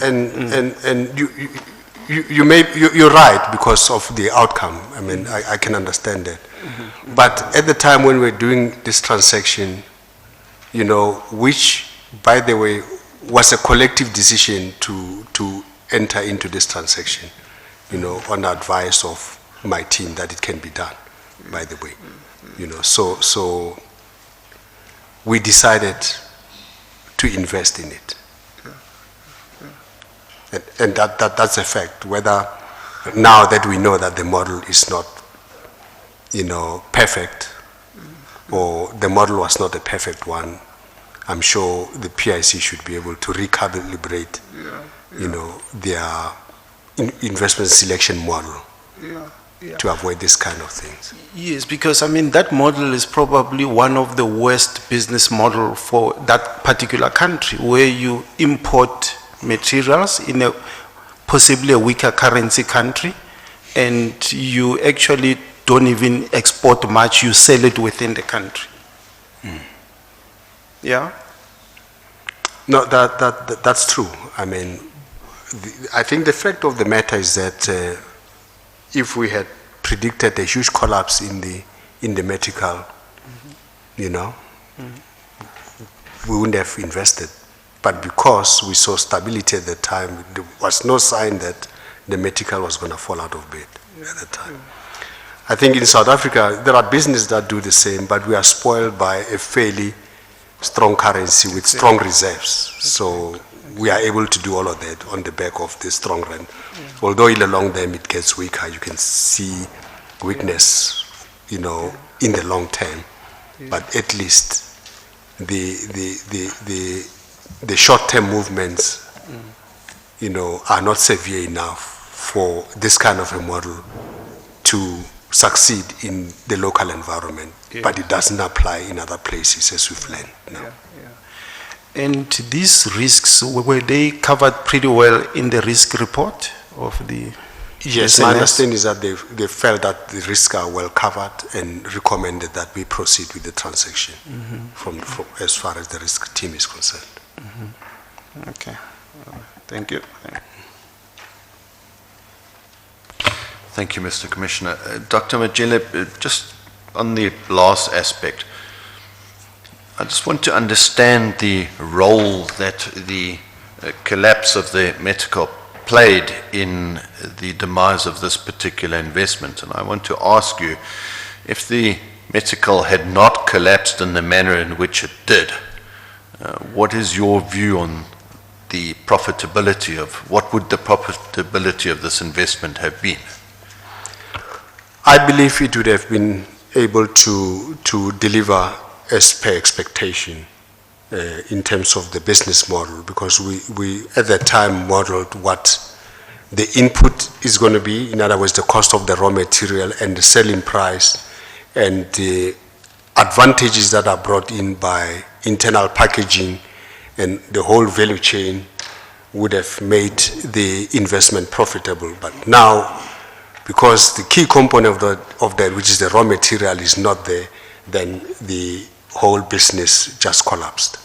you're right because of the outcome. I mean, I can understand that. But at the time when we're doing this transaction, you know, which, by the way, was a collective decision to enter into this transaction, you know, on advice of my team that it can be done, by the way, you know, so we decided to invest in it. And that's a fact, whether now that we know that the model is not, you know, perfect, or the model was not a perfect one, I'm sure the PIC should be able to recalibrate, you know, their investment selection model to avoid this kind of things. Yes, because I mean, that model is probably one of the worst business model for that particular country, where you import materials in a possibly a weaker currency country, and you actually don't even export much, you sell it within the country. Yeah? No, that's true. I mean, I think the fact of the matter is that if we had predicted a huge collapse in the medical, you know, we wouldn't have invested. But because we saw stability at the time, there was no sign that the medical was going to fall out of bed at the time. I think in South Africa, there are businesses that do the same, but we are spoiled by a fairly strong currency with strong reserves. So we are able to do all of that on the back of the strong rand. Although in the long term it gets weaker, you can see weakness, you know, in the long term. But at least the short-term movements, you know, are not severe enough for this kind of a model to succeed in the local environment. But it doesn't apply in other places, as we've learned now. And these risks, were they covered pretty well in the risk report of the Yes, S&S? my understanding is that they felt that the risks are well covered and recommended that we proceed with the transaction from as far as the risk team is concerned. Okay. Thank you. Thank you, Mr. Commissioner. Dr. Matjila, just on the last aspect, I just want to understand the role that the collapse of the Metaco played in the demise of this particular investment. And I want to ask you, if the Metaco had not collapsed in the manner in which it did, what is your view on the profitability what would the profitability of this investment have been? I believe it would have been able to deliver as per expectation in terms of the business model, because we at that time modeled what the input is going to be, in other words, the cost of the raw material and the selling price, and the advantages that are brought in by internal packaging and the whole value chain would have made the investment profitable. But now, because the key component of that, which is the raw material, is not there, then the whole business just collapsed.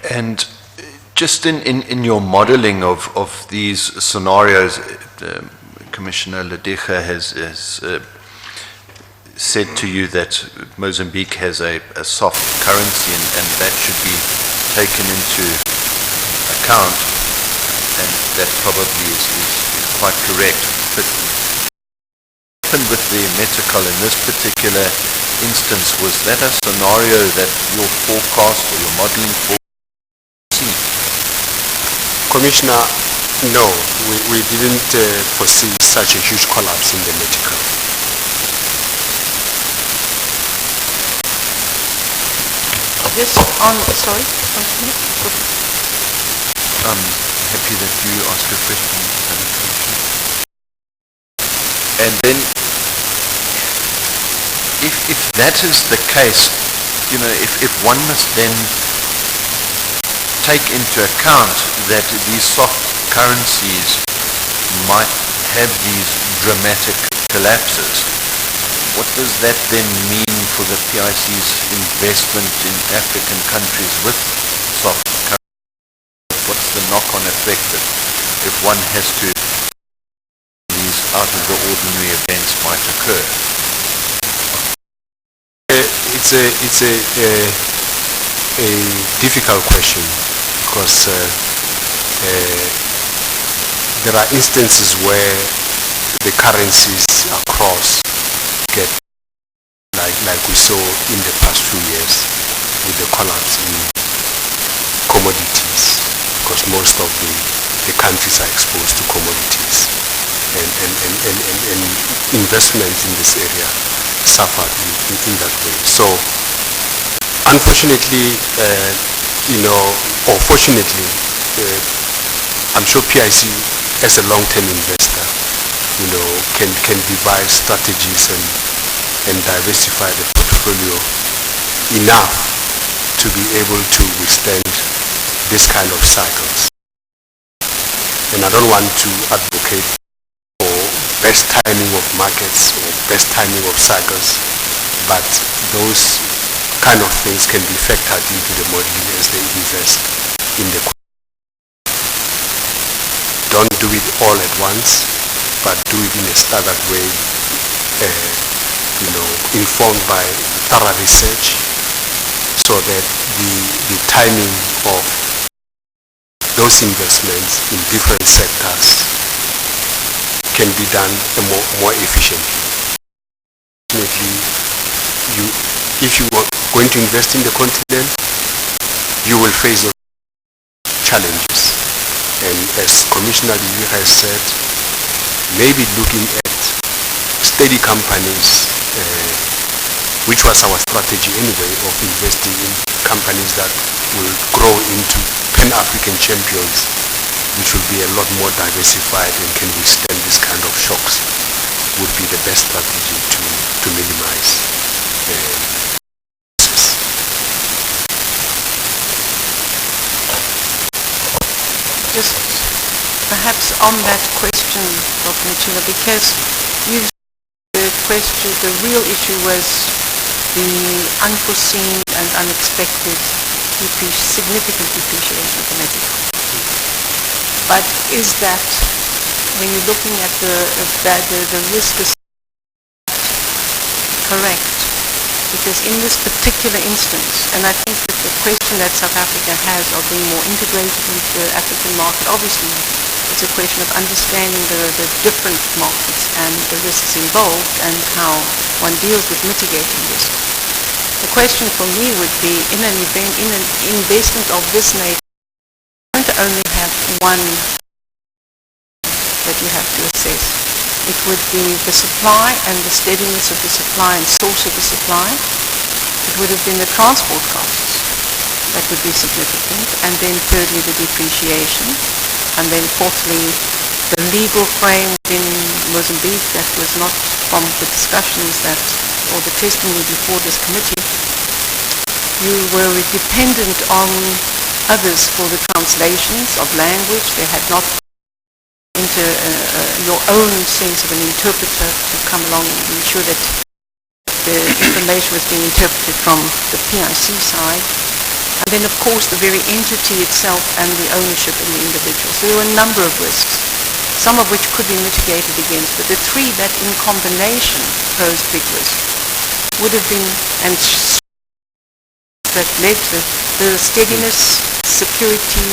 And just in your modeling of these scenarios, Commissioner Ledega has said to you that Mozambique has a soft currency and that should be taken into account, and that probably is quite correct. But what happened with the Metacal in this particular instance, was that a scenario that your forecast or your modeling foresee? Commissioner, no, we didn't foresee such a huge collapse in the Metacal. Just on, sorry, continue. I'm happy that you asked a question, Madam Commissioner. And then, if that is the case, you know, if one must then take into account that these soft currencies might have these dramatic collapses, what does that then mean for the PIC's investment in African countries with soft currency? What's the knock-on effect if one has to, these out of the ordinary events might occur? It's a difficult question because there are instances where the currencies across get like we saw in the past few years with the collapse in commodities, because most of the countries are exposed to commodities, and investments in this area suffered in that way. So unfortunately, or fortunately, I'm sure PIC as a long-term investor, can devise strategies and diversify the portfolio enough to be able to withstand this kind of cycles. And I don't want to advocate for best timing of markets or best timing of cycles, but those kind of things can be factored into the modeling as they invest in the. Don't do it all at once, but do it in a staggered way, informed by thorough research, so that the timing of those investments in different sectors can be done more efficiently. Definitely, if you are going to invest in the continent, you will face those challenges. And as Commissioner Lee has said, maybe looking at steady companies, which was our strategy anyway, of investing in companies that will grow into Pan-African champions, which will be a lot more diversified and can withstand this kind of shocks, would be the best strategy to minimize losses. Just perhaps on that question, Dr. Matjila, because the real issue was the unforeseen and unexpected significant depreciation of the metal. But is that, when you're looking at the risk, is correct? Because in this particular instance, and I think that the question that South Africa has of being more integrated into the African market, obviously it's a question of understanding the different markets and the risks involved and how one deals with mitigating risk. The question for me would be, in an investment of this nature, you don't only have one that you have to assess. It would be the supply and the steadiness of the supply and source of the supply. It would have been the transport costs that would be significant, and then thirdly the depreciation, and then fourthly the legal frame in Mozambique that was not from the discussions that, or the testimony before this committee. You were dependent on others for the translations of language. They had not into your own sense of an interpreter to come along and ensure that the information was being interpreted from the PIC side. And then, of course, the very entity itself and the ownership of the individual. So there were a number of risks, some of which could be mitigated against, but the three that in combination posed big risk would have been, and that led to the steadiness, security,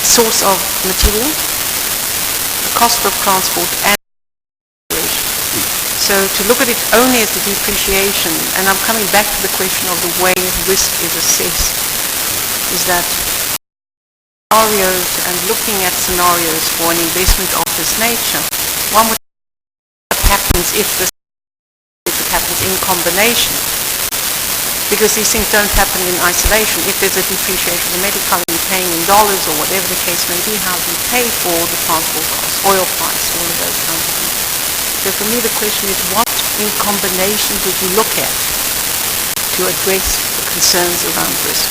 source of material, the cost of transport, and so to look at it only as the depreciation, and I'm coming back to the question of the way risk is assessed, is that scenarios and looking at scenarios for an investment of this nature, one would what happens if it happens in combination, because these things don't happen in isolation. If there's a depreciation of the metal, currently paying in dollars or whatever the case may be, how do you pay for the transport costs, oil price, all of those kinds of things. So for me the question is, what in combination would you look at to address the concerns around risk,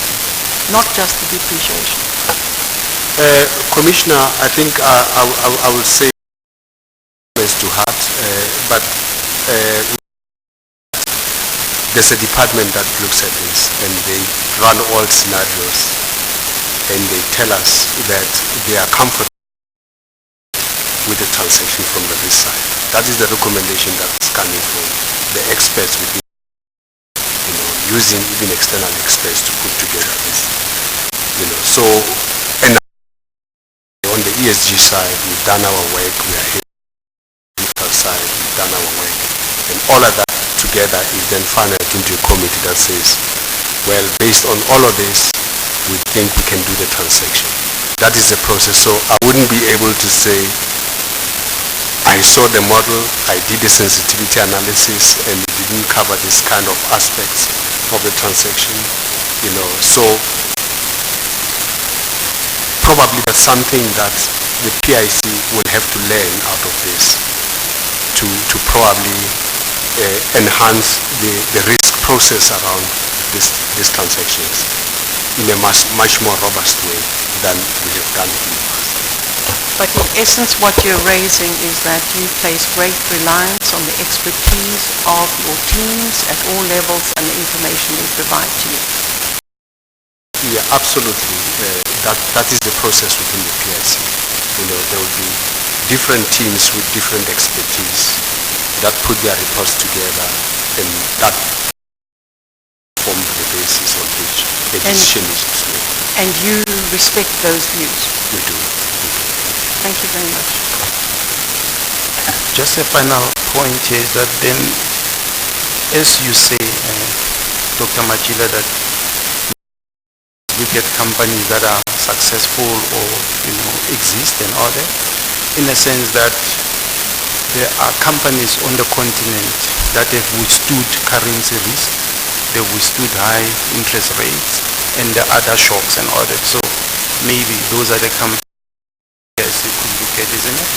not just the depreciation? Commissioner, I think I will say close to heart, but there's a department that looks at this, and they run all scenarios, and they tell us that they are comfortable with the transaction from the risk side. That is the recommendation that's coming from the experts within, using even external experts to put together this, So, and on the ESG side, we've done our work. We are here on the technical side, we've done our work, and all of that together is then funneled into a committee that says, well, based on all of this, we think we can do the transaction. That is the process. So I wouldn't be able to say, I saw the model, I did the sensitivity analysis, and it didn't cover this kind of aspects of the transaction, So probably that's something that the PIC will have to learn out of this to probably enhance the risk process around these transactions in a much more robust way than we have done in the past. But in essence, what you're raising is that you place great reliance on the expertise of your teams at all levels and the information they provide to you. Yeah, absolutely. That is the process within the PIC. There will be different teams with different expertise that put their reports together, and that forms the basis on which a decision is made. And you respect those views? We do. Thank you very much. Just a final point is that then, as you say, Dr. Matjila, that we get companies that are successful or exist and all that, in a sense that there are companies on the continent that have withstood currency risk, they've withstood high interest rates and the other shocks and all that. So maybe those are the companies you could look at, isn't it?